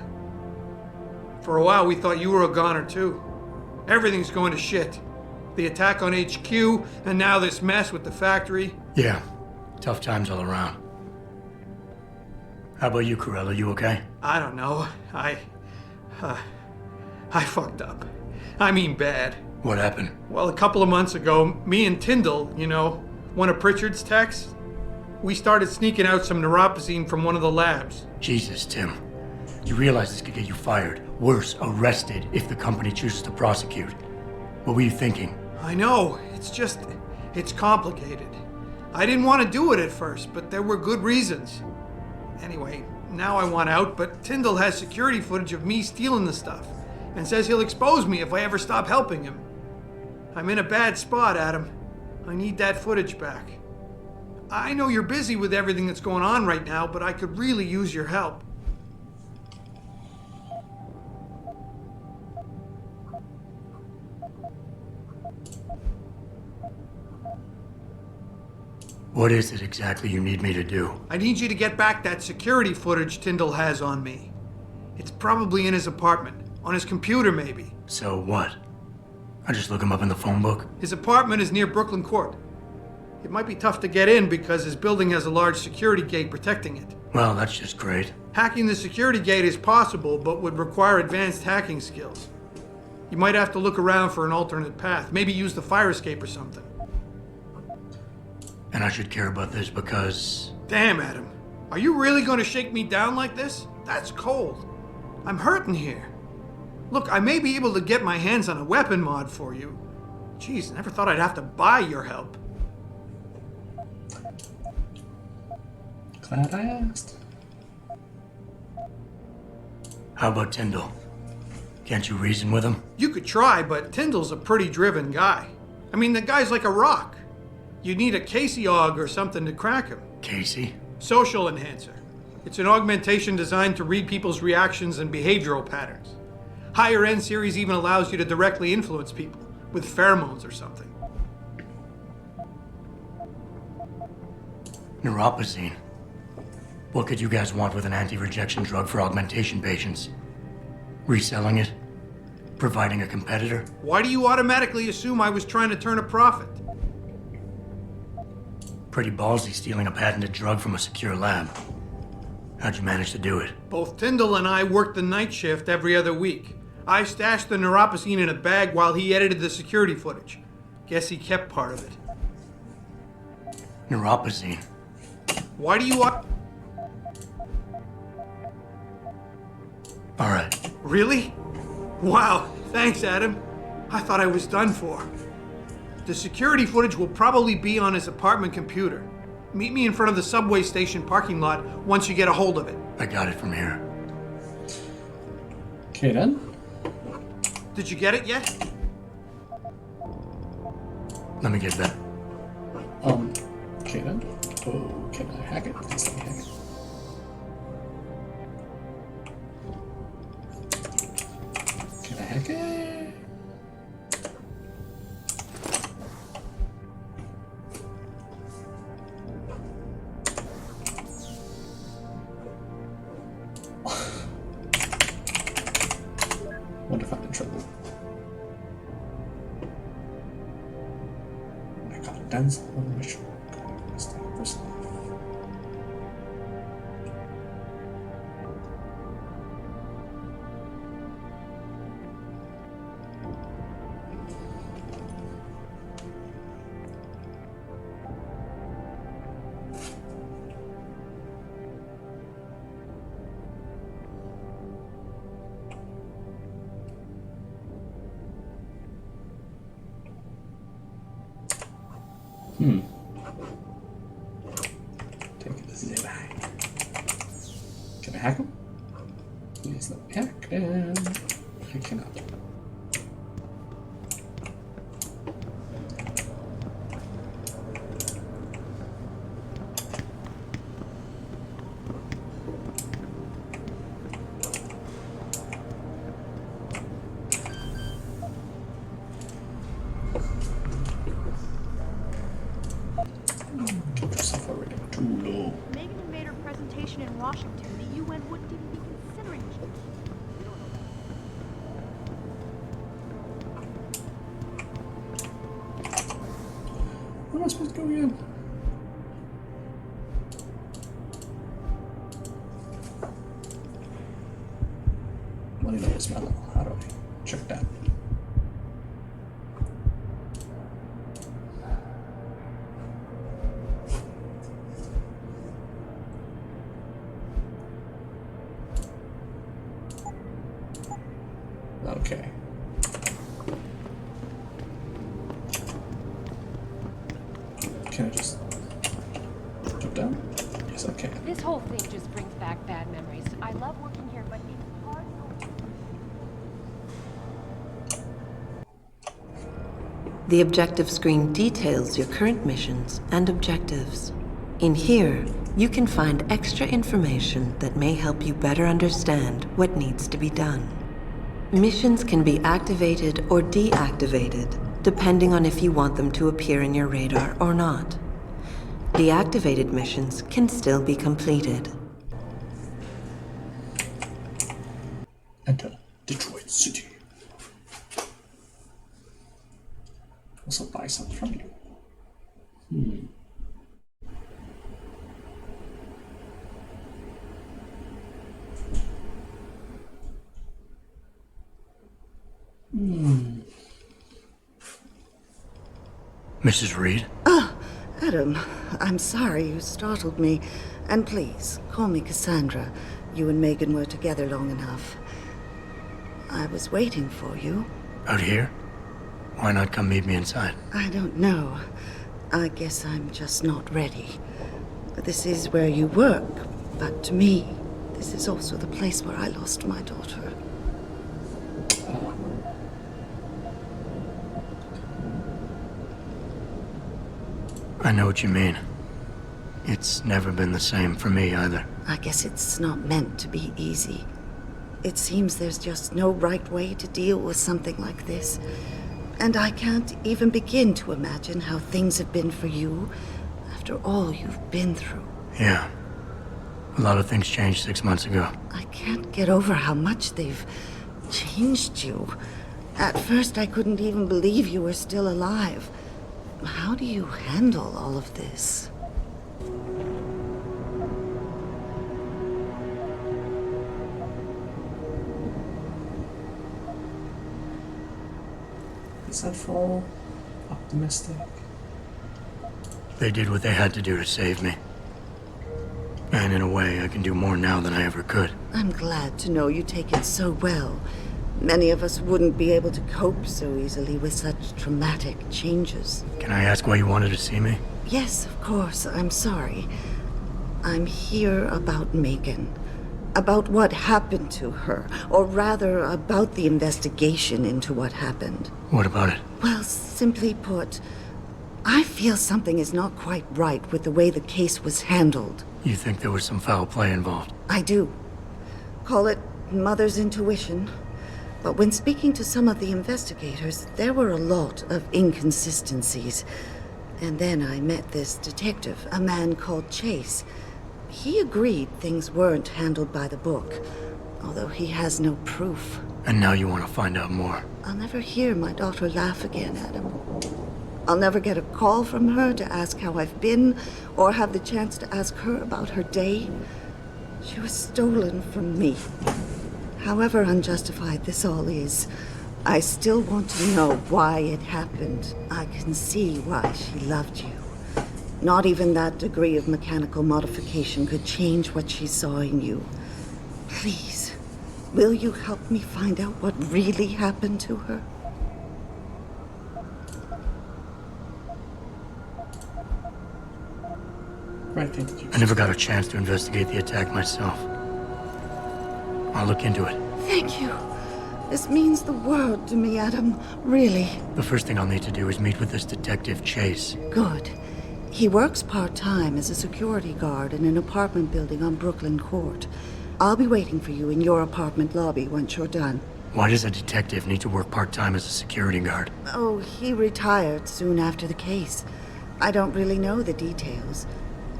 For a while, we thought you were a goner, too. Everything's going to shit. The attack on HQ, and now this mess with the factory. Yeah, tough times all around. How about you, Corella? You okay? I don't know. I fucked up. I mean bad. What happened? Well, a couple of months ago, me and Tyndall, you know, one of Pritchard's techs, we started sneaking out some neuropozyne from one of the labs. Jesus, Tim. You realize this could get you fired. Worse, arrested if the company chooses to prosecute. What were you thinking? I know. It's complicated. I didn't want to do it at first, but there were good reasons. Anyway, now I want out, but Tyndall has security footage of me stealing the stuff and says he'll expose me if I ever stop helping him. I'm in a bad spot, Adam. I need that footage back. I know you're busy with everything that's going on right now, but I could really use your help. What is it exactly you need me to do? I need you to get back that security footage Tyndall has on me. It's probably in his apartment. On his computer, maybe. So what? I just look him up in the phone book? His apartment is near Brooklyn Court. It might be tough to get in because his building has a large security gate protecting it. Well, that's just great. Hacking the security gate is possible, but would require advanced hacking skills. You might have to look around for an alternate path. Maybe use the fire escape or something. And I should care about this because... Damn, Adam. Are you really going to shake me down like this? That's cold. I'm hurting here. Look, I may be able to get my hands on a weapon mod for you. Jeez, never thought I'd have to buy your help. Glad I asked. How about Tyndall? Can't you reason with him? You could try, but Tyndall's a pretty driven guy. I mean, the guy's like a rock. You need a Casey-aug or something to crack him. Casey? Social enhancer. It's an augmentation designed to read people's reactions and behavioral patterns. Higher end series even allows you to directly influence people with pheromones or something. Neuropozyne. What could you guys want with an anti-rejection drug for augmentation patients? Reselling it? Providing a competitor? Why do you automatically assume I was trying to turn a profit? Pretty ballsy stealing a patented drug from a secure lab. How'd you manage to do it? Both Tyndall and I worked the night shift every other week. I stashed the neuropozyne in a bag while he edited the security footage. Guess he kept part of it. Neuropozyne. Why do you... All right. Really? Wow, thanks, Adam. I thought I was done for. The security footage will probably be on his apartment computer. Meet me in front of the subway station parking lot once you get a hold of it. I got it from here. Okay then. Did you get it yet? Let me get that. Okay then. Oh, can I hack it? Please let me hack it. Can I hack it? Wonder if I'm in trouble. I got a dance on my shoulder. Take this zip. Can I hack him? Please let me hack him. I cannot. Get yourself already too low. Megan made her presentation in Washington. The UN wouldn't even be considering it. Where am I supposed to go again? What do you know is my level? How do I check that? Okay. Can I just jump down? Yes, I can. This whole thing just brings back bad memories. I love working here, but it's hard. The objective screen details your current missions and objectives. In here, you can find extra information that may help you better understand what needs to be done. Missions can be activated or deactivated, depending on if you want them to appear in your radar or not. Deactivated missions can still be completed. Enter Detroit City. Also buy something from you. Mrs. Reed? Adam, I'm sorry you startled me. And please, call me Cassandra. You and Megan were together long enough. I was waiting for you. Out here? Why not come meet me inside? I don't know. I guess I'm just not ready. This is where you work, but to me, this is also the place where I lost my daughter. I know what you mean. It's never been the same for me either. I guess it's not meant to be easy. It seems there's just no right way to deal with something like this. And I can't even begin to imagine how things have been for you after all you've been through. Yeah. A lot of things changed 6 months ago. I can't get over how much they've changed you. At first, I couldn't even believe you were still alive. How do you handle all of this? Is that for optimistic? They did what they had to do to save me. And in a way, I can do more now than I ever could. I'm glad to know you take it so well. Many of us wouldn't be able to cope so easily with such traumatic changes. Can I ask why you wanted to see me? Yes, of course. I'm sorry. I'm here about Megan. About what happened to her. Or rather, about the investigation into what happened. What about it? Well, simply put, I feel something is not quite right with the way the case was handled. You think there was some foul play involved? I do. Call it mother's intuition. But when speaking to some of the investigators, there were a lot of inconsistencies. And then I met this detective, a man called Chase. He agreed things weren't handled by the book, although he has no proof. And now you want to find out more? I'll never hear my daughter laugh again, Adam. I'll never get a call from her to ask how I've been, or have the chance to ask her about her day. She was stolen from me. However unjustified this all is, I still want to know why it happened. I can see why she loved you. Not even that degree of mechanical modification could change what she saw in you. Please, will you help me find out what really happened to her? right thing to do. I never got a chance to investigate the attack myself. I'll look into it. Thank you. This means the world to me, Adam. Really. The first thing I'll need to do is meet with this detective, Chase. Good. He works part-time as a security guard in an apartment building on Brooklyn Court. I'll be waiting for you in your apartment lobby once you're done. Why does a detective need to work part-time as a security guard? Oh, he retired soon after the case. I don't really know the details.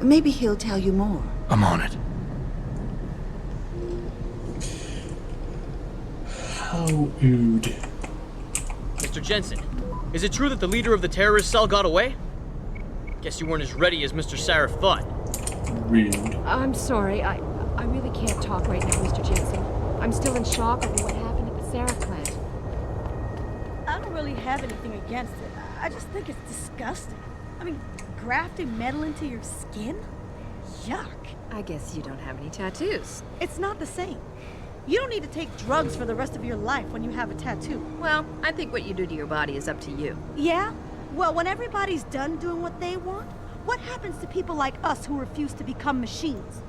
Maybe he'll tell you more. I'm on it. How rude. Mr. Jensen, is it true that the leader of the terrorist cell got away? Guess you weren't as ready as Mr. Sarif thought. Rude. I'm sorry. I really can't talk right now, Mr. Jensen. I'm still in shock over what happened at the Sarif plant. I don't really have anything against it. I just think it's disgusting. I mean, grafting metal into your skin? Yuck. I guess you don't have any tattoos. It's not the same. You don't need to take drugs for the rest of your life when you have a tattoo. Well, I think what you do to your body is up to you. Yeah? Well, when everybody's done doing what they want, what happens to people like us who refuse to become machines?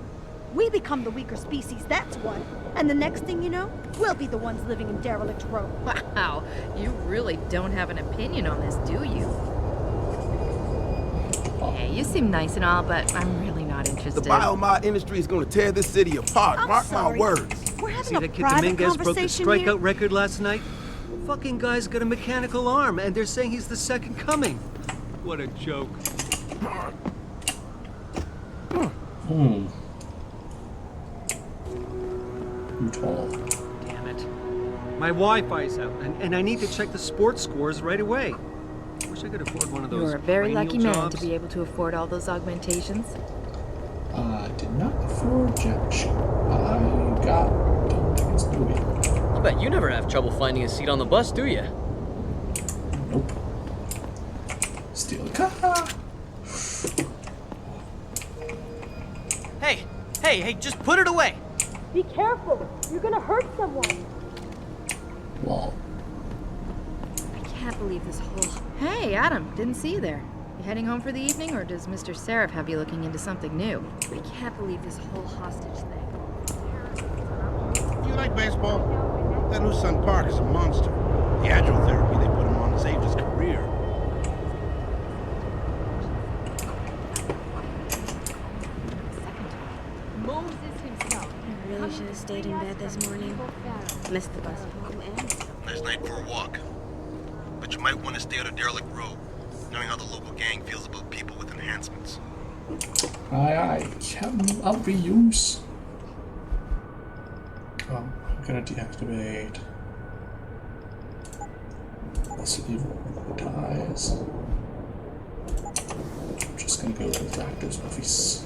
We become the weaker species, that's what. And the next thing you know, we'll be the ones living in derelict row. Wow, you really don't have an opinion on this, do you? Hey, you seem nice and all, but I'm really not interested. The biomod industry is going to tear this city apart. Mark my words. We're having See a that kid private Dominguez broke the conversation strikeout here? record last night? Fucking guy's got a mechanical arm, and they're saying he's the second coming. What a joke. Too tall. Damn it. My Wi-Fi's out, and I need to check the sports scores right away. Wish I could afford one of those You're a very cranial lucky man jobs. to be able to afford all those augmentations. Did not afford jack shit. I got don't think it's doing. I'll bet you never have trouble finding a seat on the bus, do you? Nope. Steal a car. Hey, just put it away! Be careful. You're gonna hurt someone. Wall. I can't believe this whole... Hey, Adam, didn't see you there. You heading home for the evening, or does Mr. Sarif have you looking into something new? I can't believe this whole hostage thing. Do you like baseball? That new Sun Park is a monster. The agile therapy they put him on saved his career. Moses himself. I really should have stayed in bed this morning. Missed the bus home and... Nice night for a walk. But you might want to stay on a derelict road, knowing how the local gang feels about people with enhancements. Aye, Captain, I'll be use. Oh, I'm gonna deactivate. Let's see what ties. I'm just gonna go with Raptor's movies.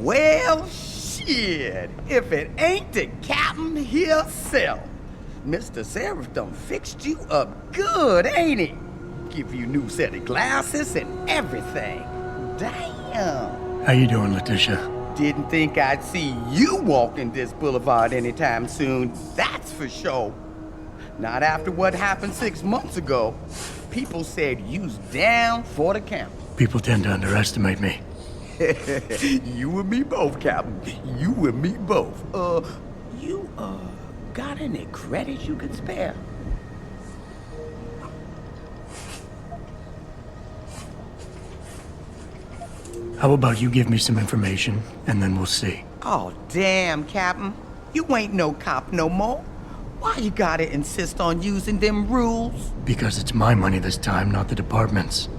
Well, shit. If it ain't the captain himself. Mr. Sarif done fixed you up good, ain't he? Give you new set of glasses and everything. Damn. How you doing, Letitia? Didn't think I'd see you walking this boulevard anytime soon, that's for sure. Not after what happened 6 months ago. People said you's down for the count. People tend to underestimate me. You and me both, Captain. You and me both. You got any credit you could spare? How about you give me some information, and then we'll see. Oh, damn, Captain. You ain't no cop no more. Why you gotta insist on using them rules? Because it's my money this time, not the department's.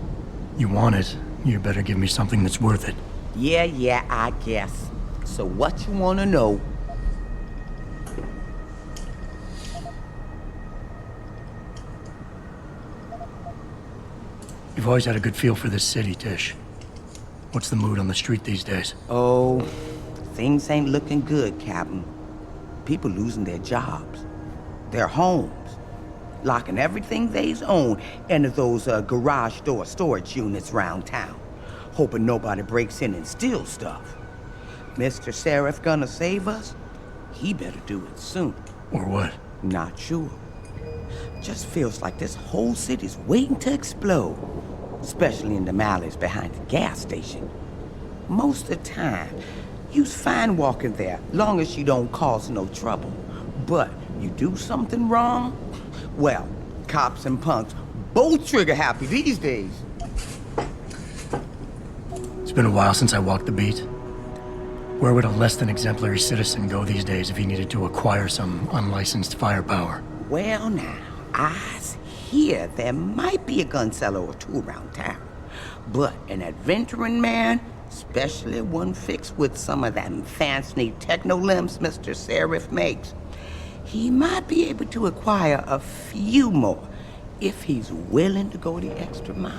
You want it, you better give me something that's worth it. Yeah, I guess. So what you wanna know? You've always had a good feel for this city, Tish. What's the mood on the street these days? Oh, things ain't looking good, Captain. People losing their jobs, their homes, locking everything they's own into those garage door storage units round town, hoping nobody breaks in and steals stuff. Mr. Sarif gonna save us? He better do it soon. Or what? Not sure. Just feels like this whole city's waiting to explode. Especially in the alleys behind the gas station. Most of the time, you's fine walking there, long as you don't cause no trouble. But you do something wrong, well, cops and punks both trigger happy these days. It's been a while since I walked the beat. Where would a less than exemplary citizen go these days if he needed to acquire some unlicensed firepower? Well now, I hear there might be a gun seller or two around town. But an adventuring man, especially one fixed with some of them fancy techno-limbs Mr. Seraph makes, he might be able to acquire a few more if he's willing to go the extra mile.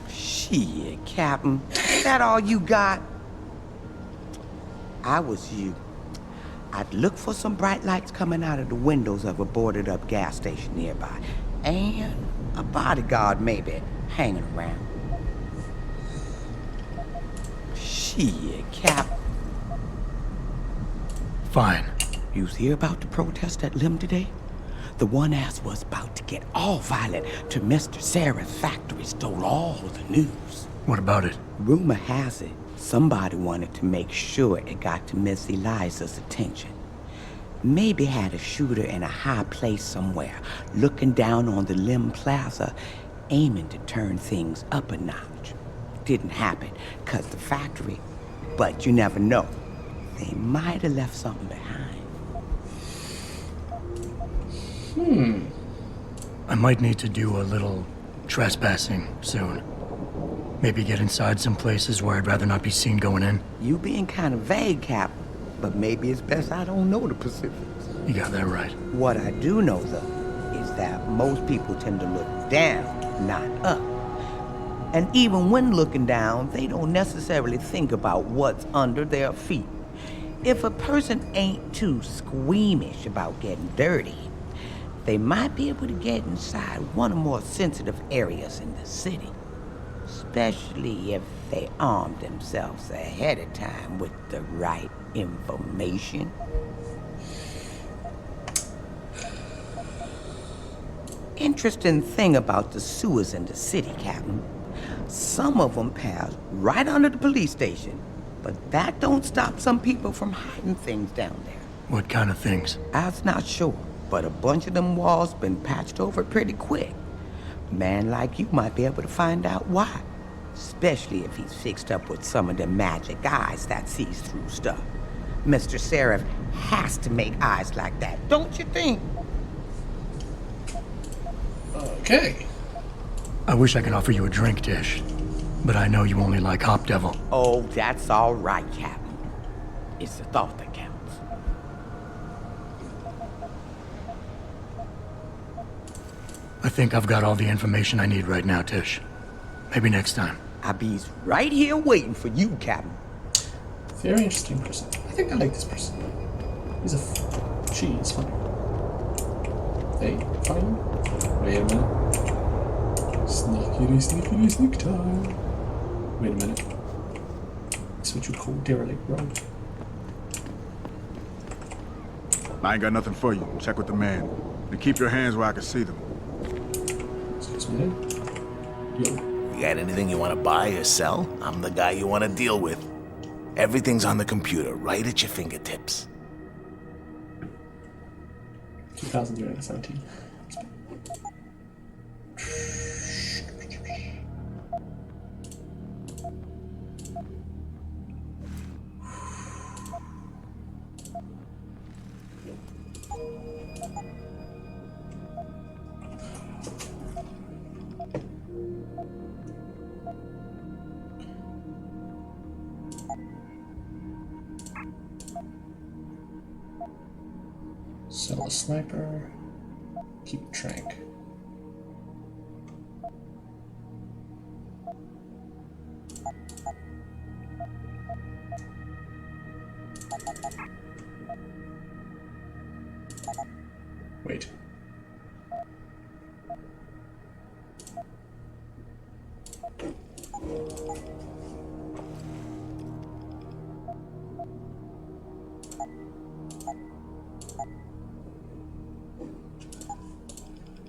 Shit, Captain. Is that all you got? I was you. I'd look for some bright lights coming out of the windows of a boarded-up gas station nearby. And a bodyguard, maybe, hanging around. Shit, Cap. Fine. You hear about the protest at Lim today? The one ass was about to get all violent till Mr. Seraph's factory stole all the news. What about it? Rumor has it, somebody wanted to make sure it got to Miss Eliza's attention. Maybe had a shooter in a high place somewhere, looking down on the Lim Plaza, aiming to turn things up a notch. Didn't happen, 'cause the factory, but you never know. They might have left something behind. I might need to do a little trespassing soon. Maybe get inside some places where I'd rather not be seen going in. You being kind of vague, Cap, but maybe it's best I don't know the specifics. You got that right. What I do know, though, is that most people tend to look down, not up. And even when looking down, they don't necessarily think about what's under their feet. If a person ain't too squeamish about getting dirty, they might be able to get inside one of the more sensitive areas in the city. Especially if they arm themselves ahead of time with the right information. Interesting thing about the sewers in the city, Captain. Some of them pass right under the police station, but that don't stop some people from hiding things down there. What kind of things? I was not sure, but a bunch of them walls been patched over pretty quick. A man like you might be able to find out why. Especially if he's fixed up with some of them magic eyes that sees through stuff. Mr. Seraph has to make eyes like that, don't you think? Okay. I wish I could offer you a drink, Tish, but I know you only like Hop Devil. Oh, that's all right, Captain. It's the thought that counts. I think I've got all the information I need right now, Tish. Maybe next time. I'll be right here waiting for you, Captain. Very interesting person. I think I like this person. He's she is fun. Hey, fine. Wait a minute. Sneaky sneak time. Wait a minute. That's what you call derelict, bro. I ain't got nothing for you. Check with the man. And keep your hands where I can see them. Excuse me. Yo. You got anything you want to buy or sell? I'm the guy you want to deal with. Everything's on the computer, right at your fingertips. 2017. Sell a sniper. Keep a trank. Wait.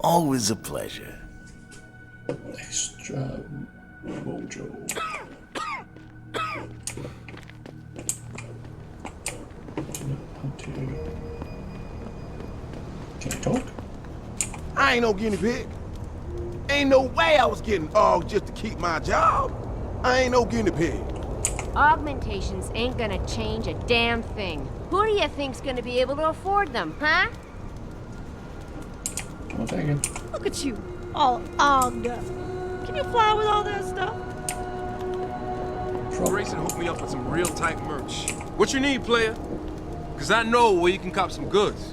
Always a pleasure. Extra mojo. Can I talk? I ain't no guinea pig. Ain't no way I was getting ogged just to keep my job. I ain't no guinea pig. Augmentations ain't gonna change a damn thing. Who do you think's gonna be able to afford them, huh? One second. Look at you, all ogged up. Can you fly with all that stuff? Grayson hooked me up with some real tight merch. What you need, player? Cause I know where you can cop some goods.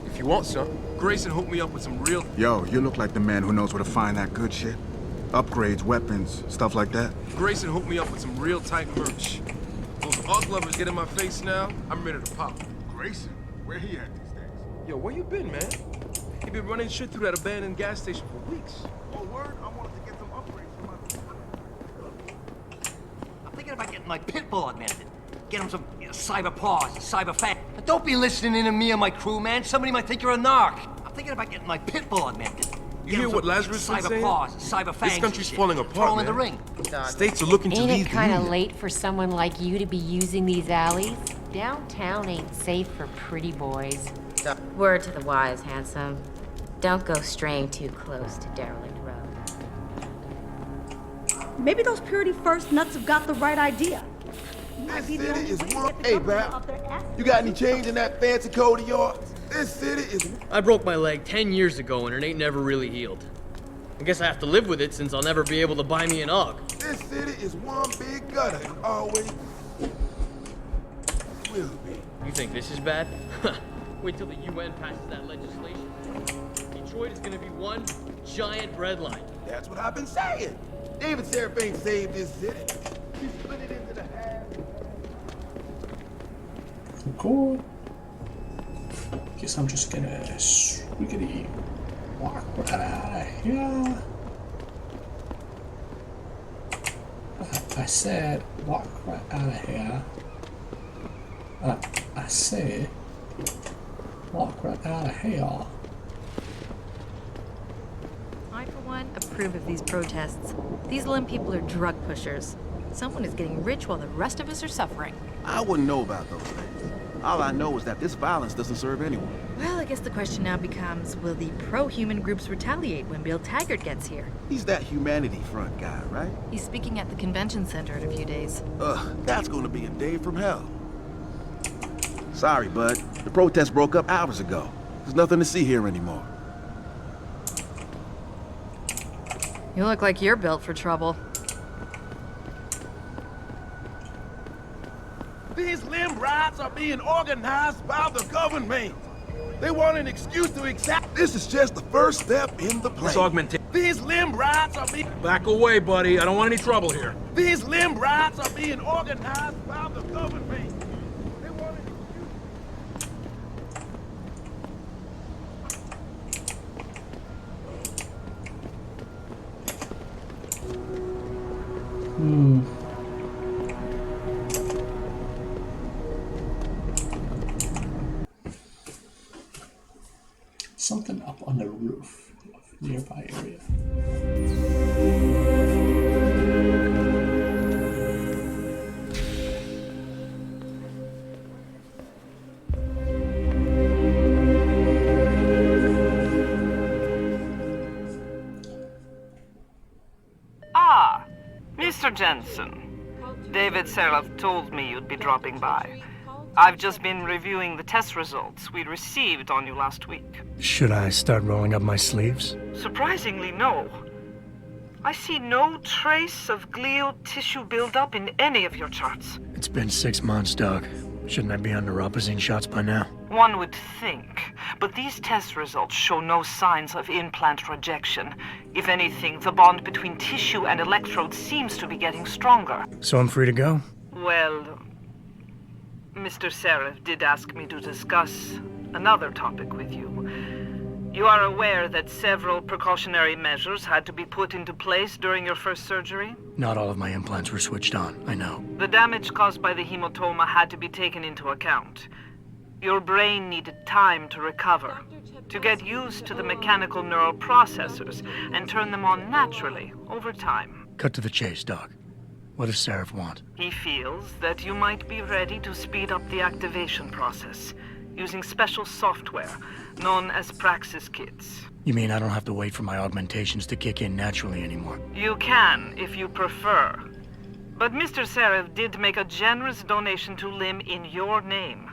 If you want some. Grayson hooked me up with some real... Yo, you look like the man who knows where to find that good shit. Upgrades, weapons, stuff like that. Grayson hooked me up with some real tight merch. Those Ugg lovers get in my face now, I'm ready to pop. Grayson? Where he at these days? Yo, where you been, man? He been running shit through that abandoned gas station for weeks. Oh, word? I wanted to get some upgrades for my... I'm thinking about getting my pit bull augmented. Get him some cyber paws, cyber fat. But don't be listening in to me and my crew, man. Somebody might think you're a narc. I'm thinking about getting my pit bull augmented. You hear what Lazarus been saying? Cyber paws, cyber fangs. This country's and falling shit. apart, Throw 'em man. in the ring. States are looking to Ain't leave it the kind of union. late for someone like you to be using these alleys? Downtown ain't safe for pretty boys. Word to the wise, handsome. Don't go straying too close to Derelict Road. Maybe those Purity First nuts have got the right idea. This city is one... Hey, pal. You got any change in that fancy coat of yours? This city is... I broke my leg 10 years ago and it ain't never really healed. I guess I have to live with it since I'll never be able to buy me an Ugg. This city is one big gutter and always will be. You think this is bad? Wait till the UN passes that legislation. Detroit is gonna be one giant breadline. That's what I've been saying. David Serafine saved this city. He split it into the half. Cool. Guess I'm just gonna swiggity walk right out of here. I said walk right out of here. I said walk right out of here. I, for one, approve of these protests. These Lim people are drug pushers. Someone is getting rich while the rest of us are suffering. I wouldn't know about those things. All I know is that this violence doesn't serve anyone. Well, I guess the question now becomes, will the pro-human groups retaliate when Bill Taggart gets here? He's that Humanity Front guy, right? He's speaking at the convention center in a few days. Ugh, that's gonna be a day from hell. Sorry, bud. The protest broke up hours ago. There's nothing to see here anymore. You look like you're built for trouble. These limb riots are being organized by the government. They want an excuse to exact. This is just the first step in the plan. Let's augment it. These limb riots are being... Back away, buddy. I don't want any trouble here. These limb riots are being organized by the government. They want an Something up on the roof of a nearby area. Ah, Mr. Jensen. David Seraph told me you'd be dropping by. I've just been reviewing the test results we received on you last week. Should I start rolling up my sleeves? Surprisingly, no. I see no trace of glial tissue buildup in any of your charts. It's been 6 months, Doc. Shouldn't I be on neuropozyne shots by now? One would think, but these test results show no signs of implant rejection. If anything, the bond between tissue and electrodes seems to be getting stronger. So I'm free to go? Well, Mr. Seraph did ask me to discuss another topic with you. You are aware that several precautionary measures had to be put into place during your first surgery? Not all of my implants were switched on, I know. The damage caused by the hematoma had to be taken into account. Your brain needed time to recover. to get used to the mechanical neural processors and turn them on naturally over time. Cut to the chase, Doc. What does Sarif want? He feels that you might be ready to speed up the activation process using special software known as Praxis kits. You mean I don't have to wait for my augmentations to kick in naturally anymore? You can, if you prefer. But Mr. Sarif did make a generous donation to LIM in your name,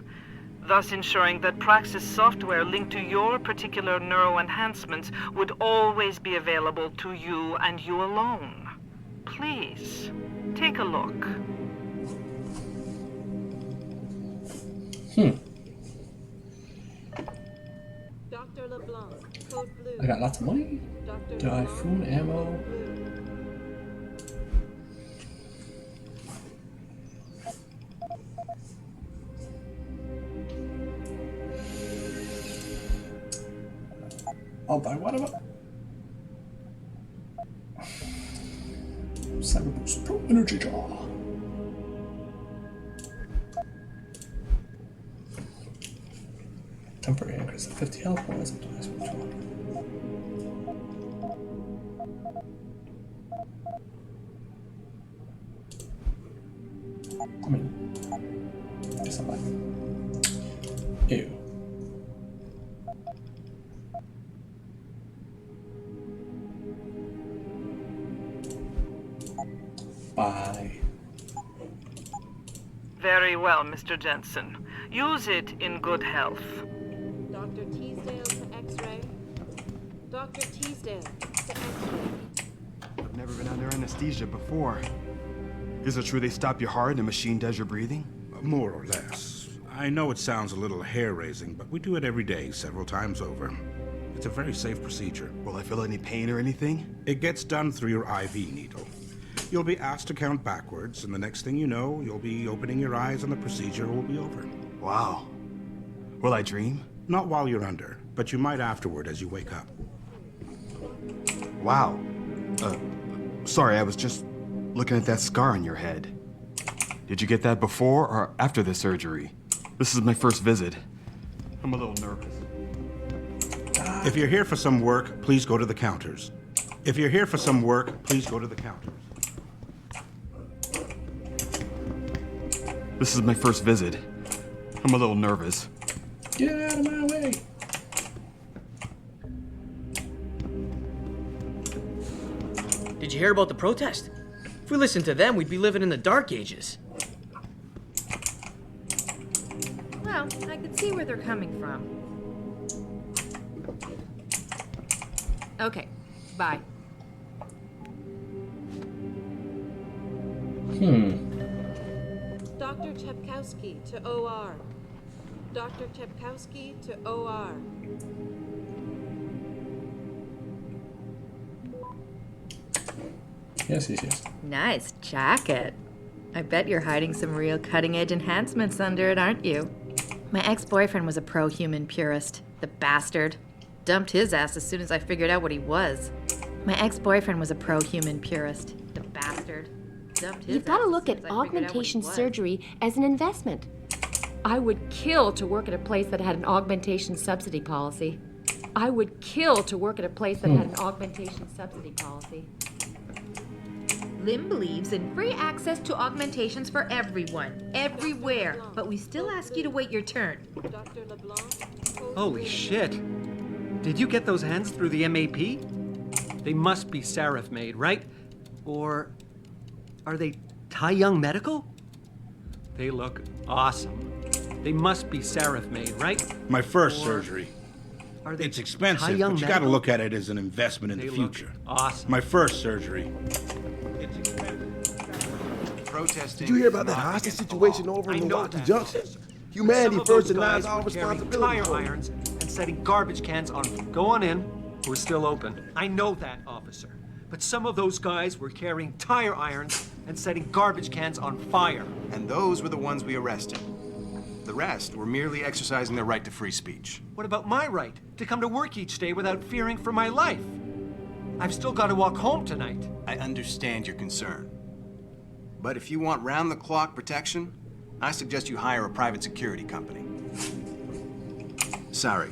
thus ensuring that Praxis software linked to your particular neuroenhancements would always be available to you and you alone. Please, take a look. Dr. LeBlanc, code blue. I got lots of money. Do I have food, ammo? I'll buy one of them. Cyber Boost Pro Energy Jar. Temporary increase of 50 health points up to high speed draw. I mean, guess I'm fine. Ew. Bye. Very well, Mr. Jensen. Use it in good health. Dr. Teasdale to X-ray. Dr. Teasdale to X-ray. I've never been under anesthesia before. Is it true they stop your heart and the machine does your breathing? More or less. I know it sounds a little hair-raising, but we do it every day, several times over. It's a very safe procedure. Will I feel any pain or anything? It gets done through your IV needle. You'll be asked to count backwards, and the next thing you know, you'll be opening your eyes and the procedure will be over. Wow. Will I dream? Not while you're under, but you might afterward as you wake up. Wow. Sorry, I was just looking at that scar on your head. Did you get that before or after the surgery? This is my first visit. I'm a little nervous. If you're here for some work, please go to the counters. If you're here for some work, please go to the counters. This is my first visit. I'm a little nervous. Get out of my way! Did you hear about the protest? If we listened to them, we'd be living in the Dark Ages. Well, I could see where they're coming from. Okay, bye. Dr. Chepkowski to OR. Dr. Chepkowski to OR. Yes. Nice jacket. I bet you're hiding some real cutting-edge enhancements under it, aren't you? My ex-boyfriend was a pro-human purist. The bastard. Dumped his ass as soon as I figured out what he was. My ex-boyfriend was a pro-human purist. The bastard. Dumped his You've got to ass look as at soon as I figured out what he augmentation was. surgery as an investment. I would kill to work at a place that had an augmentation subsidy policy. I would kill to work at a place that had an augmentation subsidy policy. Lim believes in free access to augmentations for everyone, everywhere, but we still ask you to wait your turn. Dr. LeBlanc. Holy shit. Did you get those hands through the MAP? They must be Sarif made, right? Or are they Tai Young Medical? They look awesome. They must be Sarif made, right? My first Or surgery. Are they It's Tai expensive, Young but you gotta Medical? look at it as an investment in They the look future. awesome. My first surgery. Protesting. Did you hear about that hostage situation over in Milwaukee Junction? Humanity first denies all responsibility. Tire irons and setting garbage cans on. Go on in. We're still open. I know that, officer. But some of those guys were carrying tire irons and setting garbage cans on fire. And those were the ones we arrested. The rest were merely exercising their right to free speech. What about my right to come to work each day without fearing for my life? I've still got to walk home tonight. I understand your concern. But if you want round-the-clock protection, I suggest you hire a private security company. Sorry,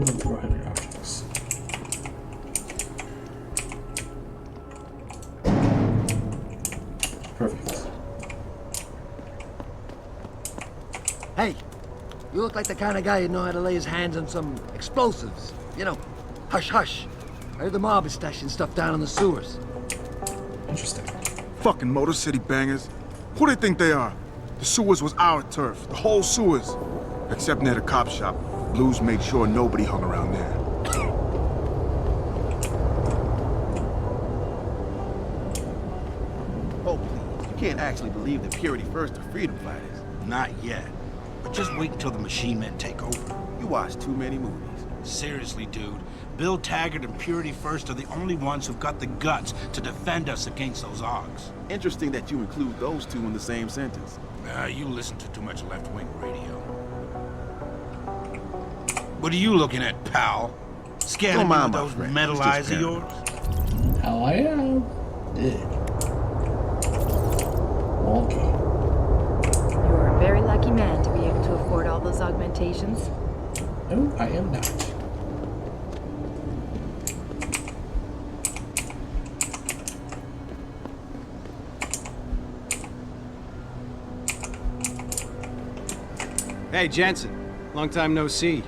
Move and throw heavy objects. Perfect. Hey, you look like the kind of guy who'd know how to lay his hands on some explosives. You know, hush hush. I heard the mob is stashing stuff down in the sewers. Interesting. Fucking Motor City bangers. Who they think they are? The sewers was our turf. The whole sewers. Except near the cop shop. Blues made sure nobody hung around there. Oh, please. You can't actually believe that Purity First are freedom fighters. Not yet. But just wait until the machine men take over. You watch too many movies. Seriously, dude. Bill Taggart and Purity First are the only ones who've got the guts to defend us against those Ogs. Interesting that you include those two in the same sentence. You listen to too much left-wing radio. What are you looking at, pal? Scanning me with those metal eyes of yours? How I am. Wonky. You're a very lucky man to be able to afford all those augmentations. No, I am not. Hey, Jensen. Long time no see.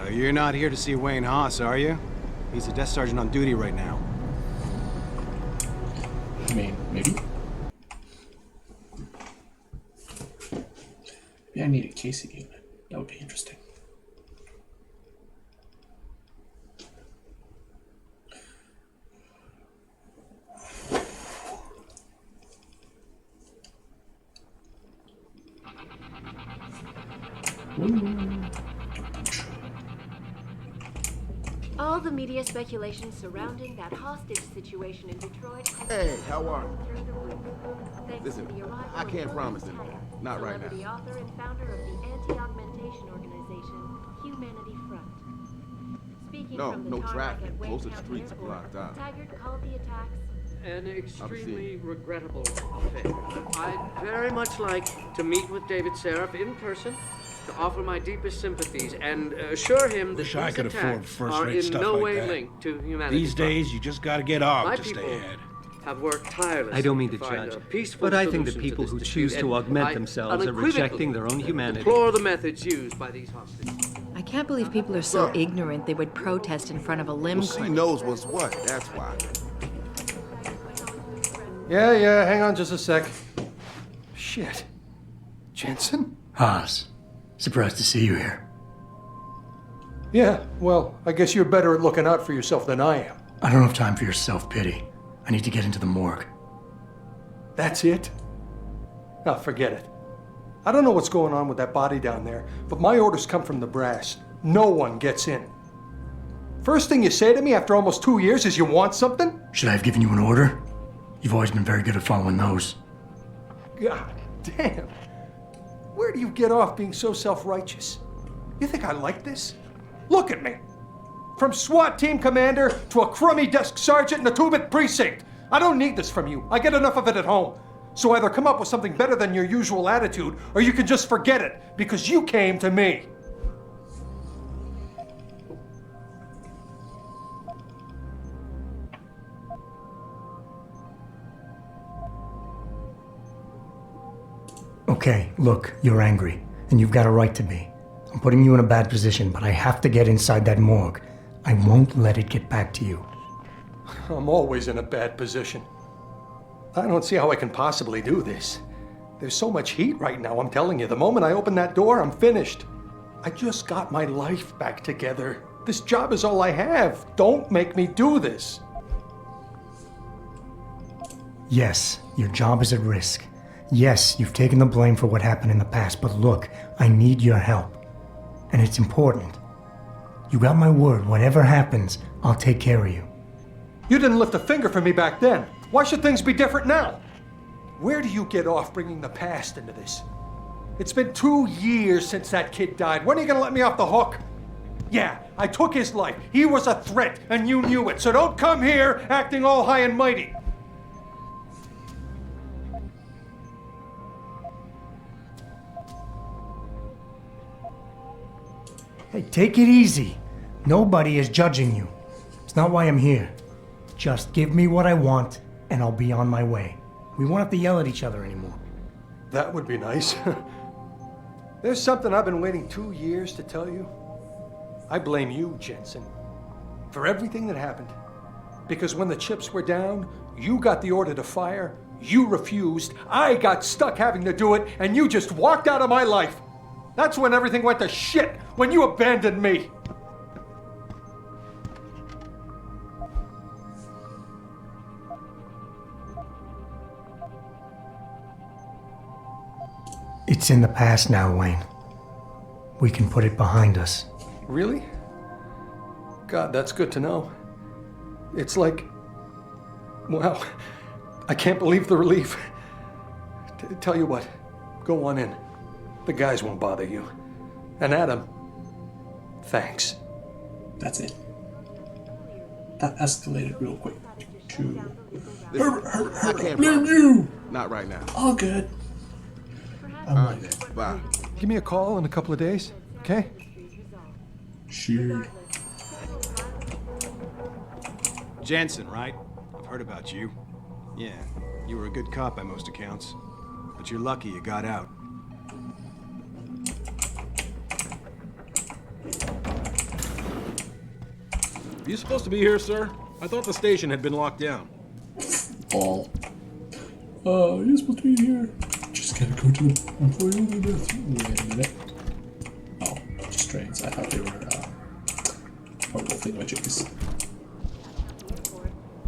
You're not here to see Wayne Haas, are you? He's a desk sergeant on duty right now. I mean, maybe. Maybe I need a casing unit. That would be interesting. All the media speculation surrounding that hostage situation in Detroit has Hey, how are you? through the roof. Thanks Listen, to the arrival I of can't William promise anything. Taggart, Not right celebrity now. author and founder of the anti-augmentation organization Humanity Front. Speaking No, from the no tarmac traffic. at Wayne Most of the County streets are Airport, blocked out. Taggart called the attacks An extremely regrettable affair. I'd very much like to meet with David Seraph in person, to offer my deepest sympathies and assure him that Wish I these could afford attacks are first-rate in stuff no like way that. linked to humanity. These days, you just gotta get off My to people stay ahead. have worked tirelessly I don't mean to find judge, a peaceful but I think the solution to people this who dispute, choose to and augment I themselves are unequivocally rejecting their own humanity. deplore the methods used by these hostages. I can't believe people are so ignorant they would protest in front of a limb Well, she clinic. knows what's what, that's why. Yeah, hang on just a sec. Shit. Jensen? Haas, surprised to see you here. Yeah, well, I guess you're better at looking out for yourself than I am. I don't have time for your self-pity. I need to get into the morgue. That's it? No, forget it. I don't know what's going on with that body down there, but my orders come from the brass. No one gets in. First thing you say to me after almost 2 years is you want something? Should I have given you an order? You've always been very good at following those. God damn. Where do you get off being so self-righteous? You think I like this? Look at me. From SWAT team commander to a crummy desk sergeant in the 2-bit precinct. I don't need this from you. I get enough of it at home. So either come up with something better than your usual attitude, or you can just forget it, because you came to me. Okay, look, you're angry, and you've got a right to be. I'm putting you in a bad position, but I have to get inside that morgue. I won't let it get back to you. I'm always in a bad position. I don't see how I can possibly do this. There's so much heat right now, I'm telling you. The moment I open that door, I'm finished. I just got my life back together. This job is all I have. Don't make me do this. Yes, your job is at risk. Yes, you've taken the blame for what happened in the past, but look, I need your help. And it's important. You got my word, whatever happens, I'll take care of you. You didn't lift a finger for me back then. Why should things be different now? Where do you get off bringing the past into this? It's been 2 years since that kid died. When are you gonna let me off the hook? Yeah, I took his life. He was a threat, and you knew it. So don't come here acting all high and mighty. Hey, take it easy. Nobody is judging you. It's not why I'm here. Just give me what I want, and I'll be on my way. We won't have to yell at each other anymore. That would be nice. There's something I've been waiting 2 years to tell you. I blame you, Jensen, for everything that happened. Because when the chips were down, you got the order to fire, you refused, I got stuck having to do it, and you just walked out of my life. That's when everything went to shit, when you abandoned me. It's in the past now, Wayne. We can put it behind us. Really? God, that's good to know. It's like, wow, I can't believe the relief. Tell you what, go on in. The guys won't bother you. And Adam, thanks. That's it. That escalated real quick. I can't Name promise. you! Not right now. All good. All right, then. Bye. Give me a call in a couple of days, okay? Sure. Jensen, right? I've heard about you. Yeah, you were a good cop by most accounts. But you're lucky you got out. Are you supposed to be here, sir? I thought the station had been locked down. Ball. You're supposed to be here. Just gotta go to the employee only bathroom. Wait a minute. Oh, just trains. I thought they were, horrible thingamajiggies.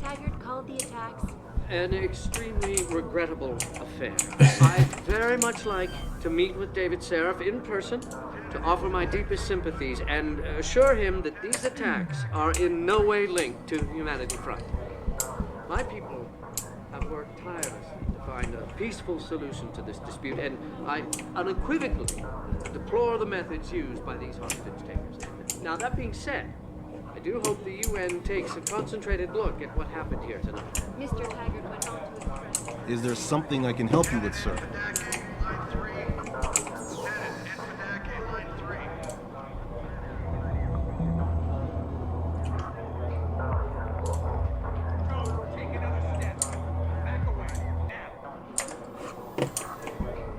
Taggart called the attacks. An extremely regrettable affair. I'd very much like to meet with David Seraph in person, to offer my deepest sympathies and assure him that these attacks are in no way linked to Humanity Front. My people have worked tirelessly to find a peaceful solution to this dispute, and I unequivocally deplore the methods used by these hostage takers. Now, that being said, I do hope the UN takes a concentrated look at what happened here tonight. Mr. Taggart went on to express. Is there something I can help you with, sir?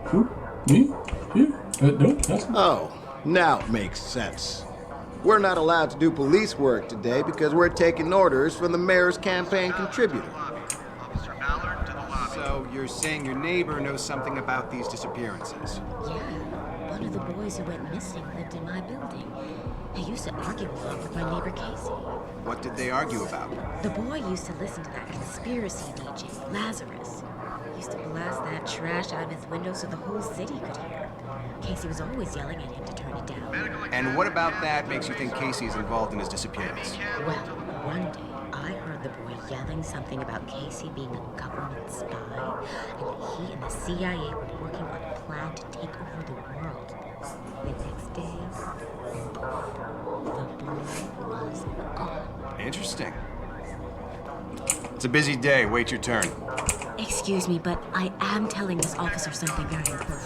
Who? Me? You? No, that's not. Oh, now it makes sense. We're not allowed to do police work today because we're taking orders from the mayor's campaign contributor. So you're saying your neighbor knows something about these disappearances? Yeah, one of the boys who went missing lived in my building. I used to argue a lot with my neighbor Casey. What did they argue about? The boy used to listen to that conspiracy DJ, Lazarus. He used to blast that trash out of his window so the whole city could hear. Casey was always yelling at him to turn it down. And what about that makes you think Casey is involved in his disappearance? Well, one day, I heard the boy yelling something about Casey being a government spy, and that he and the CIA were working on a plan to take over the world. The next day, the boy was gone. Interesting. It's a busy day. Wait your turn. Excuse me, but I am telling this officer something very important.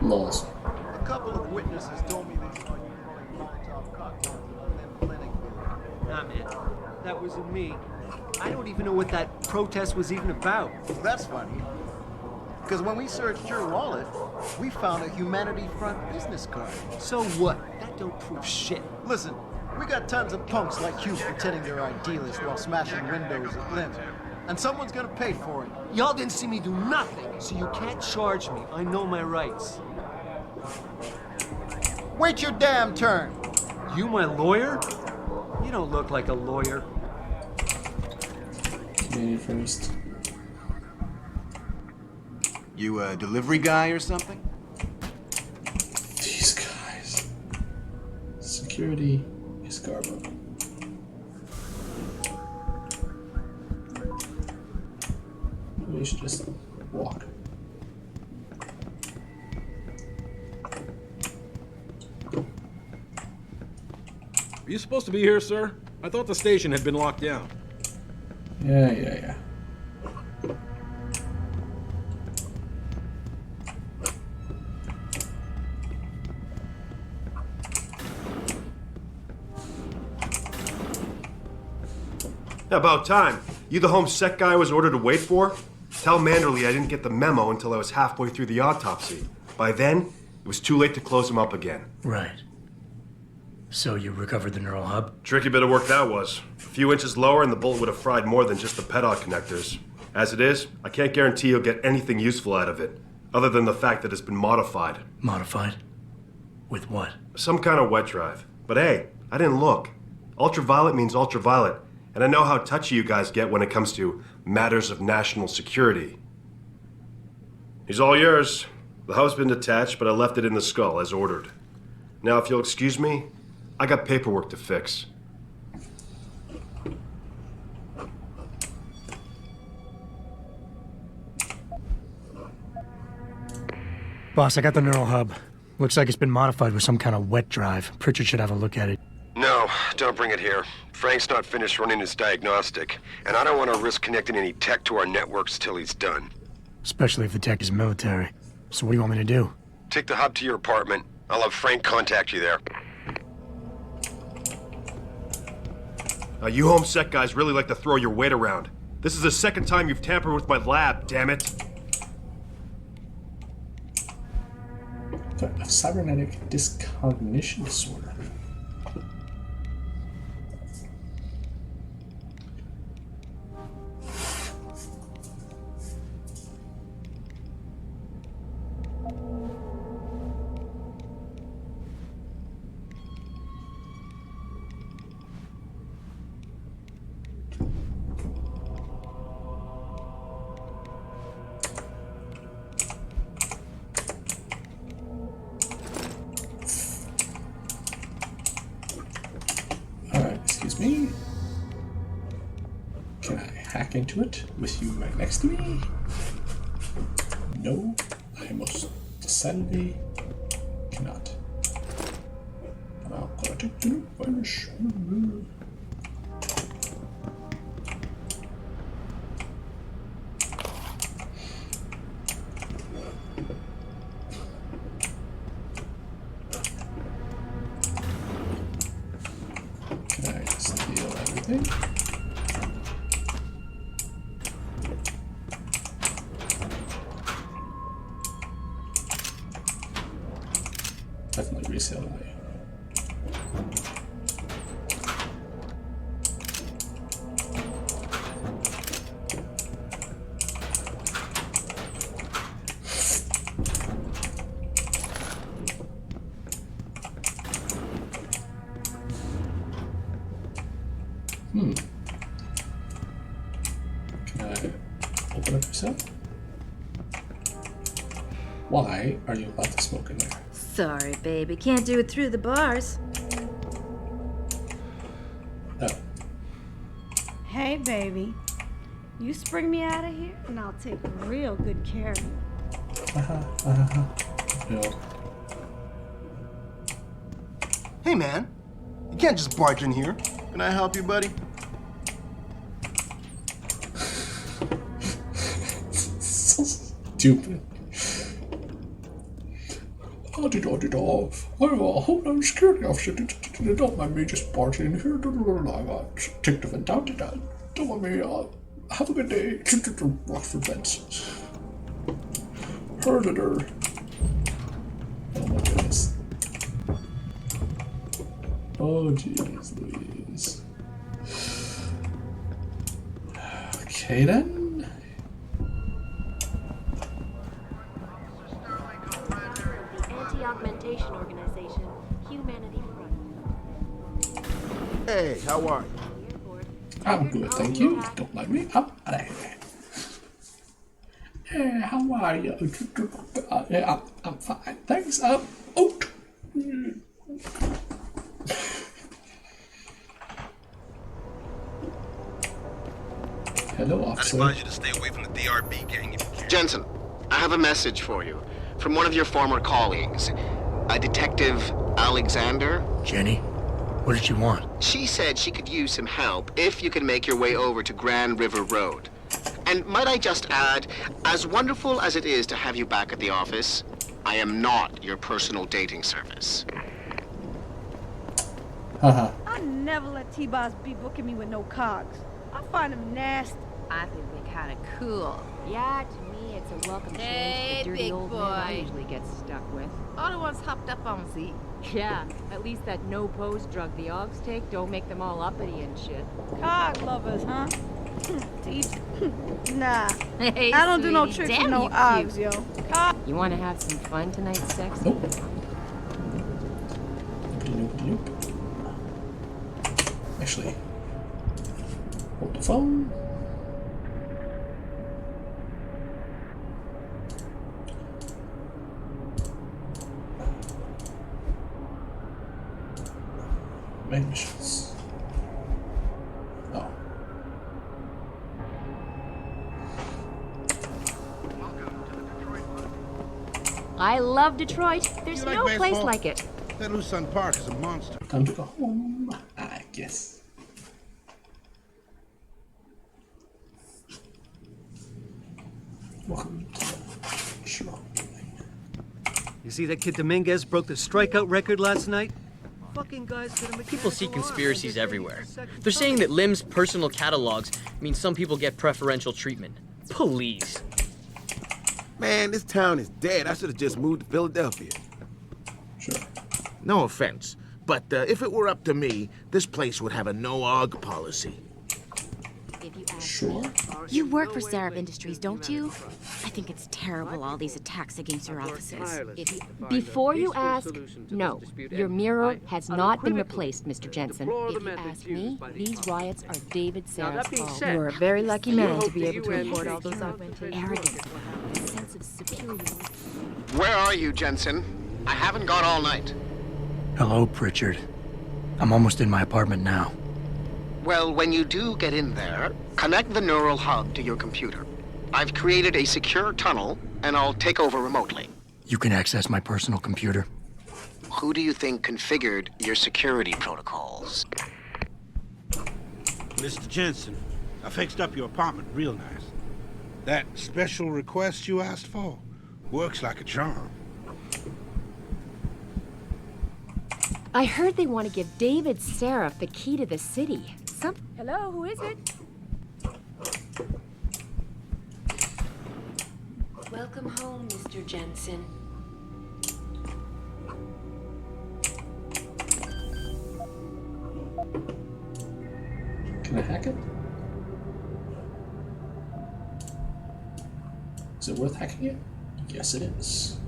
Lols. A couple of witnesses told me they saw you pouring Molotov cocktails in the clinic building. Nah, man, that wasn't me. I don't even know what that protest was even about. That's funny. Because when we searched your wallet, we found a Humanity Front business card. So what? That don't prove shit. Listen, we got tons of punks like you pretending they're idealists while smashing windows at Lim. And someone's gonna pay for it. Y'all didn't see me do nothing, so you can't charge me. I know my rights. Wait your damn turn. You my lawyer? You don't look like a lawyer. Me first. You a delivery guy or something? These guys. Security is garbo. We should just walk. Are you supposed to be here, sir? I thought the station had been locked down. Yeah. About time. You the HomeSec guy I was ordered to wait for? Tell Manderley I didn't get the memo until I was halfway through the autopsy. By then, it was too late to close him up again. Right. So you recovered the neural hub? Tricky bit of work that was. A few inches lower and the bullet would have fried more than just the pedal connectors. As it is, I can't guarantee you'll get anything useful out of it, other than the fact that it's been modified. Modified? With what? Some kind of wet drive. But hey, I didn't look. Ultraviolet means ultraviolet, and I know how touchy you guys get when it comes to matters of national security. He's all yours. The hub's been detached, but I left it in the skull, as ordered. Now, if you'll excuse me, I got paperwork to fix. Boss, I got the neural hub. Looks like it's been modified with some kind of wet drive. Pritchard should have a look at it. No, don't bring it here. Frank's not finished running his diagnostic, and I don't want to risk connecting any tech to our networks till he's done. Especially if the tech is military. So what do you want me to do? Take the hub to your apartment. I'll have Frank contact you there. You HomeSec guys really like to throw your weight around. This is the second time you've tampered with my lab, damn it. A cybernetic discognition disorder. Excuse me. Can I hack into it with you right next to me? No, I most decidedly cannot. I'm gonna take the vanish. Definitely resale value. Can I open up yourself? Why are you allowed to smoke in there? Sorry, baby. Can't do it through the bars. Oh. Hey, baby. You spring me out of here, and I'll take real good care of you. No. Hey, man. You can't just barge in here. Can I help you, buddy? So stupid. I'm a Homeland Security officer. Don't mind me just barging in here. I'm detective and down. Don't mind me. Have a good day. Rockford fence. Heard it her. Oh my goodness. Oh jeez Louise. Okay then. Augmentation organization, Humanity Front. Hey, how are you? I'm good, thank you. Don't like me. I'm out of here. Hey, how are you? Yeah, I'm fine. Thanks. Oh. Hello, officer. I'd advise you to stay away from the DRB gang if you can. Jensen, I have a message for you. From one of your former colleagues, a Detective Alexander. Jenny? What did she want? She said she could use some help if you can make your way over to Grand River Road. And might I just add, as wonderful as it is to have you back at the office, I am not your personal dating service. I never let T-Boss be booking me with no cogs. I find them nasty. I think they kind of cool. Yeah, to me, it's a welcome change Hey, to the dirty big old man I boy. usually get stuck with. All the ones hopped up on Z. Yeah, at least that no-pose drug the Augs take don't make them all uppity and shit. Cod lovers, huh? Nah. Hey, I don't do no sweetie, tricks damn with no you Augs, cute. yo. Cod. You want to have some fun tonight, sexy? Nope. Nope. Actually, hold the phone. Main missions. Oh. I love Detroit. There's You like no place baseball? like it. That Lucerne Park is a monster. Time to go home, I guess. Welcome to the show. You see that kid Dominguez broke the strikeout record last night? Fucking guys get a People see conspiracies everywhere. They're saying that Lim's personal catalogs mean some people get preferential treatment. Please. Man, this town is dead. I should have just moved to Philadelphia. No offense, but if it were up to me, this place would have a no-AUG policy. Sure. You work for Seraph Industries, don't you? I think it's terrible, all these attacks against your offices. Before you ask, no. Your mirror has not been replaced, Mr. Jensen. If you ask me, these riots are David Sara's fault. You are a very lucky man to be able to afford all those augmentations. Arrogance, a sense of superiority. Where are you, Jensen? I haven't gone all night. Hello, Pritchard. I'm almost in my apartment now. Well, when you do get in there, connect the neural hub to your computer. I've created a secure tunnel, and I'll take over remotely. You can access my personal computer. Who do you think configured your security protocols? Mr. Jensen, I fixed up your apartment real nice. That special request you asked for works like a charm. I heard they want to give David Seraph the key to the city. Hello, who is it? Welcome home, Mr. Jensen. Can I hack it? Is it worth hacking it? Yes, it is.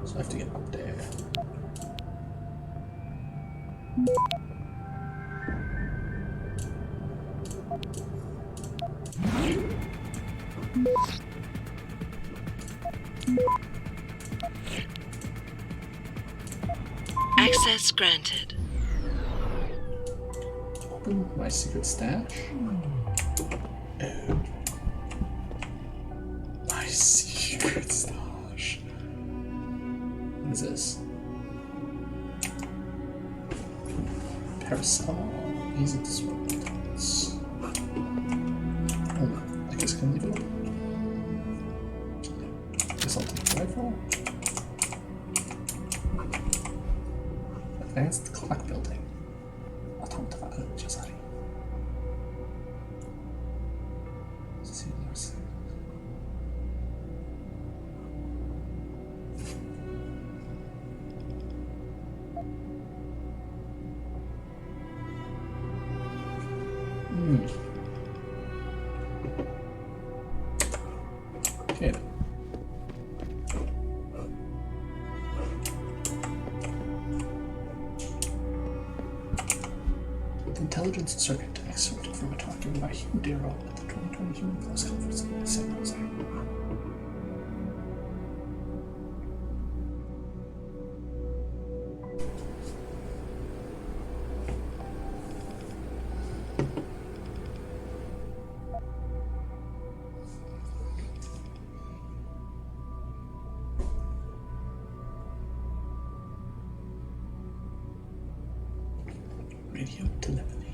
So I have to get up there. Access granted. Open my secret stash. Oh. My secret stash. What is this? Parasol. Easy to swap. Hold on. I guess I can leave it open. Guess I'll take the rifle. Advanced clock building. Okay. The intelligence circuit excerpted from a talk given by Hugh Darrow at the 2020 Human Close Conference in San Jose. Radio telephony.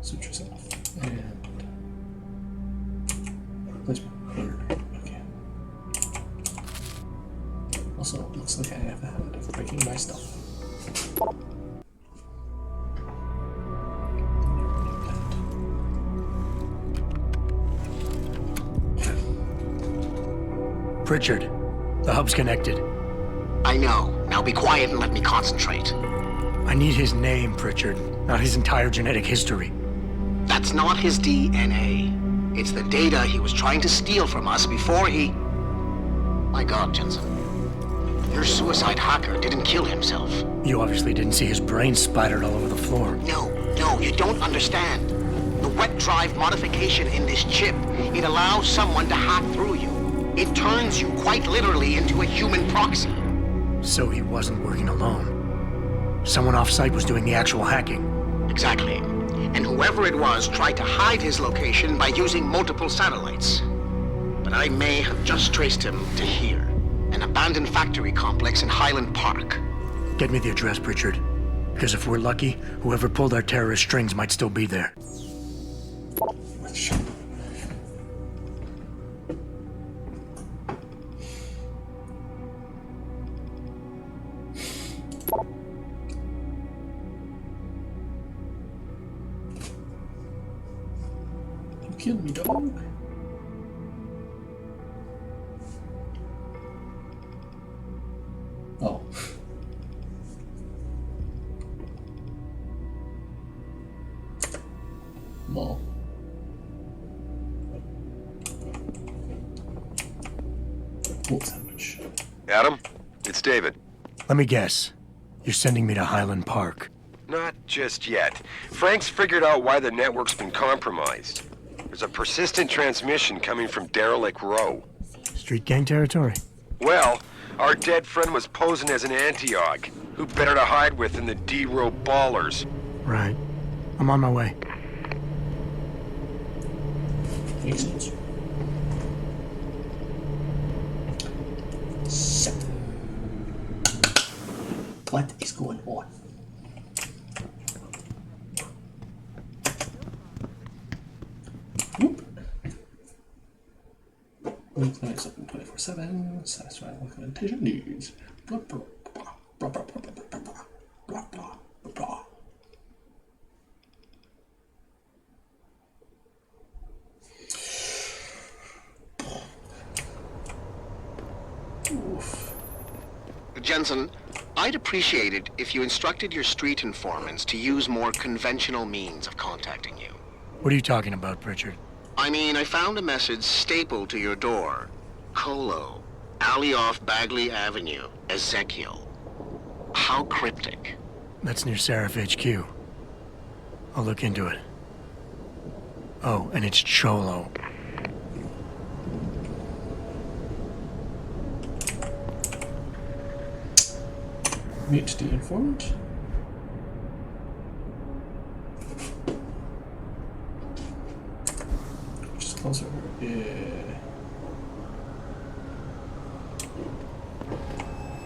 Switch yourself. And placement. Blurred. Okay. Also, looks like I have a habit of breaking my stuff. Pritchard, the hub's connected. I know. Now be quiet and let me concentrate. I need his name, Pritchard, not his entire genetic history. That's not his DNA. It's the data he was trying to steal from us before he... My God, Jensen. Your suicide hacker didn't kill himself. You obviously didn't see his brain splattered all over the floor. No, you don't understand. The wet drive modification in this chip, it allows someone to hack through you. It turns you quite literally into a human proxy. So he wasn't working alone. Someone off-site was doing the actual hacking. Exactly. And whoever it was tried to hide his location by using multiple satellites. But I may have just traced him to here, an abandoned factory complex in Highland Park. Get me the address, Pritchard. Because if we're lucky, whoever pulled our terrorist strings might still be there. Kill me, dog. Oh. Lol. Cool sandwich. Adam, it's David. Let me guess. You're sending me to Highland Park. Not just yet. Frank's figured out why the network's been compromised. There's a persistent transmission coming from Derelict Row. Street gang territory? Well, our dead friend was posing as an Antiog. Who better to hide with than the D-Row ballers? Right. I'm on my way. Makes sense. So, what is going on? Whoop. Weeknights open 24/7. Satisfy all communication needs. Blah blah blah blah blah blah blah blah blah blah blah. Oof. Jensen, I'd appreciate it if you instructed your street informants to use more conventional means of contacting you. What are you talking about, Pritchard? I mean, I found a message stapled to your door. Colo, alley off Bagley Avenue, Ezekiel. How cryptic. That's near Seraph HQ. I'll look into it. Oh, and it's Cholo. Meet the informant. Just closer. Yeah.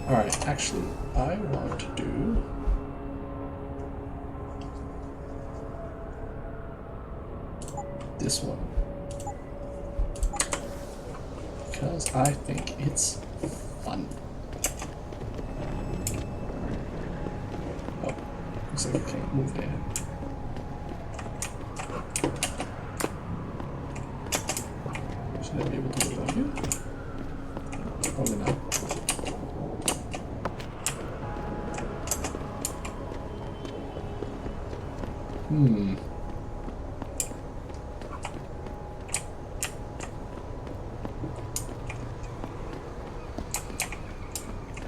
Alright, actually, I want to do this one. Because I think it's fun. Oh, looks like I can't move there. Should I be able to move out here? Probably not.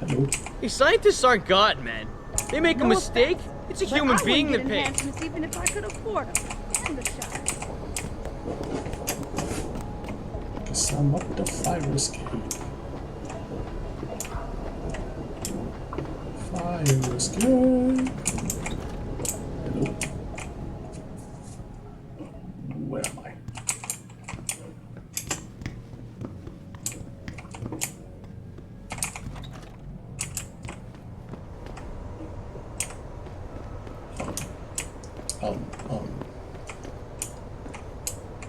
Hello. Hey, scientists aren't God, man. They make a mistake. It's a human being that pays. Enhancements even if I could afford them. And the shot. Guess I'm up to fire escape. Fire escape. Hello. Where am I?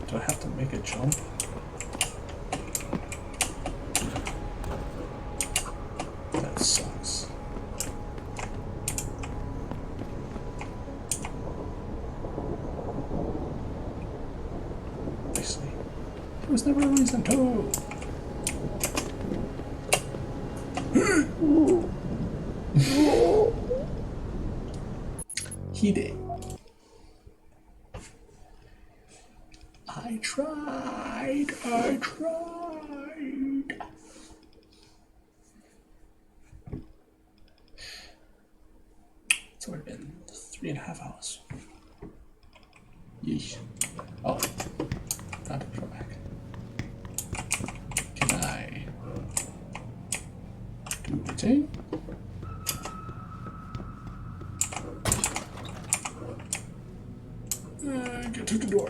Do I have to make a jump? was never a reason to. He did. I tried. It's already been 3.5 hours. Yeesh. Oh, found a pro back. Can I do the thing? Get to the door.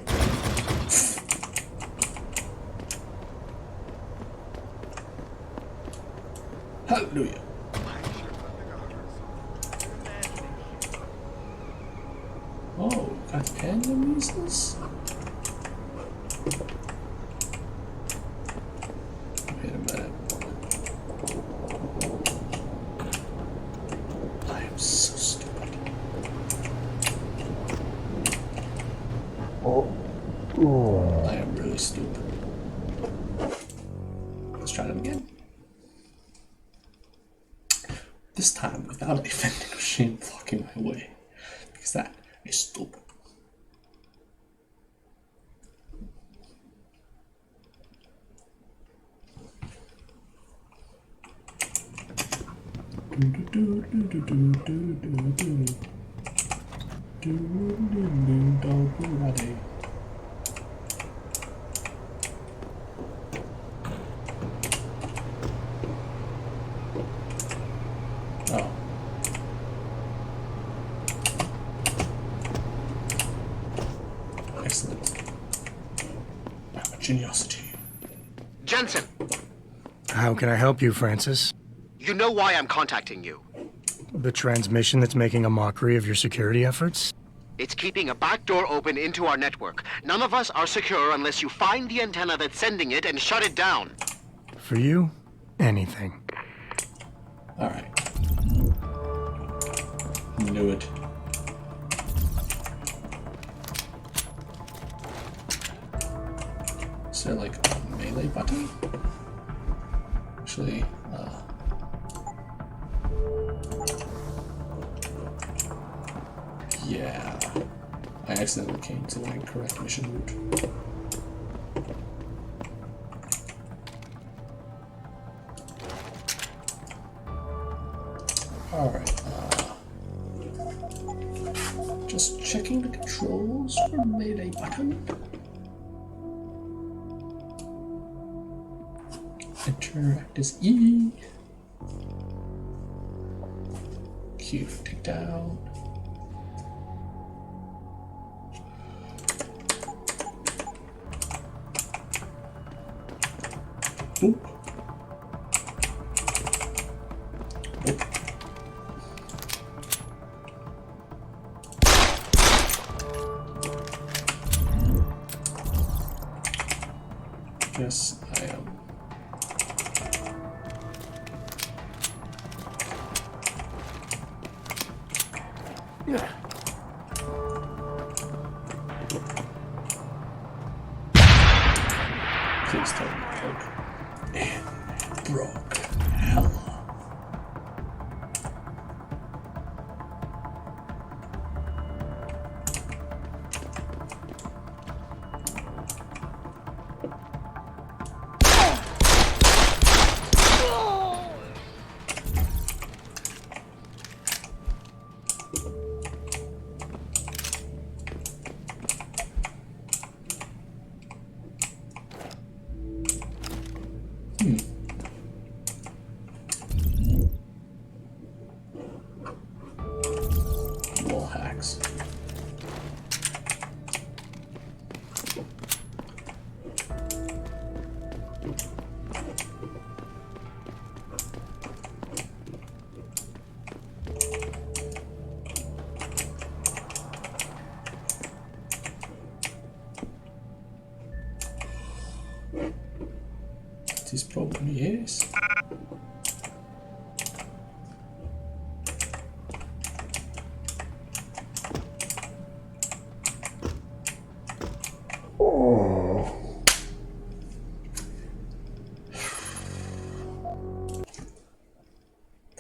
Hallelujah. Oh, got panda measles? Wait a minute. I am so stupid. I am really stupid. Let's try that again. This time without a vending machine blocking my way. Because that is stupid. Ready. Oh. Excellent. Geniosity. Jensen, How can I help you, Francis? you know why I'm contacting you. The transmission that's making a mockery of your security efforts? It's keeping a back door open into our network. None of us are secure unless you find the antenna that's sending it and shut it down. For you, anything. Alright. Knew it. Is there like a melee button? Actually, yeah. I accidentally came to the incorrect mission route. Alright, just checking the controls for melee button. Interact is E. Q for takedown. Oop. Oop. Yes, I am. Please tell me broke. And broke. Hella. Wall hacks. This probably is.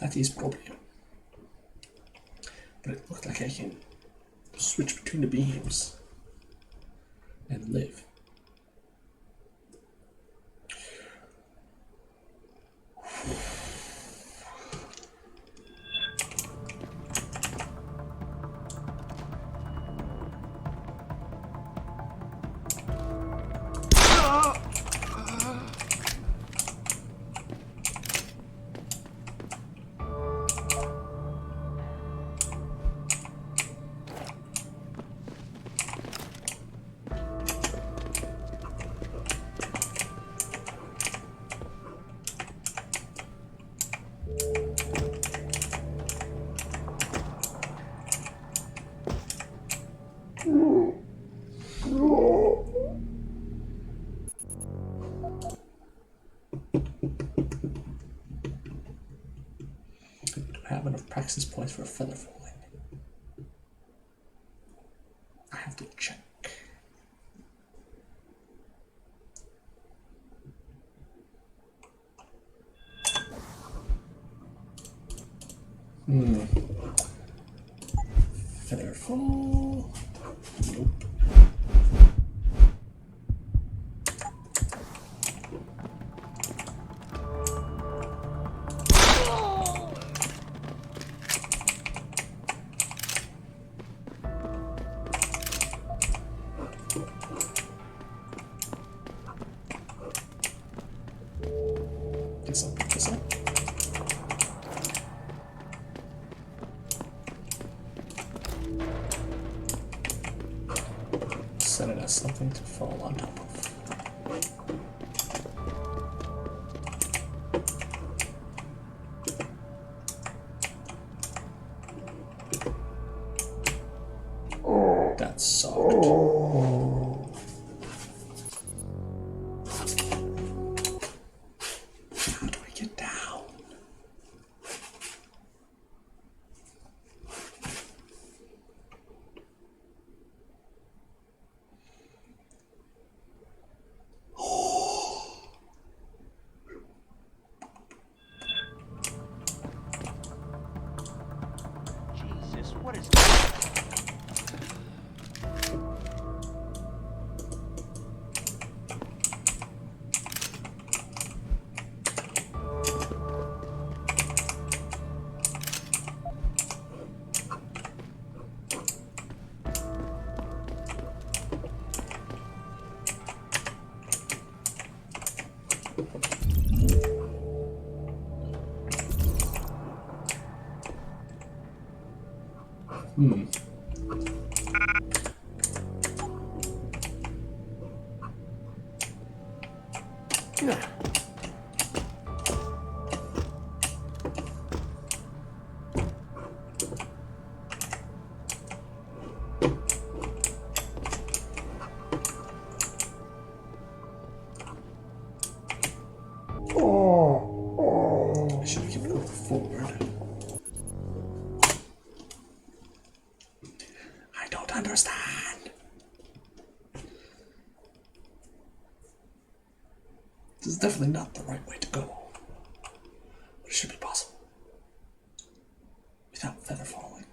That is problem. But it looked like I can switch between the beams and live. I have enough practice points for a feather falling. I have to check. Feather fall. Nope. This up, this up. Set it as something to fall on top of. That sucked. How do I get down? Jesus, what is that? I should have kept going forward. I don't understand. This is definitely not the right way to go. But it should be possible. Without feather falling.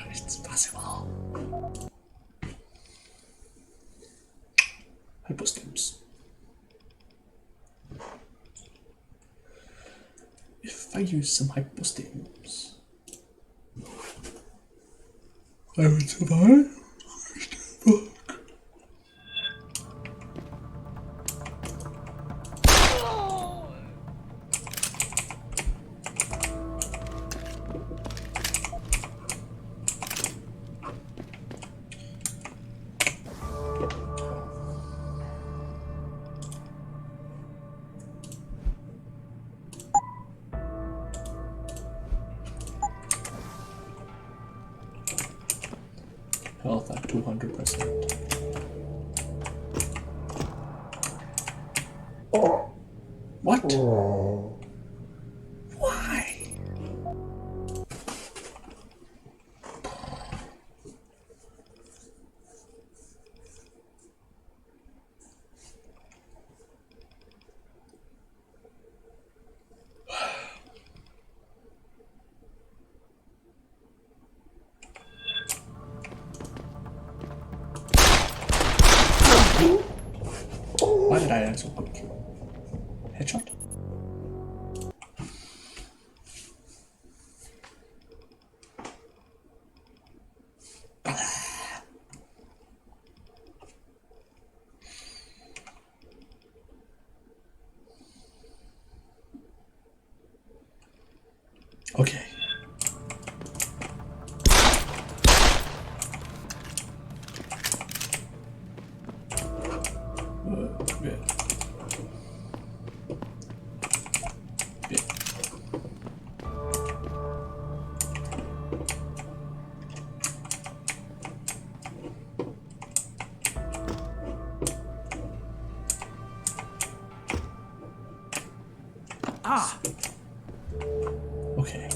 It's possible. Hypostems. If I use some hypostems, I would survive. health at 200%. What? Why? Why did I answer quick? Headshot? Okay. Good. Good. Ah! Okay.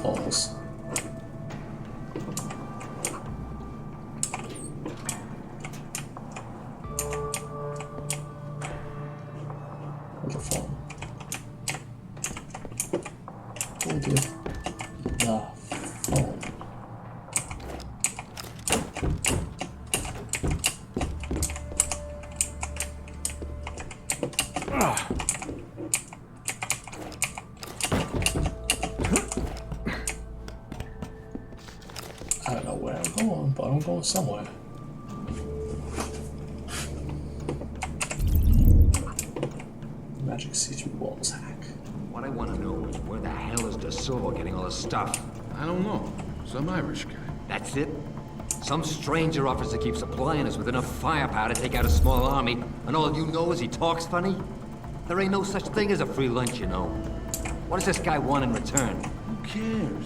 Balls. Hold the phone. Hold the phone. I don't know where I'm going, but I'm going somewhere. Magic see-through walls hack. What I want to know is where the hell is De Silva getting all this stuff? I don't know. Some Irish guy. That's it? Some stranger offers to keep supplying us with enough firepower to take out a small army, and all you know is he talks funny? There ain't no such thing as a free lunch, you know. What does this guy want in return? Who cares?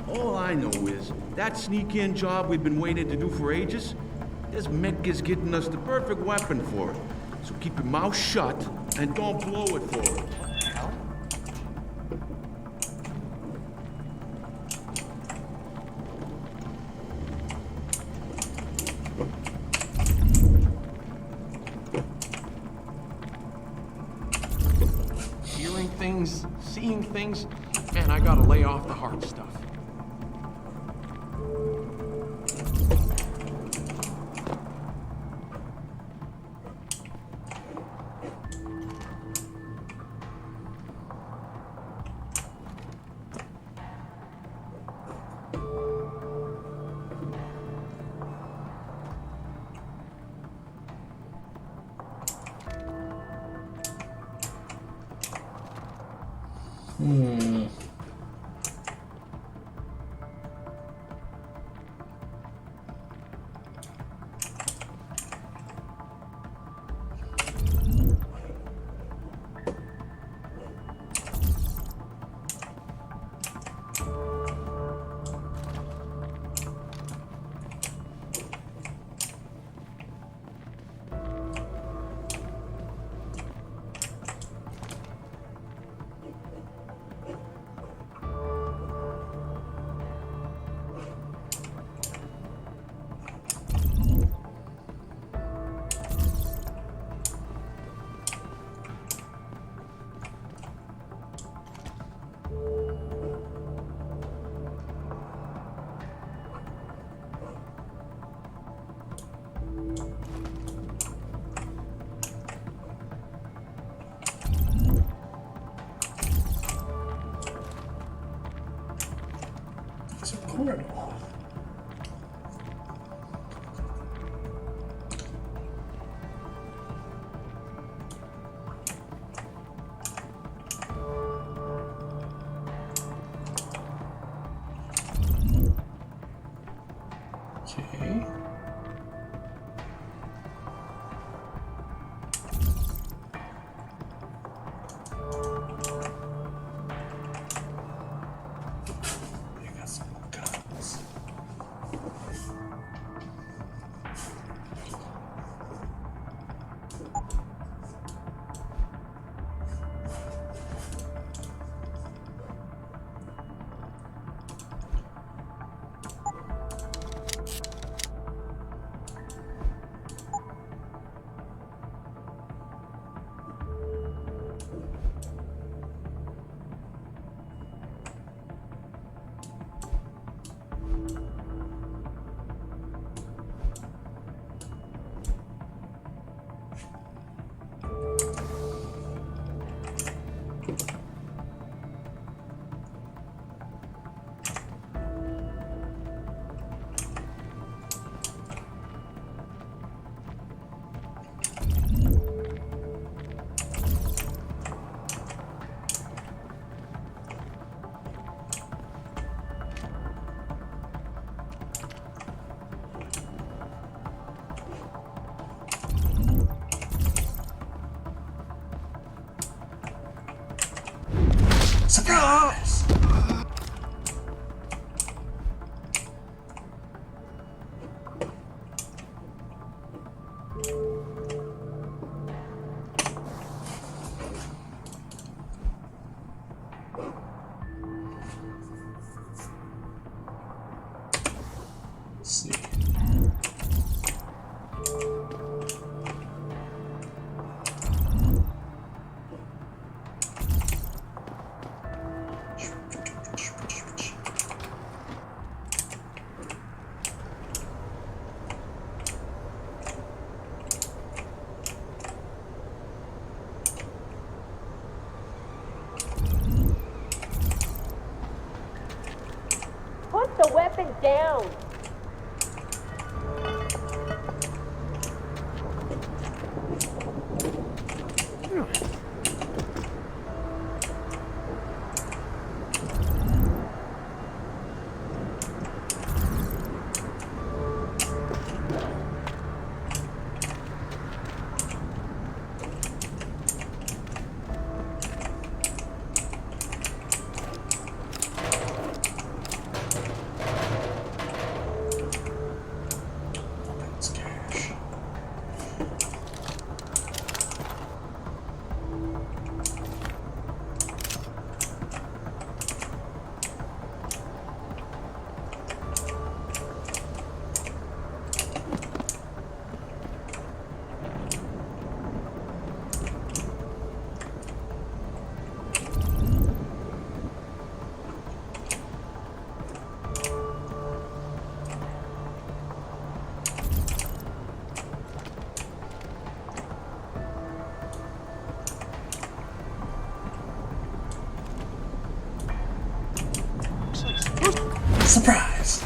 All I know is, that sneak-in job we've been waiting to do for ages, this mech is getting us the perfect weapon for it. So keep your mouth shut, and don't blow it for it. Hearing things, seeing things, man, I gotta lay off the hard stuff. record. Okay. We got some more guns. Surprise! Let's see. Put the weapon down! That's cash. Surprise!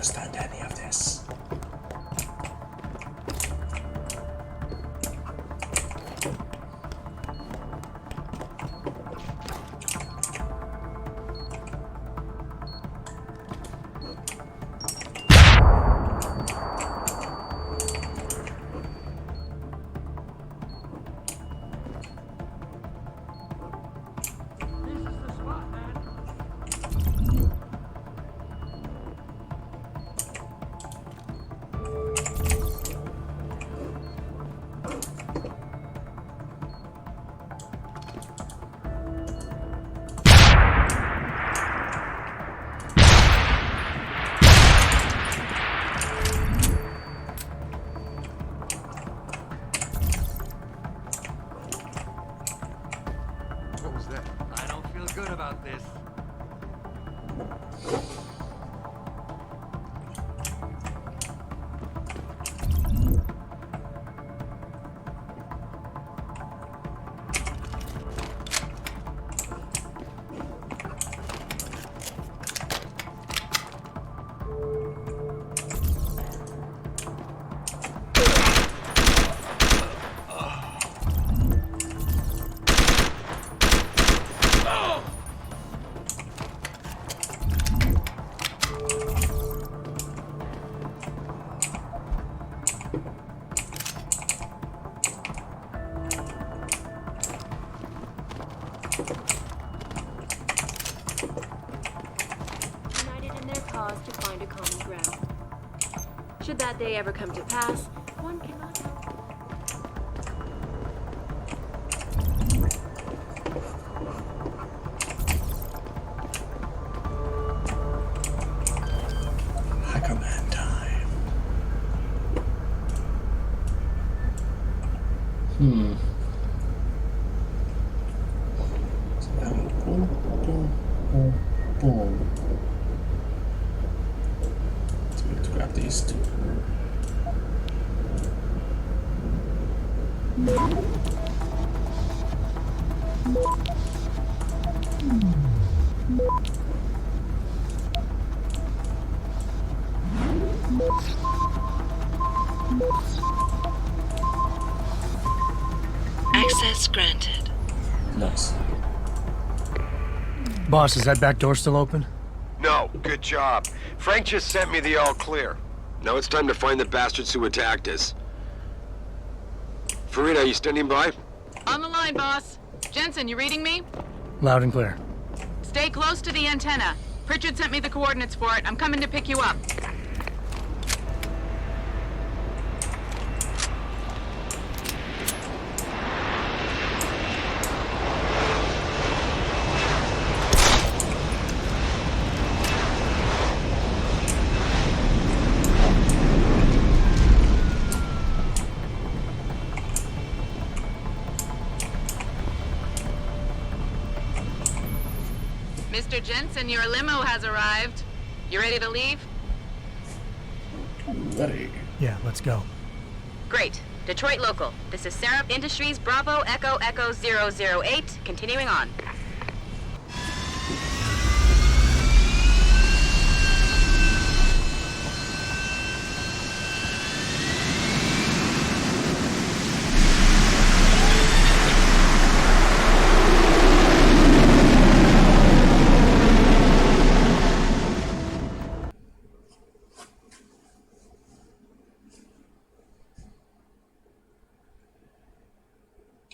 understand any of this. What was that? I don't feel good about this. United in their cause to find a common ground. Should that day ever come to pass, one cannot help. Hacker Man time. So now boom, boom, boom, boom. So we have to grab these two. Access granted. Nice. Boss, is that back door still open? No, good job. Frank just sent me the all clear. Now it's time to find the bastards who attacked us. Farida, you standing by? On the line, boss. Jensen, you reading me? Loud and clear. Stay close to the antenna. Pritchard sent me the coordinates for it. I'm coming to pick you up. Mr. Jensen, your limo has arrived. You ready to leave? Ready. Yeah, let's go. Great. Detroit local. This is Sarah Industries Bravo Echo Echo 008. Continuing on.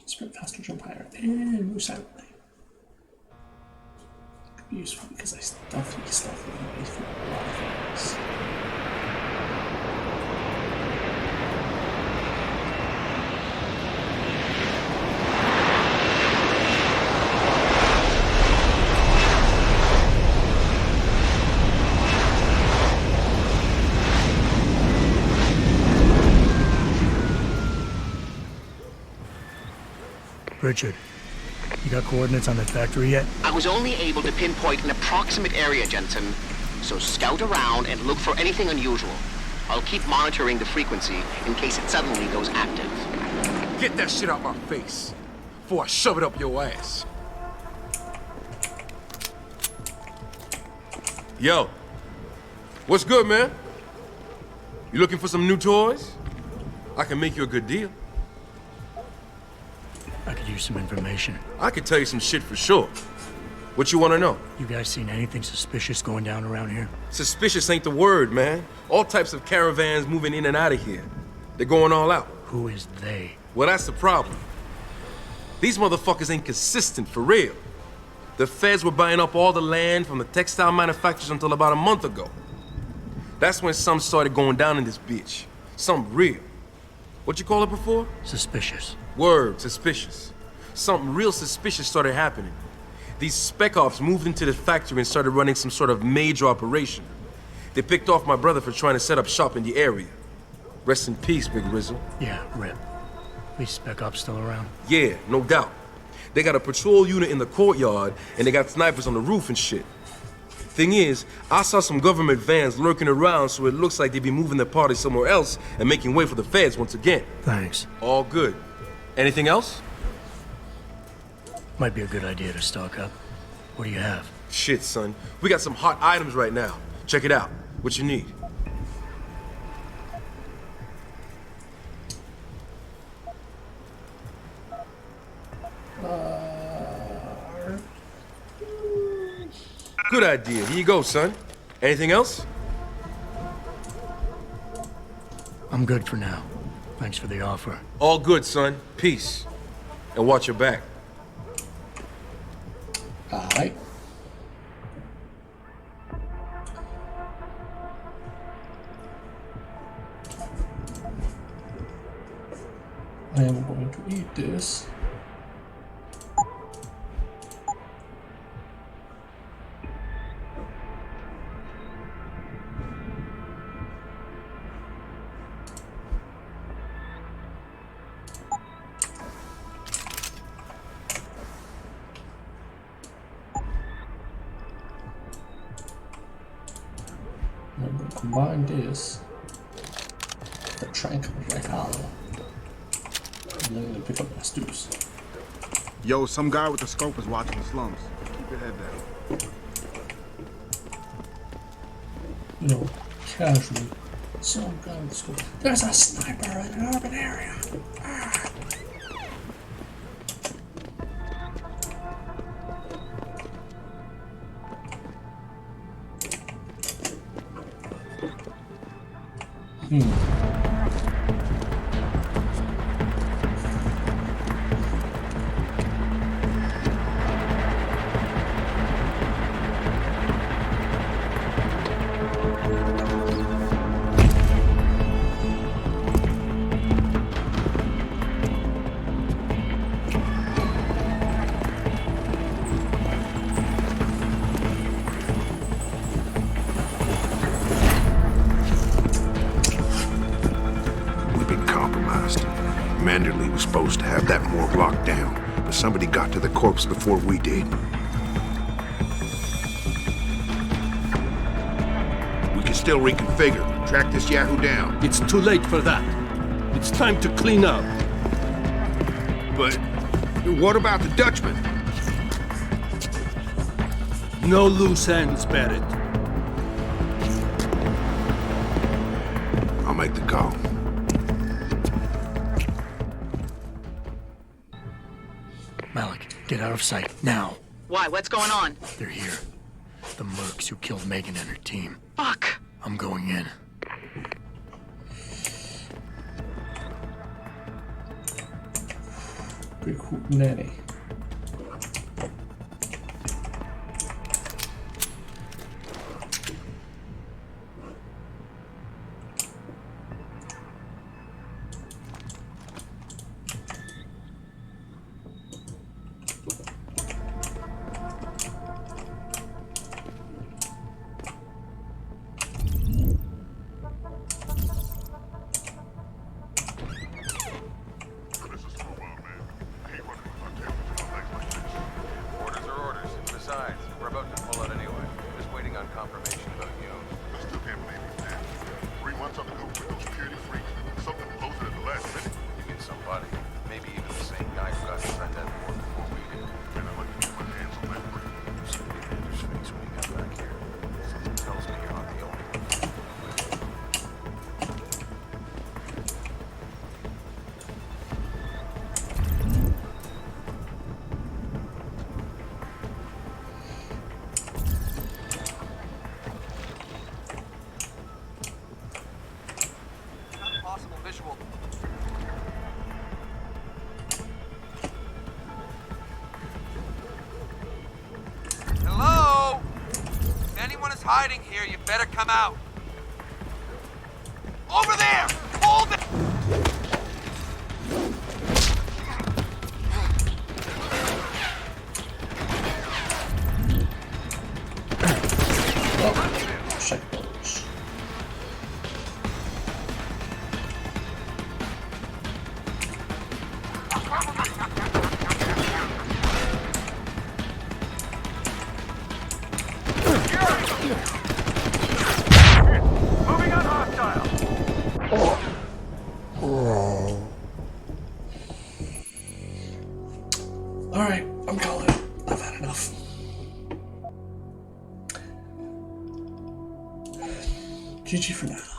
Sprint faster, jump higher, and move silently. Could be useful because I stealthily away from a lot of things. Richard, you got coordinates on that factory yet? I was only able to pinpoint an approximate area, Jensen. So scout around and look for anything unusual. I'll keep monitoring the frequency in case it suddenly goes active. Get that shit out my face before I shove it up your ass. Yo, What's good, man? You looking for some new toys? I can make you a good deal. I could use some information. I could tell you some shit for sure. What you want to know? You guys seen anything suspicious going down around here? Suspicious ain't the word, man. All types of caravans moving in and out of here. They're going all out. Who is they? Well, that's the problem. These motherfuckers ain't consistent, for real. The feds were buying up all the land from the textile manufacturers until about a month ago. That's when some started going down in this bitch. Something real. What you call it before? Suspicious. Word, suspicious. Something real suspicious started happening. These spec ops moved into the factory and started running some sort of major operation. They picked off my brother for trying to set up shop in the area. Rest in peace, Big Rizzle. Yeah, rip. These spec ops still around? Yeah, no doubt. They got a patrol unit in the courtyard, and they got snipers on the roof and shit. Thing is, I saw some government vans lurking around, so it looks like they be moving the party somewhere else and making way for the feds once again. Thanks. All good. Anything else? Might be a good idea to stock up. What do you have? Shit, son. We got some hot items right now. Check it out. What you need? Good idea. Here you go, son. Anything else? I'm good for now. Thanks for the offer. All good, son. Peace. And watch your back. Alright. I am going to eat this. I'm going to combine this with the tranquilizer hollow. And then I'm going to pick up my stews. Yo, some guy with the scope is watching the slums. Keep your head down. You know, casually. Some guy with the scope. There's a sniper in an urban area. Ah. Manderley was supposed to have that morgue locked down, but somebody got to the corpse before we did. We can still reconfigure, track this Yahoo down. It's too late for that. It's time to clean up. But what about the Dutchman? No loose ends, Barrett. I'll make the call. Malik, get out of sight, now. Why? What's going on? They're here. The mercs who killed Megan and her team. Fuck. I'm going in. Big hoot nanny. hiding here, you better come out. Over there! Hold it! Oh, checkpoints. Moving on hostile. Alright, I'm calling it. I've had enough. GG for now.